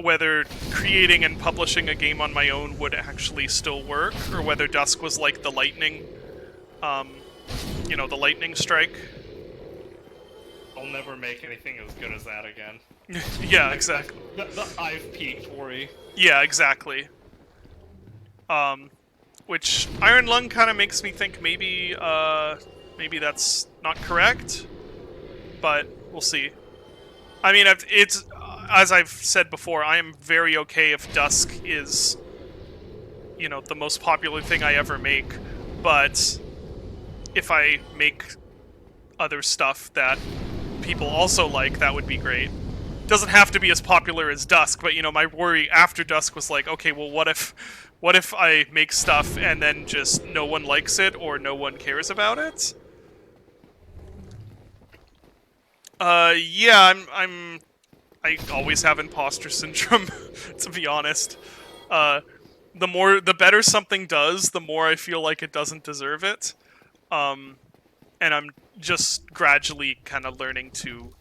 whether creating and publishing a game on my own would actually still work, or whether Dusk was like the lightning, the lightning strike. I'll never make anything as good as that again. Yeah, exactly. I've peaked worry. Yeah, exactly. Which Iron Lung kind of makes me think maybe that's not correct, but we'll see. I mean, it's as I've said before, I am very okay if Dusk is, the most popular thing I ever make, but if I make other stuff that people also like, that would be great. Doesn't have to be as popular as Dusk, but my worry after Dusk was like, okay, well, what if I make stuff and then just no one likes it or no one cares about it? Yeah, I always have imposter syndrome, to be honest. The better something does, the more I feel like it doesn't deserve it. And I'm just gradually kind of learning to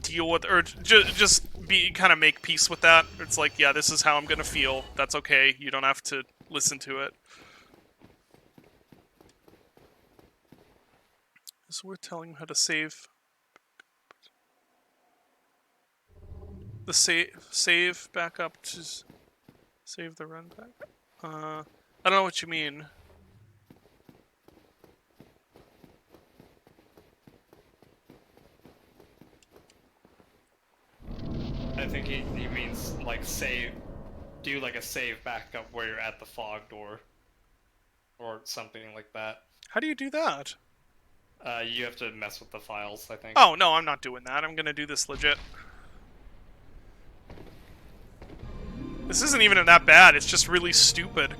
deal with, or just make peace with that. It's like, yeah, this is how I'm gonna feel. That's okay. You don't have to listen to it. So we're telling him how to save. The save back up to save the run back. I don't know what you mean. I think he means like do like a save backup where you're at the fog door, or something like that. How do you do that? You have to mess with the files, I think. Oh no, I'm not doing that. I'm gonna do this legit. This isn't even that bad, it's just really stupid.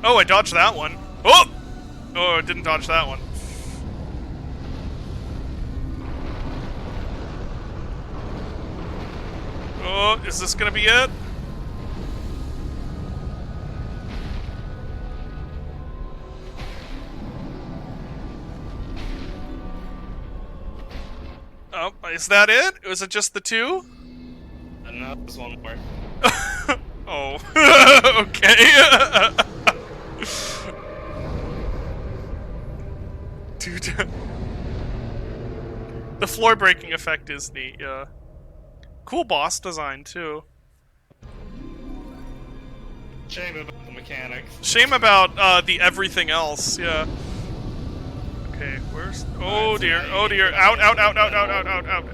Oh, I dodged that one. Oh! Oh, I didn't dodge that one. Oh, is this gonna be it? Oh, is that it? Was it just the two? No, there's one more. Oh, okay. Dude, the floor breaking effect is neat. Yeah, cool boss design too. Shame about the mechanics. Shame about the everything else. Yeah. Okay, where's? Oh dear! Oh dear! Out! Out! Out! Out! Out! Out! Out! Out!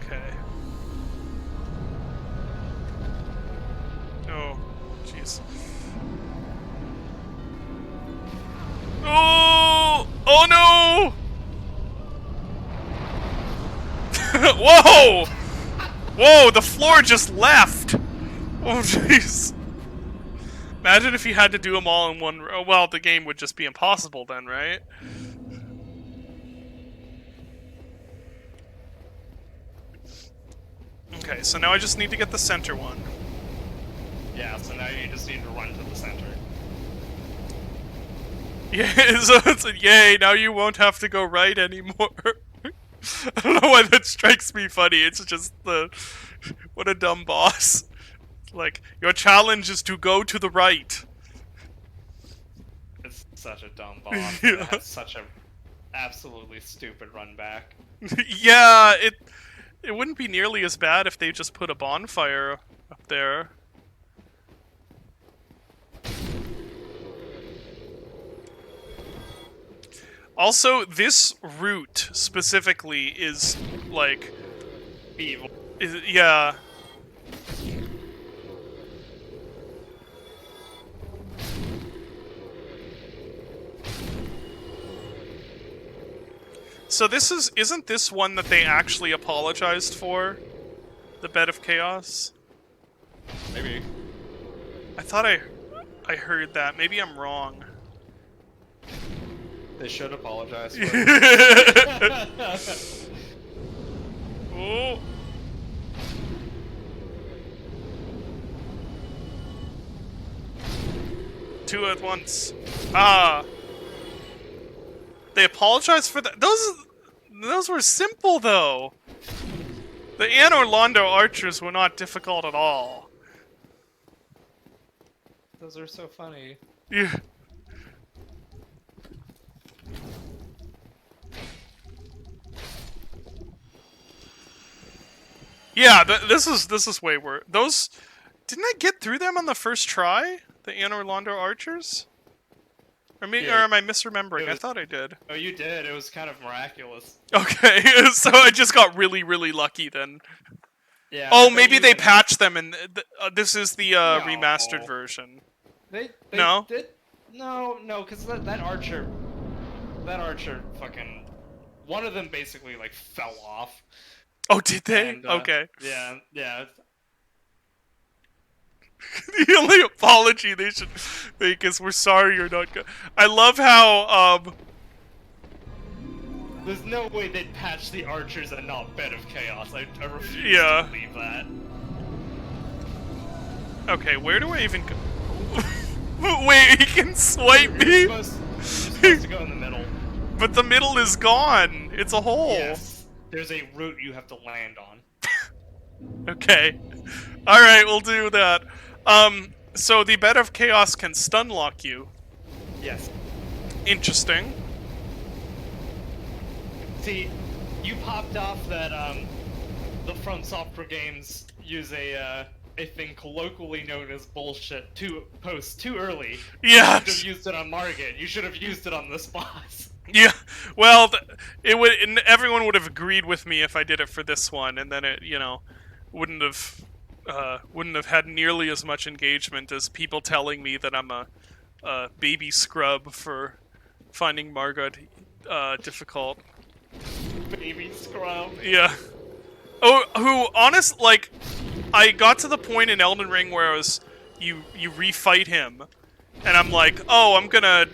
Okay. Oh, jeez. Oh! Oh no! Whoa! Whoa! The floor just left. Oh jeez. Imagine if you had to do them all in one row. Well, the game would just be impossible then, right? Okay, so now I just need to get the center one. Yeah, so now you just need to run to the center. Yeah, so it's a yay, now you won't have to go right anymore. I don't know why that strikes me funny, it's just what a dumb boss. Like, your challenge is to go to the right. It's such a dumb boss. Yeah. It's such a absolutely stupid run back. Yeah, it wouldn't be nearly as bad if they just put a bonfire up there. Also, this route specifically is like Evil. yeah. So isn't this one that they actually apologized for? The Bed of Chaos? Maybe. I thought I heard that. Maybe I'm wrong. They should apologize for it. Oh. Two at once. Ah. They apologized for that. Those were simple though. The Anne Orlando archers were not difficult at all. Those are so funny. Yeah. Yeah, this is way worse. Those didn't I get through them on the first try? The Anne Orlando archers? Or Yeah. am I misremembering? It I was- thought I did. Oh, you did. It was kind of miraculous. Okay, so I just got really, really lucky then. Yeah. Oh, but maybe you they even- patched them, and this is the remastered No. version. They No? did. No, because that archer fucking. One of them basically like fell off. Oh, did they? And, Okay. Yeah. The only apology they should make is we're sorry you're not good. I love how There's no way they'd patch the archers and not Bed of Chaos. I refuse Yeah. to believe that. okay, where do I even go? Wait, he can swipe me? You're supposed to go in the middle. But the middle is gone. It's a hole. Yes. There's a route you have to land on. Okay. Alright, we'll do that. So the Bed of Chaos can stun lock you. Yes. Interesting. See, you popped off that the Front Software games use a thing colloquially known as bullshit to post too early. Yeah. You should have used it on Margit. You should have used it on this boss. Yeah. Well, everyone would have agreed with me if I did it for this one, and then it, wouldn't have had nearly as much engagement as people telling me that I'm a baby scrub for finding Margot difficult. Baby scrub. Yeah. Oh, I got to the point in Elden Ring where you refight him, and I'm like, oh, I'm gonna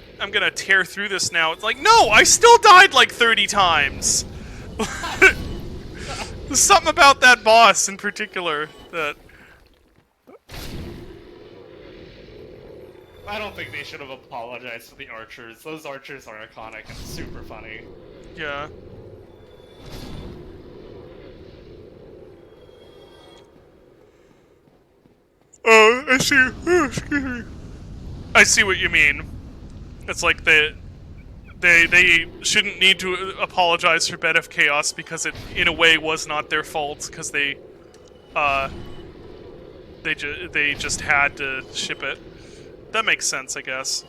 tear through this now. It's like, no, I still died like 30 times. There's something about that boss in particular that. I don't think they should have apologized to the archers. Those archers are iconic and super funny. Yeah. Oh, I see. Oh, excuse me. I see what you mean. It's like they shouldn't need to apologize for Bed of Chaos because it, in a way, was not their fault because they just had to ship it. That makes sense, I guess.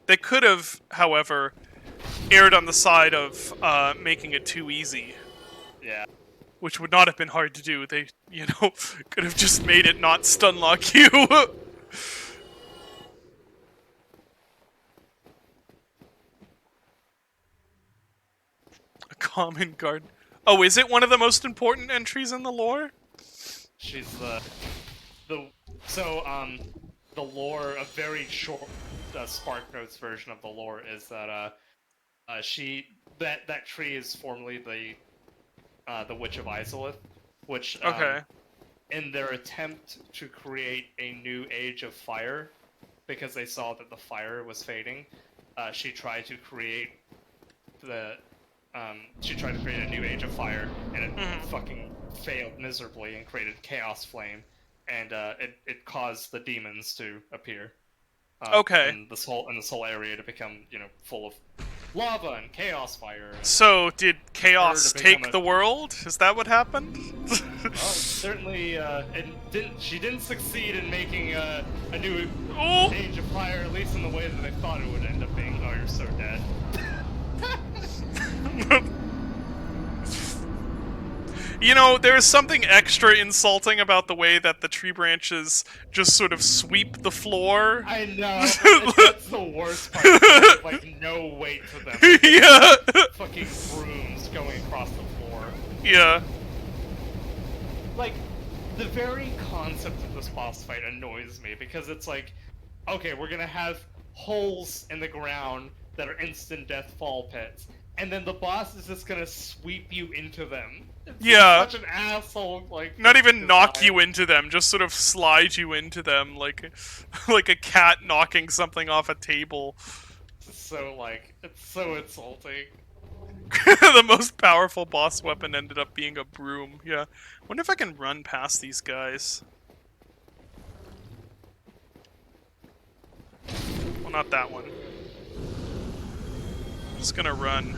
They could have, however, erred on the side of making it too easy, Yeah. which would not have been hard to do. They, could have just made it not stun lock you. A common garden. Oh, is it one of the most important entries in the lore? She's the lore, a very short Spark Notes version of the lore is that that tree is formerly the Witch of Izalith, which Okay. in their attempt to create a new age of fire, because they saw that the fire was fading, she tried to create a new age of fire, and it fucking failed miserably and created Chaos Flame, and it caused the demons to appear. Okay. And this whole area to become, full of lava and chaos fire. So, did Chaos Her to become take a- the world? Is that what happened? Well, certainly, she didn't succeed in making a new Oh! age of fire, at least in the way that they thought it would end up being. Oh, you're so dead. There's something extra insulting about the way that the tree branches just sort of sweep the floor. I know. That's the worst part. There's, like, no weight to them. Yeah. Fucking brooms going across the floor. Yeah. Like, the very concept of this boss fight annoys me, because it's like, okay, we're gonna have holes in the ground that are instant death fall pits, and then the boss is just gonna sweep you into them. It's Yeah. such an asshole, like... Not even knock design. you into them, just sort of slide you into them like like a cat knocking something off a table. So, like, it's so insulting. The most powerful boss weapon ended up being a broom. Yeah. Wonder if I can run past these guys. Well, not that one. I'm just gonna run.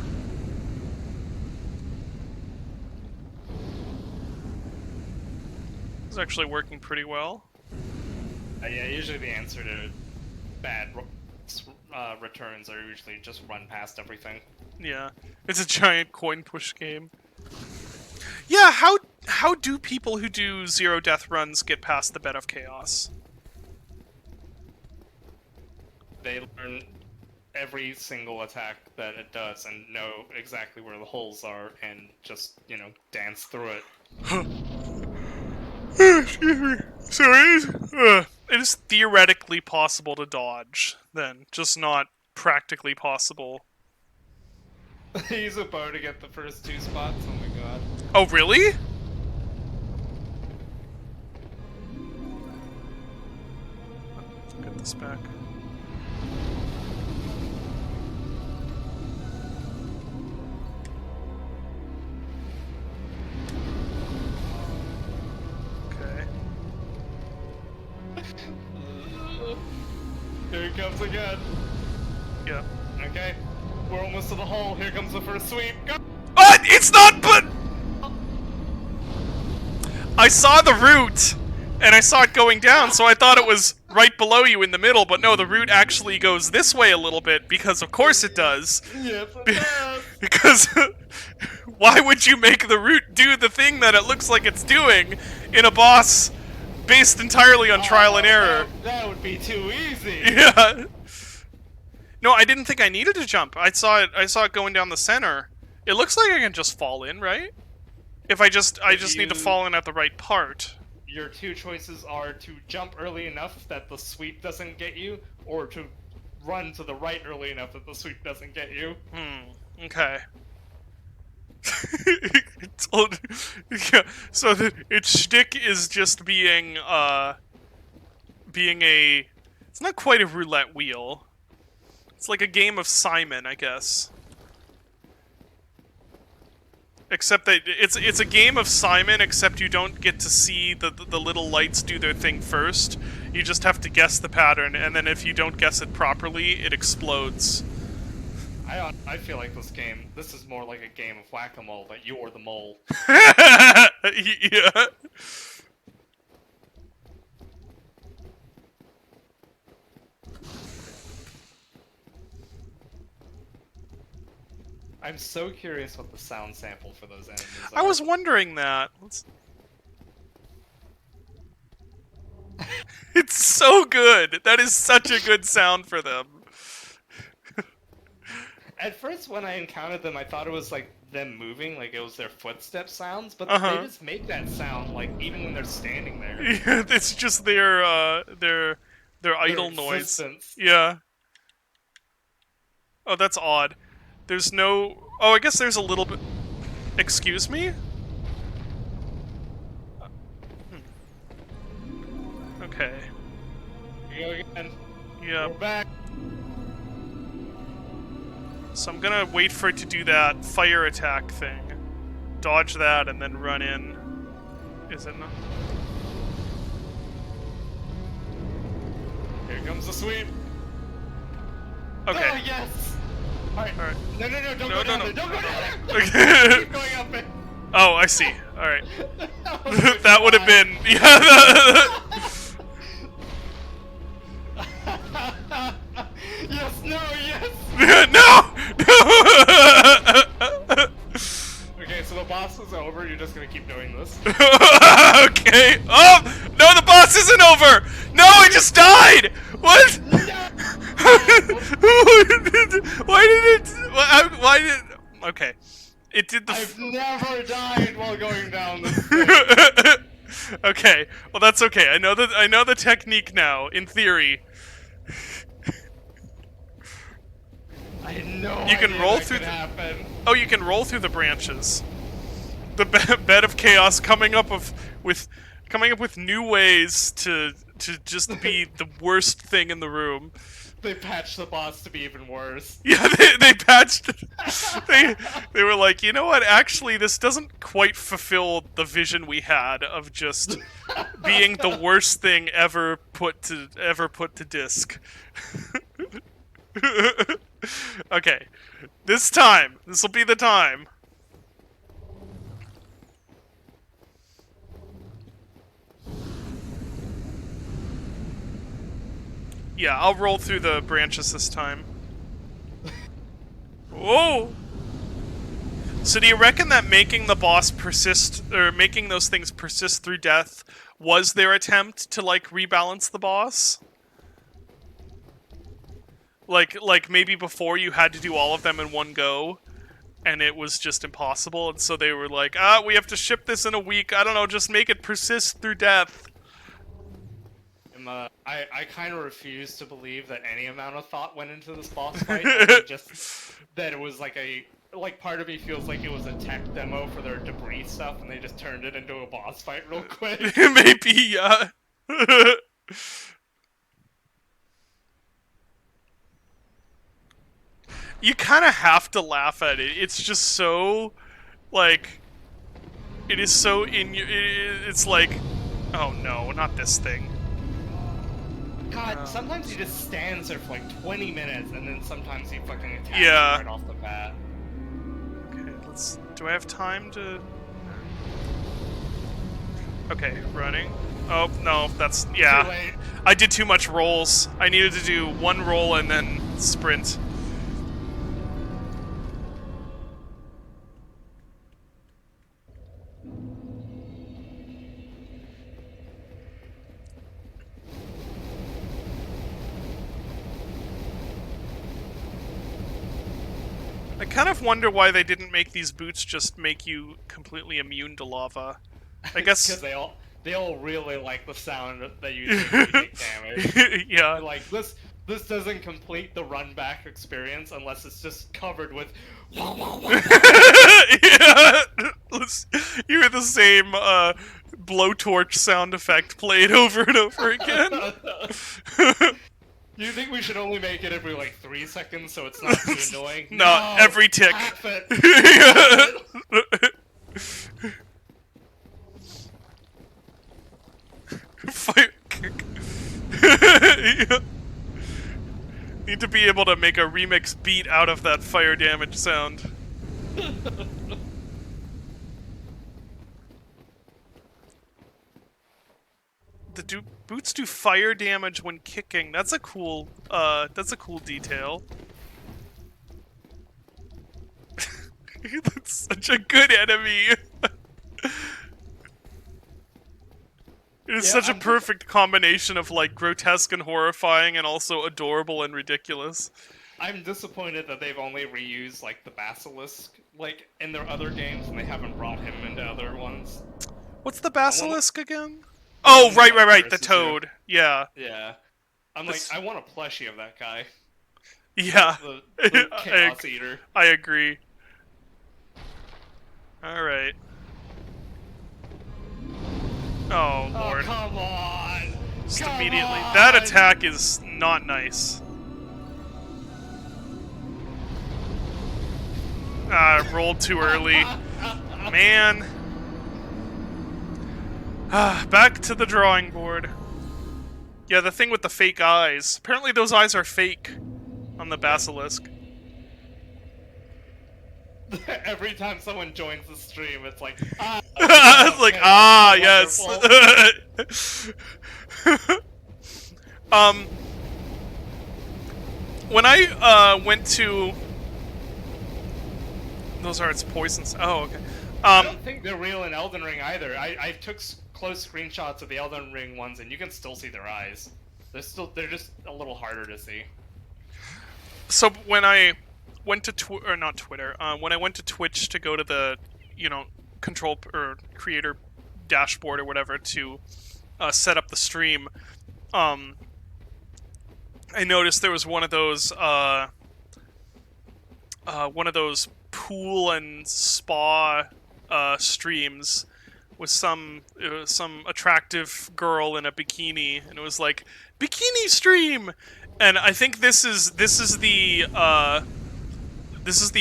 It's actually working pretty well. Yeah, usually the answer to bad returns are usually just run past everything. Yeah. It's a giant coin push game. Yeah, how do people who do zero death runs get past the bed of chaos? They learn every single attack that it does and know exactly where the holes are and just, you know, dance through it. Excuse me. So it is theoretically possible to dodge, then, just not practically possible. Use a bow to get the first 2 spots, oh my god. Oh, really? Get this back. Okay. Here he comes again. Yeah. Okay, we're almost to the hole. Here comes the first sweep. Go! Oh, it's not, but... I saw the route, and I saw it going down, so I thought it was right below you in the middle, but no, the route actually goes this way a little bit, because of course it does. Yes, it does. Because why would you make the route do the thing that it looks like it's doing in a boss based entirely on trial and error? That would be too easy. Yeah. No, I didn't think I needed to jump. I saw it going down the center. It looks like I can just fall in, right? If I just need to fall in at the right part. Your 2 choices are to jump early enough that the sweep doesn't get you, or to run to the right early enough that the sweep doesn't get you. Okay. Yeah, so its shtick is just being a... It's not quite a roulette wheel. It's like a game of Simon, I guess. Except that it's a game of Simon, except you don't get to see the little lights do their thing first. You just have to guess the pattern, and then if you don't guess it properly, it explodes. I feel like this is more like a game of whack-a-mole, but you're the mole. Yeah. I'm so curious what the sound sample for those enemies are. I was wondering that. It's so good. That is such a good sound for them. At first, when I encountered them, I thought it was like them moving, like it was their footstep sounds, but Uh-huh. they just make that sound, like, even when they're standing there. Yeah, it's just their idle noise. Existence. Yeah. Oh, that's odd. There's no... Oh, I guess there's a little bit... Excuse me? Okay. Here we go again. Yeah. We're back. So I'm gonna wait for it to do that fire attack thing. Dodge that and then run in. Is it not? Here comes the sweep. Okay. Oh, yes! Alright. Alright. No, don't No, go no, down no. there. Don't go down there! Okay. Keep going up it. Oh, I see. Alright. was That would have been... Yeah. Yes, no, yes! No! Okay, so the boss is over, you're just gonna keep doing this. Okay. Oh! No, the boss isn't over! No, I just died! What? Why did it... Why did... Okay. It did the... I've never died while going down this thing. Okay. Well, that's okay. I know the technique now, in theory. I had no You can idea roll that through could the- happen. Oh, you can roll through the branches. The bed of chaos coming up with new ways to just be the worst thing in the room. They patched the boss to be even worse. Yeah, they patched it. They were like, you know what? Actually, this doesn't quite fulfill the vision we had of just being the worst thing ever put to disc. Okay, this will be the time. Yeah, I'll roll through the branches this time. Whoa! So do you reckon that making the boss persist, or making those things persist through death, was their attempt to, like, rebalance the boss? Like maybe before you had to do all of them in one go, and it was just impossible, and so they were like, we have to ship this in a week, I don't know, just make it persist through death. I kind of refuse to believe that any amount of thought went into this boss fight. I think just that it was like part of me feels like it was a tech demo for their debris stuff, and they just turned it into a boss fight real quick. Maybe, yeah. You kind of have to laugh at it. It's just so, like, it is so in your. It's like, oh no, not this thing. God, sometimes he just stands there for like 20 minutes, and then sometimes he fucking attacks Yeah. you right off the bat. Okay, let's. Do I have time to? Okay, running. Oh no, that's Too yeah. late. I did too much rolls. I needed to do one roll and then sprint. I kind of wonder why they didn't make these boots just make you completely immune to lava. I Because guess. they all really like the sound that you take damage. Yeah. Like this doesn't complete the run back experience unless it's just covered with. Yeah. Let's hear the same blowtorch sound effect played over and over again. Do you think we should only make it every like 3 seconds so it's not too annoying? No, every tick. Half it. Fire kick. Yeah. Need to be able to make a remix beat out of that fire damage sound. Boots do fire damage when kicking. That's a cool detail. That's such a good enemy. It is such a perfect combination of, like, grotesque and horrifying and also adorable and ridiculous. I'm disappointed that they've only reused like the basilisk like in their other games and they haven't brought him into other ones. What's the basilisk again? Oh, right, the versus toad. Yeah. Yeah. I'm like, I want a plushie of that guy. Yeah. The Chaos Eater. I agree. Alright. Oh, Lord. Oh, come on! Just Come immediately. on! That attack is not nice. I rolled too early. Man. Back to the drawing board. Yeah, the thing with the fake eyes. Apparently those eyes are fake on the basilisk. Every time someone joins the stream, it's like, It's like, yes. When I went to, those are its poisons. Oh, okay. I don't think they're real in Elden Ring either. I took close screenshots of the Elden Ring ones, and you can still see their eyes. They're just a little harder to see. So when I went to not Twitter, when I went to Twitch to go to the, control or creator dashboard or whatever to set up the stream, I noticed there was one of those one of those pool and spa streams with some attractive girl in a bikini, and it was like bikini stream, and I think this is the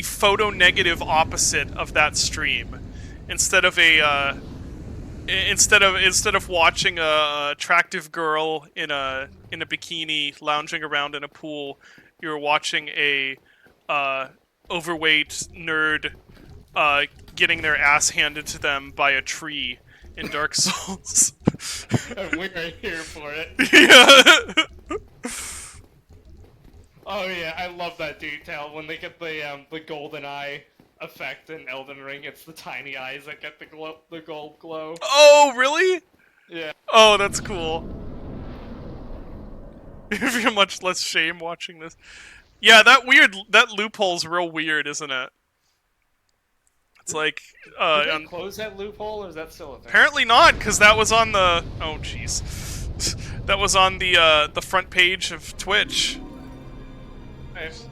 photo negative opposite of that stream. Instead of instead of watching a attractive girl in a bikini lounging around in a pool, you're watching a overweight nerd getting their ass handed to them by a tree in Dark Souls. We're here for it. Yeah. Oh yeah, I love that detail when they get the golden eye effect in Elden Ring. It's the tiny eyes that get the gold glow. Oh, really? Yeah. Oh, that's cool. You feel much less shame watching this. Yeah, that loophole's real weird, isn't it? It's like, Did they close that loophole, or is that still a thing? apparently not, because that was on the... Oh, jeez. That was on the front page of Twitch. Nice.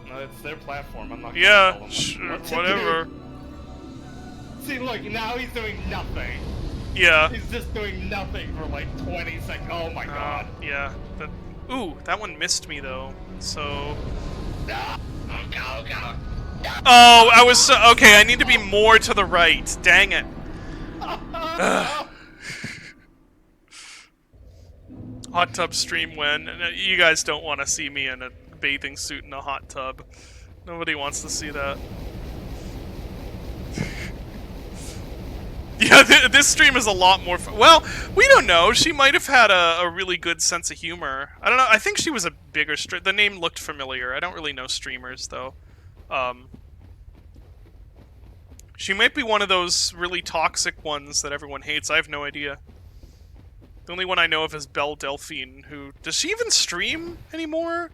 No, it's their platform. I'm not gonna Yeah, tell them sure, what to whatever. do. See, look, now he's doing nothing. Yeah. He's just doing nothing for like 20 seconds. Oh my god. Yeah. Ooh, that one missed me, though. So... No! Go, go! Oh, I was so... Okay, I need to be more to the right. Dang it. Ugh. Hot tub stream when... You guys don't want to see me in a bathing suit in a hot tub. Nobody wants to see that. Yeah, this stream is a lot more fun. Well, we don't know. She might have had a really good sense of humor. I don't know. I think she was a bigger the name looked familiar. I don't really know streamers, though. She might be one of those really toxic ones that everyone hates. I have no idea. The only one I know of is Belle Delphine, who... Does she even stream anymore?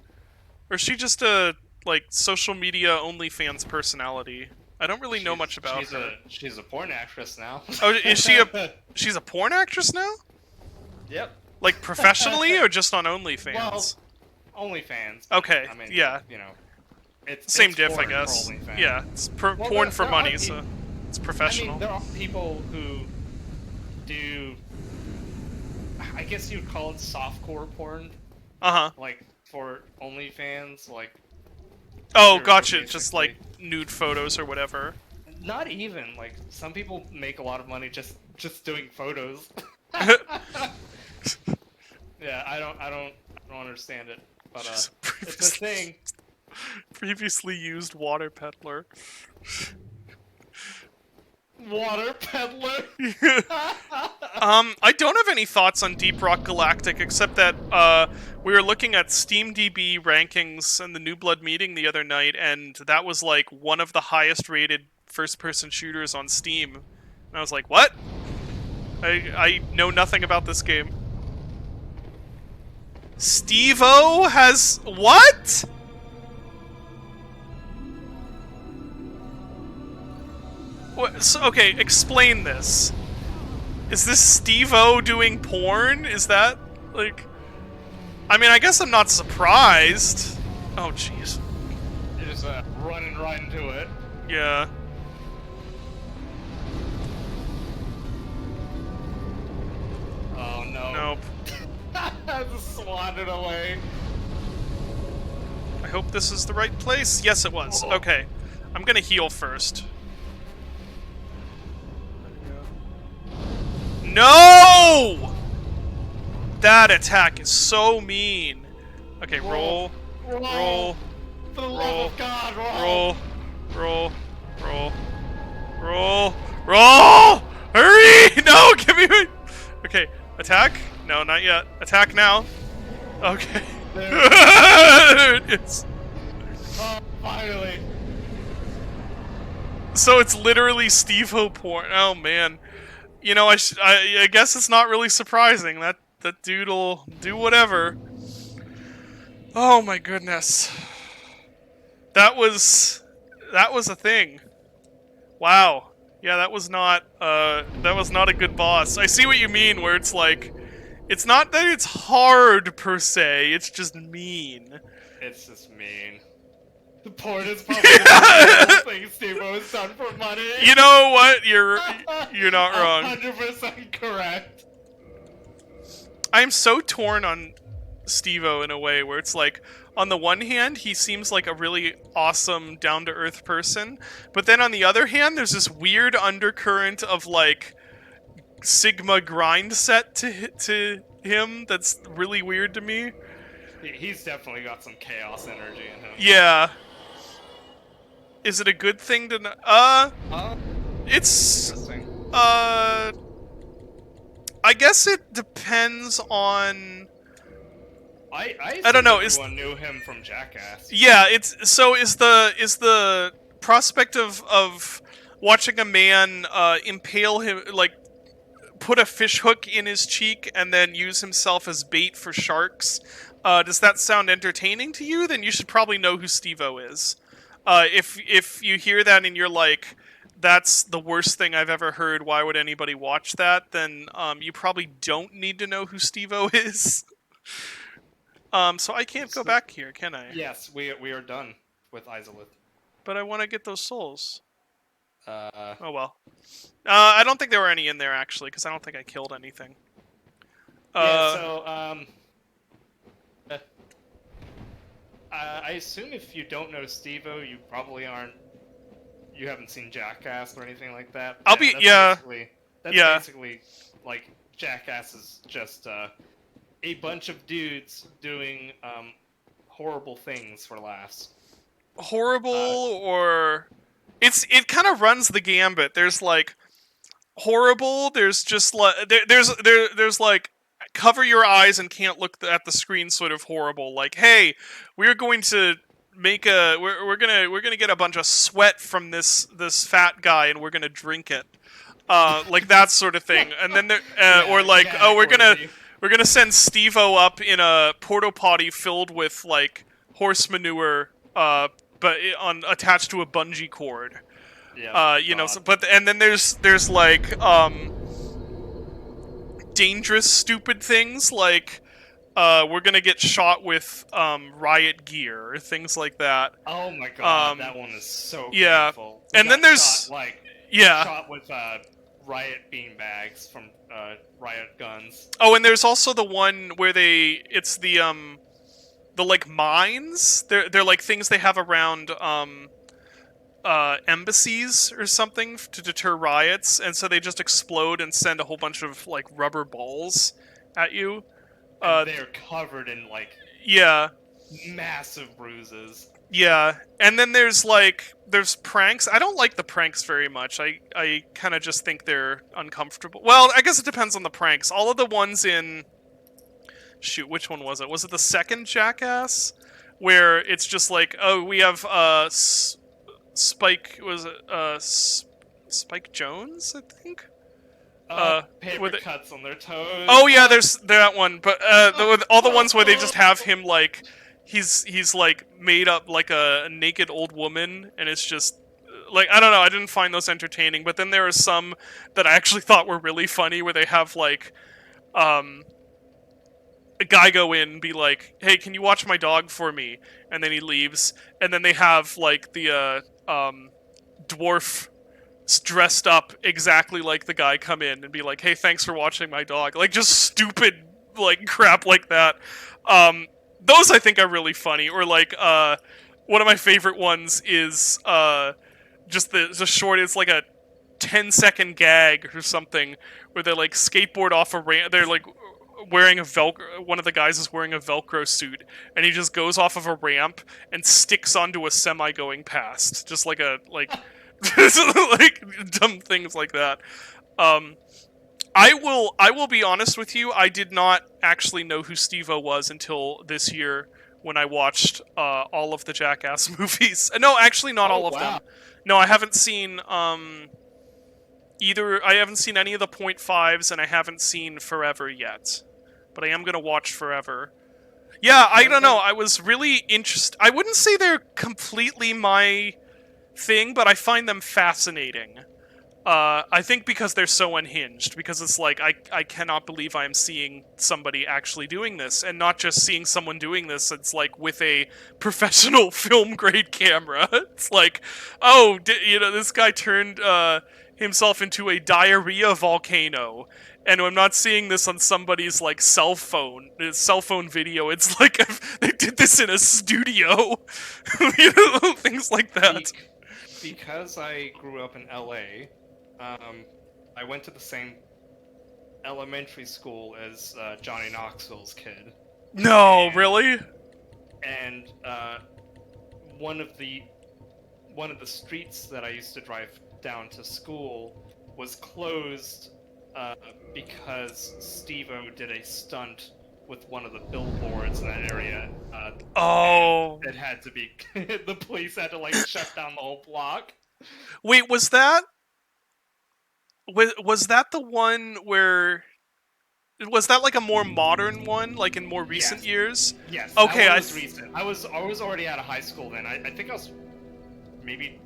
Or is she just a, like, social media OnlyFans personality? I don't really know much about her. She's a porn actress now. Oh, is she a... She's a porn actress now? Yep. Like, professionally, or just on OnlyFans? Well, OnlyFans. Okay, I mean, yeah. You know, it's Same diff, I porn for guess. OnlyFans. Yeah, it's porn there- for there money, are so it's I professional. mean, there are people who do... I guess you'd call it softcore porn, Uh-huh. like, for OnlyFans, like... Oh, you're gotcha, just, basically- like, nude photos or whatever. Not even, like, some people make a lot of money just doing photos. Yeah, I don't understand it, but Just it's a thing. Previously used water peddler. Water peddler. I don't have any thoughts on Deep Rock Galactic, except that, we were looking at SteamDB rankings in the New Blood meeting the other night, and that was, like, one of the highest rated first-person shooters on Steam. And I was like, what? I know nothing about this game. Steve-O has... What?! What? So, okay, explain this. Is this Steve-O doing porn? Is that, like... I mean, I guess I'm not surprised. Oh, jeez. You just running right into it. Yeah. Oh no. Nope. I just swatted away. I hope this is the right place. Yes, it was. Oh. Okay. I'm gonna heal first. No! That attack is so mean. Okay, roll. Roll. For the Roll. love of God, roll. Roll. Roll. Roll. Roll. Roll! Hurry! No, give me... Okay, attack? No, not yet. Attack now. Okay. There. It's... Oh, finally. So it's literally Steve-O porn. Oh, man. You know, I guess it's not really surprising. That dude'll do whatever. Oh, my goodness. That was a thing. Wow. Yeah, that was not a good boss. I see what you mean, where it's like, it's not that it's hard per se, it's just mean. It's just mean. The porn is probably the whole thing Steve-O has done for money. You know what? You're not wrong. 100% correct. I'm so torn on Steve-O in a way where it's like, on the one hand, he seems like a really awesome, down-to-earth person, but then on the other hand, there's this weird undercurrent of like Sigma grind set to him that's really weird to me. He's definitely got some chaos energy in him. Yeah. Is it a good thing to it's Interesting. I guess it depends on. I don't know, Everyone knew him from Jackass. Yeah, it's so is the prospect of watching a man impale him, like put a fish hook in his cheek and then use himself as bait for sharks. Does that sound entertaining to you? Then you should probably know who Steve-O is. If you hear that and you're like, that's the worst thing I've ever heard, why would anybody watch that? Then you probably don't need to know who Steve-O is. So I can't go back here, can I? Yes, we are done with Izalith. But I want to get those souls. Uh, Oh well. I don't think there were any in there actually, because I don't think I killed anything. yeah, so, I assume if you don't know Steve-O, you probably you haven't seen Jackass or anything like that. That's basically, like, Jackass is just, a bunch of dudes doing, horrible things for laughs. Horrible or... It kind of runs the gambit. There's, like, horrible, there's just, like... There's like, cover your eyes and can't look at the screen sort of horrible. Like, hey, we're going to make a... We're gonna get a bunch of sweat from this fat guy and we're gonna drink it. Like that sort of thing. And then there... or like, oh, we're gonna send Steve-O up in a porta potty filled with like horse manure, but attached to a bungee cord. Yeah. You know, and then there's like dangerous, stupid things like we're gonna get shot with riot gear or things like that. Oh my god, that one is so yeah. painful. And then there's shot with riot beanbags from riot guns. Oh, and there's also the one where it's the like mines. They're like things they have around embassies or something to deter riots, and so they just explode and send a whole bunch of like rubber balls at you. They're covered in like massive bruises. Yeah, and then there's pranks. I don't like the pranks very much. I kind of just think they're uncomfortable. Well, I guess it depends on the pranks. All of the ones in... Shoot, which one was it? Was it the second Jackass? Where it's just like, oh, we have, Spike... Was it, Spike Jones, I think? Paper cuts on their toes. Oh, yeah, there's that one. But, all the ones where they just have him, like... He's like made up like a naked old woman, and it's just like, I don't know, I didn't find those entertaining. But then there are some that I actually thought were really funny, where they have like a guy go in and be like, hey, can you watch my dog for me? And then he leaves, and then they have like the dwarf dressed up exactly like the guy come in and be like, hey, thanks for watching my dog. Like, just stupid like crap like that. Those I think are really funny. Or like, one of my favorite ones is just the short. It's like a 10-second gag or something where they like skateboard off a ramp. They're like wearing a Velcro. One of the guys is wearing a Velcro suit, and he just goes off of a ramp and sticks onto a semi going past. Just like like dumb things like that. I will be honest with you, I did not actually know who Steve-O was until this year when I watched all of the Jackass movies. No, actually not all of them. No, I haven't seen either. I haven't seen any of the .5s, and I haven't seen Forever yet. But I am going to watch Forever. Yeah, I don't know. I was really interested. I wouldn't say they're completely my thing, but I find them fascinating. I think because they're so unhinged, because it's like, I cannot believe I'm seeing somebody actually doing this, and not just seeing someone doing this, it's like with a professional film-grade camera. It's like, oh, this guy turned himself into a diarrhea volcano, and I'm not seeing this on somebody's like cell phone video. It's like they did this in a studio. Things like that. Because I grew up in LA, I went to the same elementary school as Johnny Knoxville's kid, No, and- really? and one of the streets that I used to drive down to school was closed because Steve-O did a stunt with one of the billboards in that area. Oh. It had to be the police had to like shut down the whole block. Wait, was that the one where was that like a more modern one, like in more recent Yes. years? Yes. Okay, that I one was recent. I was already out of high school then. I think I was maybe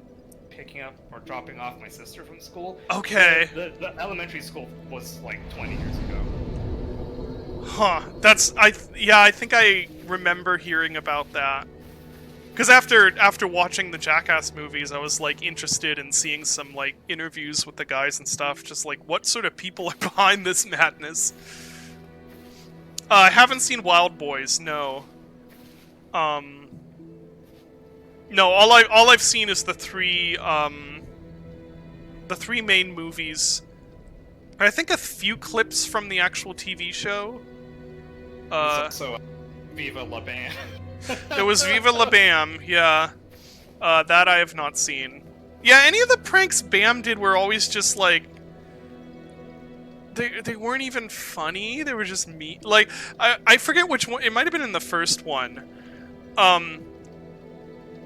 picking up or dropping off my sister from school. Okay. The elementary school was like 20 years ago. Huh. I think I remember hearing about that. Because after watching the Jackass movies, I was like interested in seeing some like interviews with the guys and stuff. Just like what sort of people are behind this madness. I haven't seen Wild Boys. No. No. All I've seen is the three main movies. I think a few clips from the actual TV show. There's also Viva La Bam. There was Viva La Bam, yeah. That I have not seen. Yeah, any of the pranks Bam did were always just like... They weren't even funny, they were just me. Like, I forget which one, it might have been in the first one.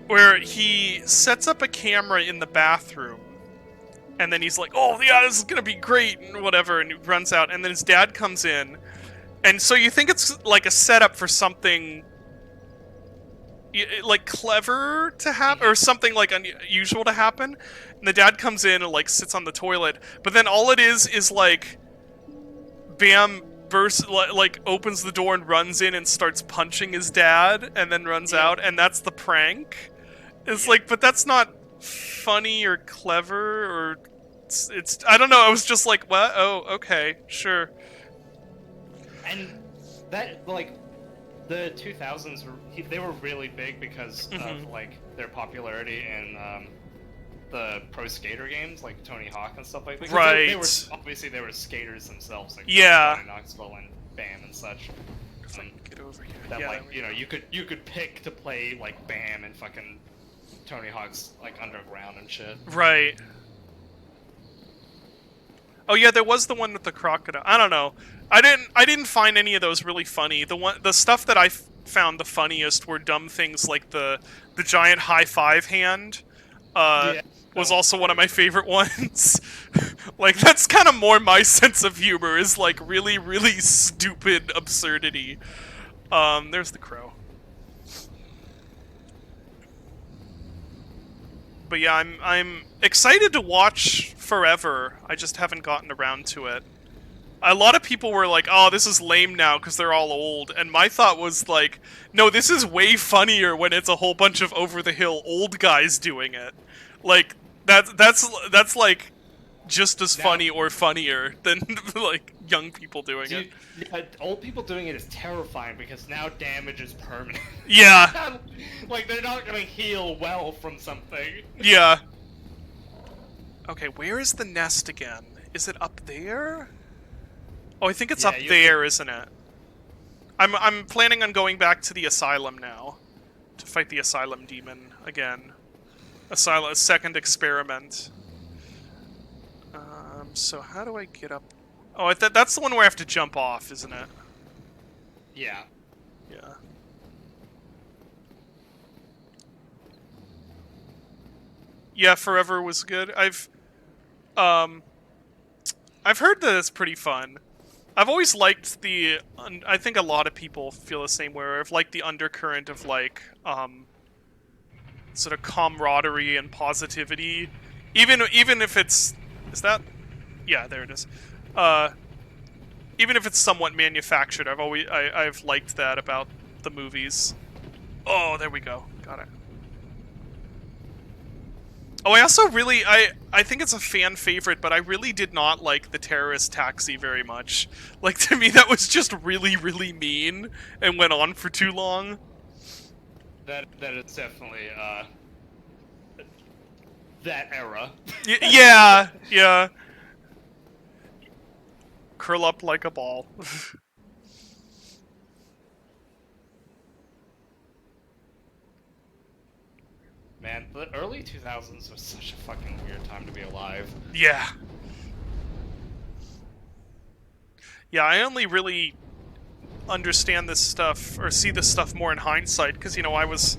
Where he sets up a camera in the bathroom. And then he's like, oh yeah, this is gonna be great, and whatever, and he runs out, and then his dad comes in. And so you think it's like a setup for something... like clever to happen, or something like unusual to happen, and the dad comes in and like sits on the toilet, but then all it is like Bam bursts, like opens the door and runs in and starts punching his dad, and then runs out, and that's the prank. It's like, but that's not funny or clever, or it's I don't know. I was just like, what? Oh, okay, sure. And that like. The 2000s they were really big because of like their popularity in the pro skater games like Tony Hawk and stuff like that. Right. They were obviously they were skaters themselves, like Yeah. Johnny Knoxville and Bam and such. Get over here. That Yeah, like there we you could pick to play like Bam and fucking Tony Hawk's like Underground and shit. Right. Oh yeah, there was the one with the crocodile. I don't know. I didn't find any of those really funny. The stuff that I found the funniest were dumb things like the giant high five hand. Was also one of my favorite ones. Like that's kind of more my sense of humor, is like really really stupid absurdity. There's the crow. But yeah, I'm excited to watch Forever. I just haven't gotten around to it. A lot of people were like, "Oh, this is lame now because they're all old," and my thought was like, "No, this is way funnier when it's a whole bunch of over the hill old guys doing it. Like that's like just as funny or funnier than like young people doing it." Old people doing it is terrifying because now damage is permanent. Yeah. Like they're not gonna heal well from something. Yeah. Okay, where is the nest again? Is it up there? Oh, I think it's up there, isn't it? I'm planning on going back to the asylum now to fight the asylum demon again. A second experiment. So how do I get up? Oh, that's the one where I have to jump off, isn't it? Yeah. Yeah. Yeah, Forever was good. I've heard that it's pretty fun. I've always liked the... I think a lot of people feel the same way. I've liked the undercurrent of, like, sort of camaraderie and positivity. Even if it's Is that? Yeah, there it is. Even if it's somewhat manufactured, I've liked that about the movies. Oh, there we go. Got it. Oh, I also really, I think it's a fan favorite, but I really did not like the terrorist taxi very much. Like, to me, that was just really, really mean and went on for too long. That is definitely that era. Yeah, yeah. Curl up like a ball. Man, the early 2000s was such a fucking weird time to be alive. Yeah. Yeah, I only really understand this stuff, or see this stuff more in hindsight, because, you know, I was,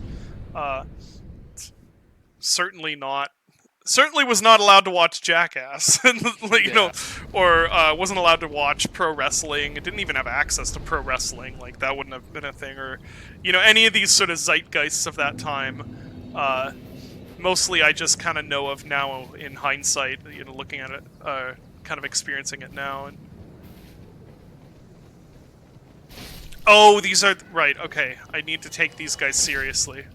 certainly was not allowed to watch Jackass, like, you know, or wasn't allowed to watch pro wrestling. It didn't even have access to pro wrestling. Like, that wouldn't have been a thing, or, you know, any of these sort of zeitgeists of that time. Mostly, I just kind of know of now in hindsight. You know, looking at it, kind of experiencing it now. And oh, these are right. Okay, I need to take these guys seriously.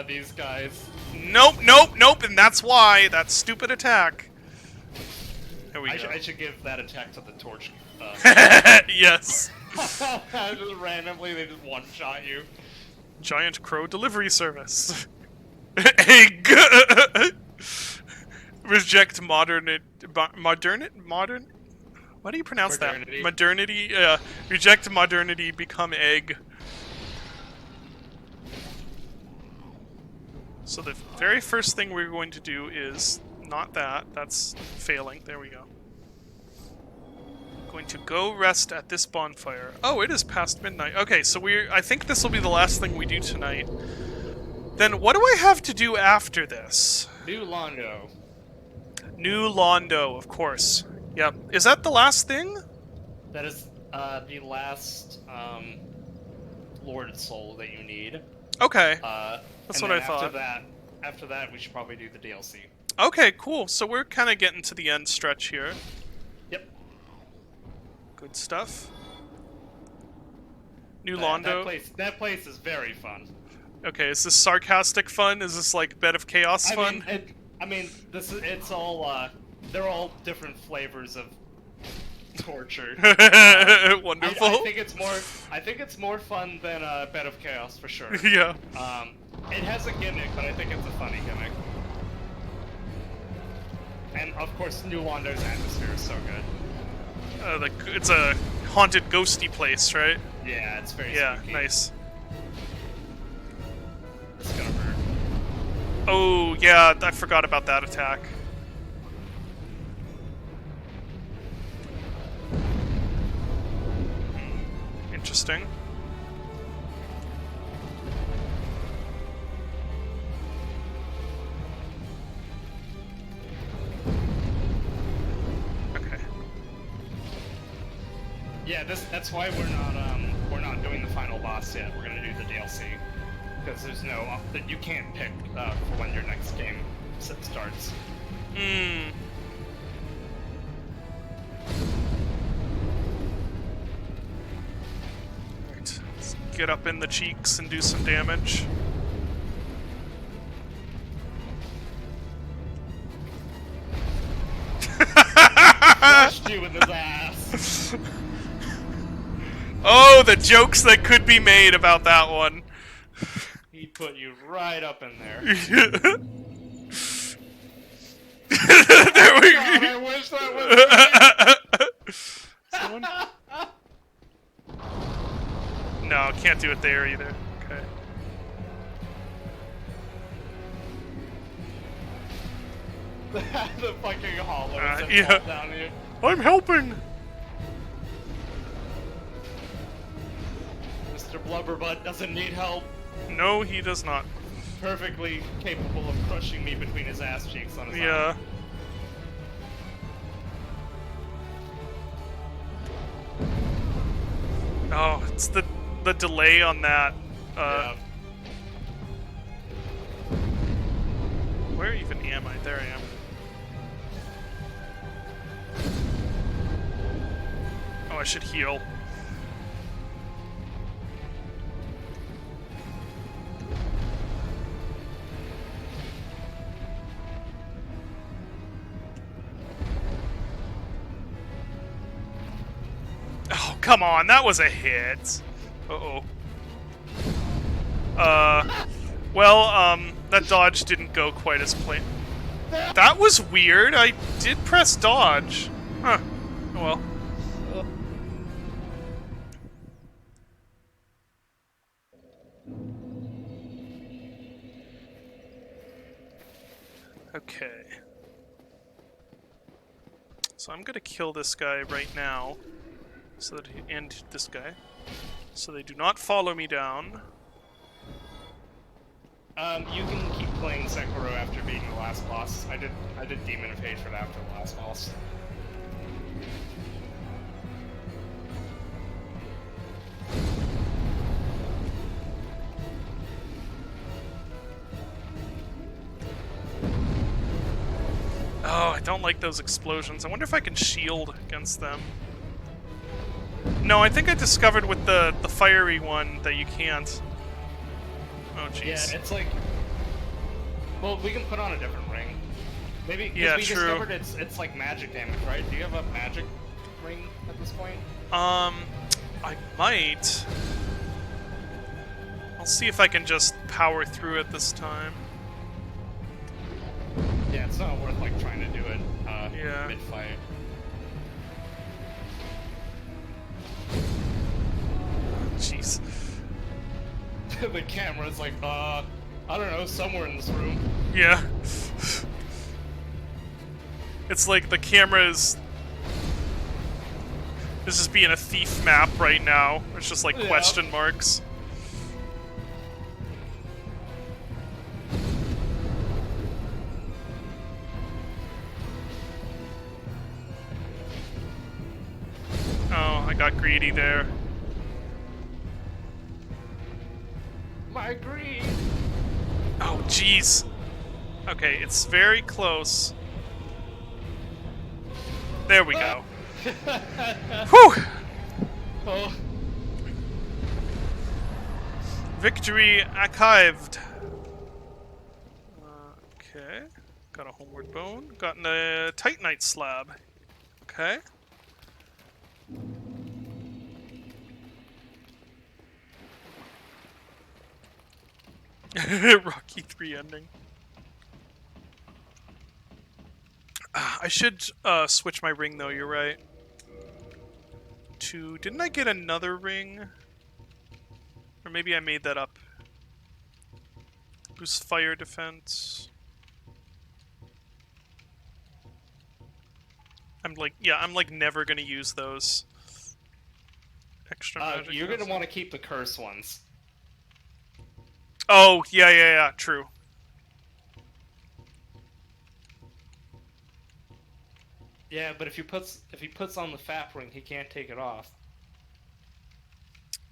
These guys. Nope, nope, nope, and that's why that stupid attack. There we go. I should give that attack to the torch. Yes. Just randomly, they just one-shot you. Giant crow delivery service. Egg. Reject modern. What do you pronounce Modernity. that? Modernity. Reject modernity. Become egg. So the very first thing we're going to do is not that. That's failing. There we go. Going to go rest at this bonfire. Oh, it is past midnight. Okay, so I think this will be the last thing we do tonight. Then what do I have to do after this? New Londo. New Londo, of course. Yep. Is that the last thing? That is the last Lord Soul that you need. Okay. That's what I thought. After that, we should probably do the DLC. Okay, cool. So we're kind of getting to the end stretch here. Yep. Good stuff. New Londo. That place is very fun. Okay, is this sarcastic fun? Is this like Bed of Chaos fun? It's all they're all different flavors of torture. Wonderful. I think it's more fun than Bed of Chaos for sure. Yeah. It has a gimmick, but I think it's a funny gimmick. And of course, New Londo's atmosphere is so good. It's a haunted, ghosty place, right? Yeah, it's very Yeah, spooky. nice. It's gonna hurt. Oh, yeah, I forgot about that attack. Interesting. Okay. Yeah, that's why we're not doing the final boss yet. We're gonna do the DLC because there's no that you can't pick for when your next game starts. Hmm. Alright, let's get up in the cheeks and do some damage. Flushed you in his ass. Oh, the jokes that could be made about that one. He put you right up in there. There we God, I wish that was. Someone? No, can't do it there either. Okay. The fucking hollows that yeah. fall down here. I'm helping! Mr. Blubberbutt doesn't need help. No, he does not. Perfectly capable of crushing me between his ass cheeks on his Yeah. own. Oh, it's the delay on that. Yeah. Where even am I? There I am. Oh, I should heal. Oh, come on, that was a hit. Uh-oh. That dodge didn't go quite as planned. That was weird. I did press dodge. Huh. Oh well. Okay. So I'm gonna kill this guy right now, so that and this guy, so they do not follow me down. You can keep playing Sekiro after beating the last boss. I did Demon of Hatred after the last boss. Oh, I don't like those explosions. I wonder if I can shield against them. No, I think I discovered with the fiery one that you can't. Oh, jeez. Yeah, it's like... Well, we can put on a different ring. Maybe, because Yeah, we true. discovered it's like magic damage, right? Do you have a magic ring at this point? I might. I'll see if I can just power through it this time. Yeah, it's not worth like trying to do it Yeah. mid-fight. Jeez. The camera's like, I don't know, somewhere in this room. Yeah. It's like the camera is just being a thief map right now. It's just like Yeah. question marks. Oh, I got greedy there. My greed! Oh, jeez. Okay, it's very close. There we go. Whew! Oh, Victory archived. Okay. Got a homeward bone. Gotten a titanite slab. Okay. Rocky 3 ending. I should switch my ring though, you're right. Didn't I get another ring? Or maybe I made that up. Boost fire defense. I'm like never gonna use those. Extra magic. you're gonna want to keep the curse ones. Oh, yeah, true. Yeah, but if he puts on the fat ring, he can't take it off.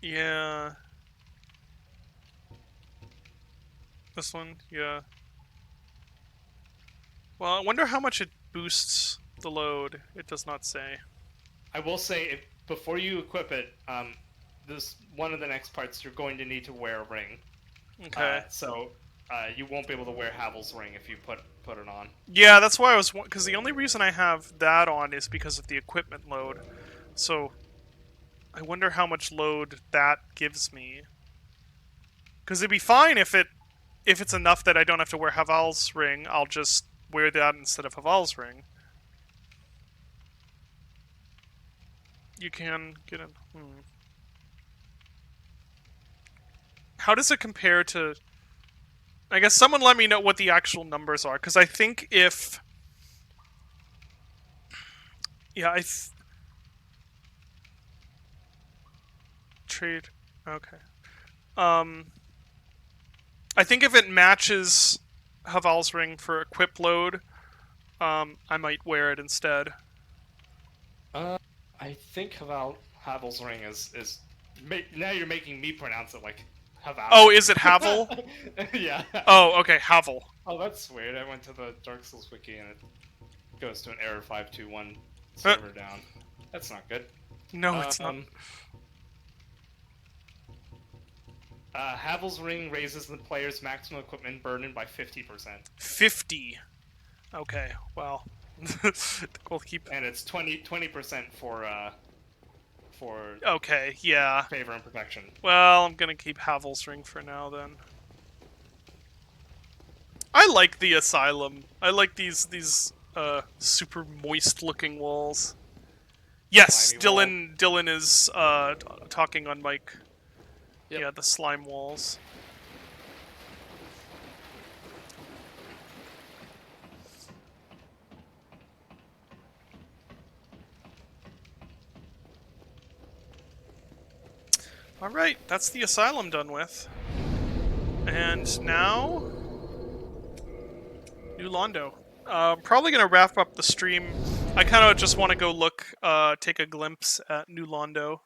Yeah. This one, yeah. Well, I wonder how much it boosts the load. It does not say. I will say, before you equip it, this one of the next parts you're going to need to wear a ring. Okay. So you won't be able to wear Havel's ring if you put it on. Yeah, that's why I was... Because the only reason I have that on is because of the equipment load. So, I wonder how much load that gives me. Because it'd be fine if it's enough that I don't have to wear Haval's ring, I'll just wear that instead of Haval's ring. You can get in... How does it compare to... I guess someone let me know what the actual numbers are, because I think if... Yeah, Trade... Okay. I think if it matches Haval's ring for equip load, I might wear it instead. I think Havel's ring is now you're making me pronounce it like Havel. Oh, is it Havel? Yeah. Oh, okay, Havel. Oh, that's weird. I went to the Dark Souls wiki and it goes to an error 521 server down. That's not good. No, it's not. Havel's Ring raises the player's maximum equipment burden by 50%. 50. Okay, well. We'll keep... And it's 20% for Okay, yeah. favor and protection. Well, I'm gonna keep Havel's Ring for now, then. I like the Asylum. I like these super moist-looking walls. Yes, Slimy Dylan is, talking on mic. Yep. Yeah, the slime walls. Alright, that's the Asylum done with. And now... New Londo. Probably gonna wrap up the stream. I kind of just want to go look, take a glimpse at New Londo.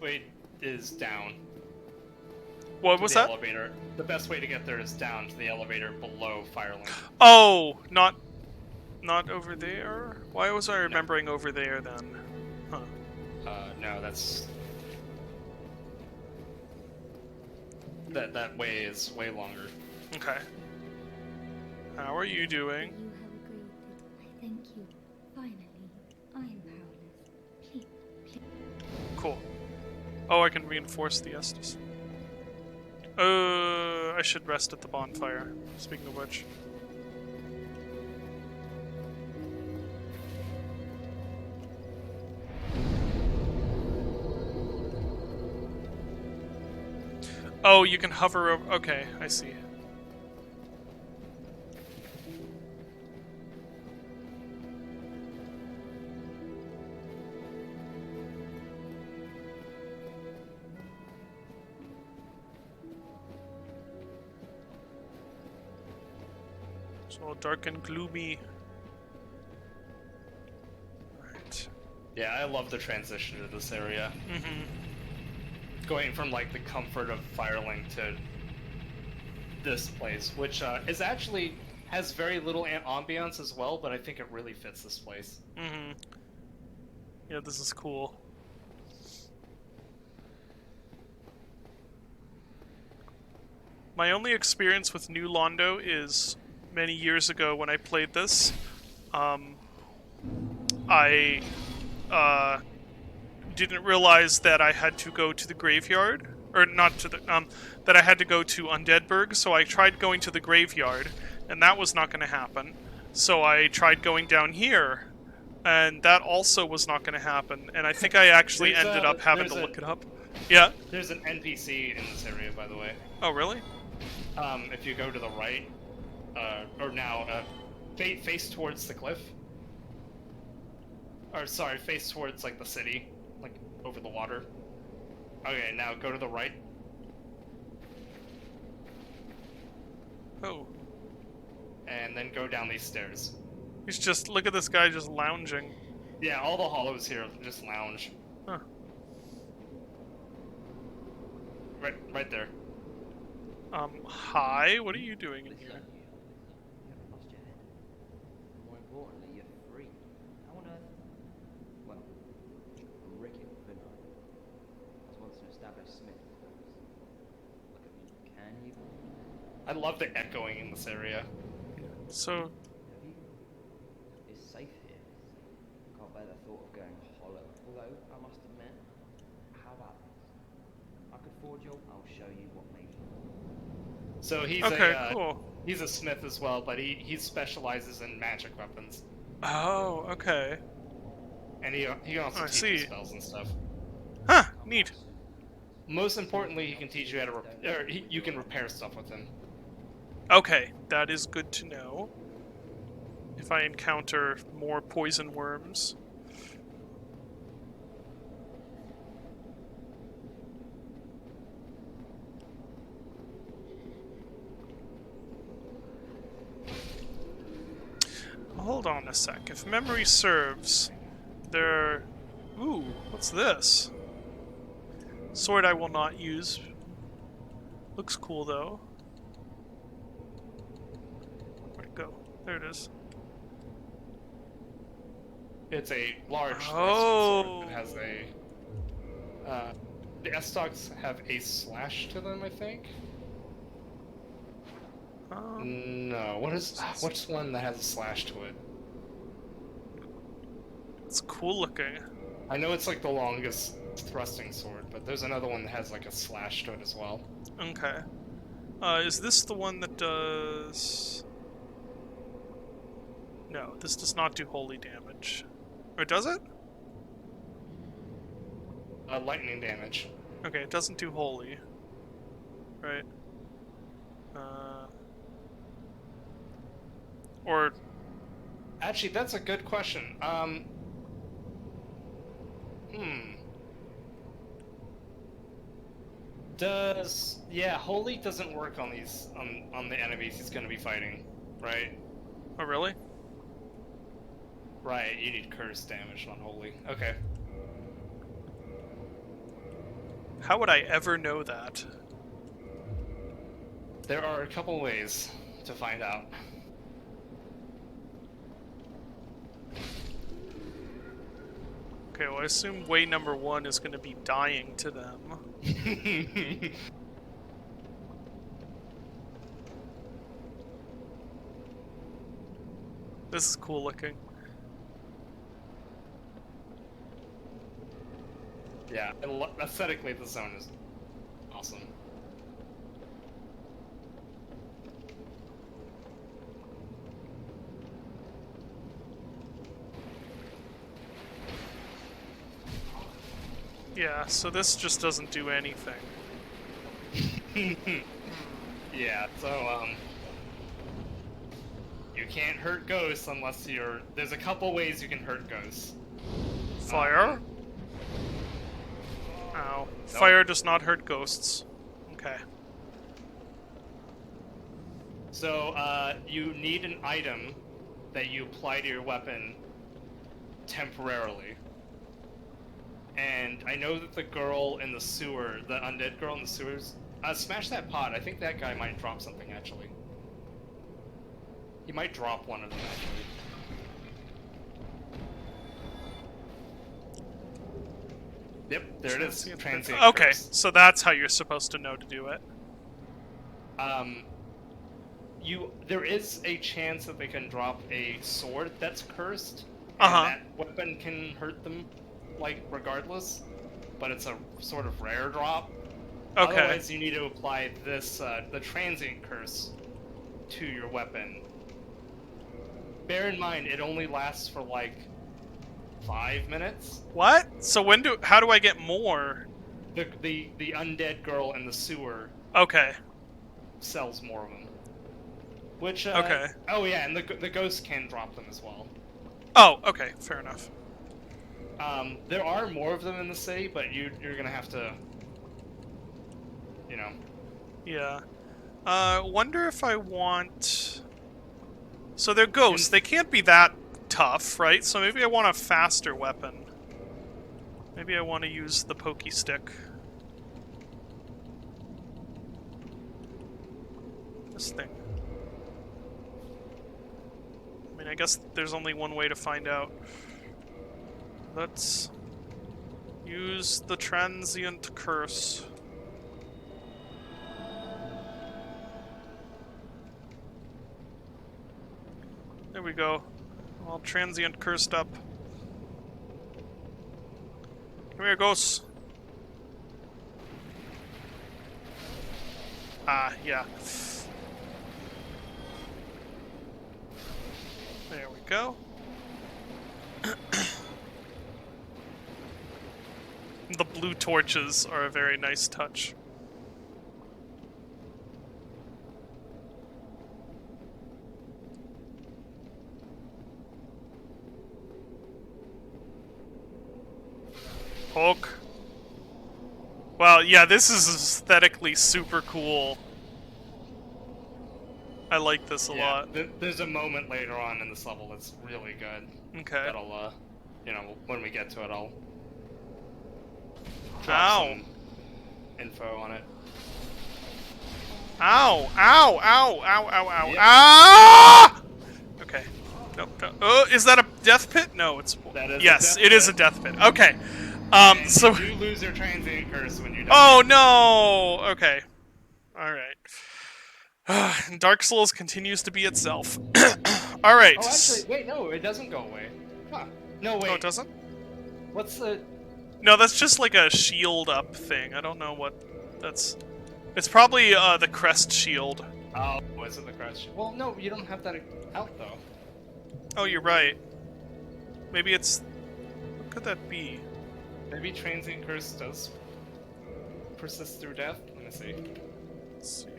Way is down. What was the that? Elevator. The best way to get there is down to the elevator below Firelink. Oh, not over there? Why was I remembering over there then? Huh. No, that's... That way is way longer. Okay. How are you doing? You have agreed. I thank you. Finally, I am powerless. Please. Cool. Oh, I can reinforce the Estus. I should rest at the bonfire, speaking of which. Oh, you can hover over... Okay, I see. It's all dark and gloomy. Right. Yeah, I love the transition to this area. Mm-hmm. Going from, like, the comfort of Firelink to this place, which is actually... has very little ambiance as well, but I think it really fits this place. Mm-hmm. Yeah, this is cool. My only experience with New Londo is many years ago when I played this. I didn't realize that I had to go to the graveyard, or not to the that I had to go to Undeadburg. So I tried going to the graveyard, and that was not going to happen. So I tried going down here, and that also was not going to happen. And I think I actually ended up having to look it up. Yeah. There's an NPC in this area, by the way. Oh, really? If you go to the right, or now, face towards the cliff. Or, sorry, face towards, like, the city. Like, over the water. Okay, now go to the right. Oh. And then go down these stairs. He's just... Look at this guy just lounging. Yeah, all the hollows here just lounge. Huh. Right there. Hi? What are you doing in here? You haven't lost your head. More importantly, you're free. How on earth? Well, Rick it, couldn't I? I was once an established smith. Look at me. Can you? I love the echoing in this area. So... Have you? It's safe here. Can't bear the thought of going hollow. Although, I must admit, how about this? I could forge you. I'll show you what made you. So he's cool. He's a smith as well, but he specializes in magic weapons. Oh, okay. And he can also I teach see. you spells and stuff. Huh, neat. Most importantly, he can teach you how to you can repair stuff with him. Okay, that is good to know. If I encounter more poison worms. Hold on a sec. If memory serves, there... Ooh, what's this? Sword I will not use. Looks cool, though. go? There it is. It's a large thrusting Oh. sword that has a. The S-stocks have a slash to them, I think. No, what's one that has a slash to it? It's cool looking. I know it's like the longest thrusting sword, but there's another one that has like a slash to it as well. Okay. Is this the one that does... No, this does not do holy damage. Or does it? Lightning damage. Okay, it doesn't do holy. Right. Or... Actually, that's a good question. Yeah, holy doesn't work on these on the enemies he's gonna be fighting, right? Oh, really? Right, you need curse damage on holy. Okay. How would I ever know that? There are a couple ways to find out. Okay, well I assume way number 1 is going to be dying to them. This is cool looking. Yeah, aesthetically the zone is awesome. Yeah, so this just doesn't do anything. Yeah, so you can't hurt ghosts unless you're... There's a couple ways you can hurt ghosts. Fire? Ow. Fire does not hurt ghosts. Okay. So, you need an item that you apply to your weapon temporarily. And I know that the girl in the sewer, the undead girl in the sewers, smash that pot. I think that guy might drop something, actually. He might drop one of them, actually. Yep, there it is. Transient Okay, curse. so that's how you're supposed to know to do it. There is a chance that they can drop a sword that's cursed, and that weapon can hurt them, like, regardless, but it's a sort of rare drop. Okay. Otherwise, you need to apply this, the transient curse to your weapon. Bear in mind, it only lasts for, like, 5 minutes. What? So how do I get more? The undead girl in the sewer Okay. sells more of them. Which, Okay. Oh yeah, and the ghost can drop them as well. Oh, okay, fair enough. There are more of them in the city, but you're gonna have to, you know. Yeah. Wonder if I want... So they're ghosts, they can't be that tough, right? So maybe I want a faster weapon. Maybe I want to use the pokey stick. This thing. I mean, I guess there's only one way to find out. Let's use the transient curse. There we go. All transient cursed up. Come here, ghosts. Ah, yeah. There we go. The blue torches are a very nice touch. Poke. Well, yeah, this is aesthetically super cool. I like this a lot. There's a moment later on in this level that's really good. Okay. That'll, you know, when we get to it, I'll drop Ow. some info on it. Ow! Ow! Ow! Ow! Ow! Ow! Yep. Ah! No. Oh, is that a death pit? No, it's. That is a yes, death it is a pit. death pit. Okay. And So. you do lose your transient curse when you die. Oh no. Okay. All right. Dark Souls continues to be itself. All right. Oh, actually, wait, no, it doesn't go away. Huh. No, wait. Oh, it doesn't? What's the... No, that's just like a shield up thing. I don't know what that's. It's probably the crest shield. Oh, is it the crush? Well, no, you don't have that out, though. Oh, you're right. Maybe it's. What could that be? Maybe transient curse does persist through death? Let me see. Let's see.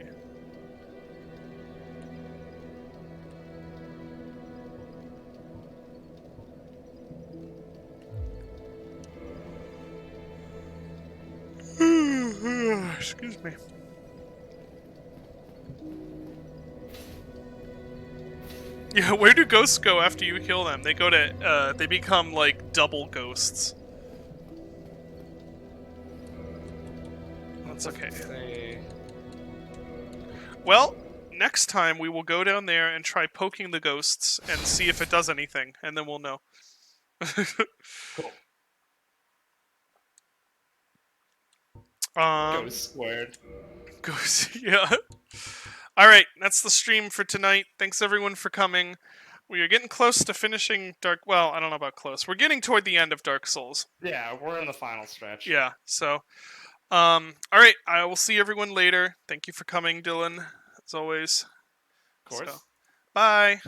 Excuse me. Yeah, where do ghosts go after you kill them? They go to, they become, like, double ghosts. That's okay. Say... Well, next time we will go down there and try poking the ghosts and see if it does anything, and then we'll know. Cool. Ghost squared. Ghost, yeah. Alright, that's the stream for tonight. Thanks everyone for coming. We are getting close to finishing Dark... Well, I don't know about close. We're getting toward the end of Dark Souls. Yeah, we're in the final stretch. Yeah, so... alright, I will see everyone later. Thank you for coming, Dylan, as always. Of course. So, bye!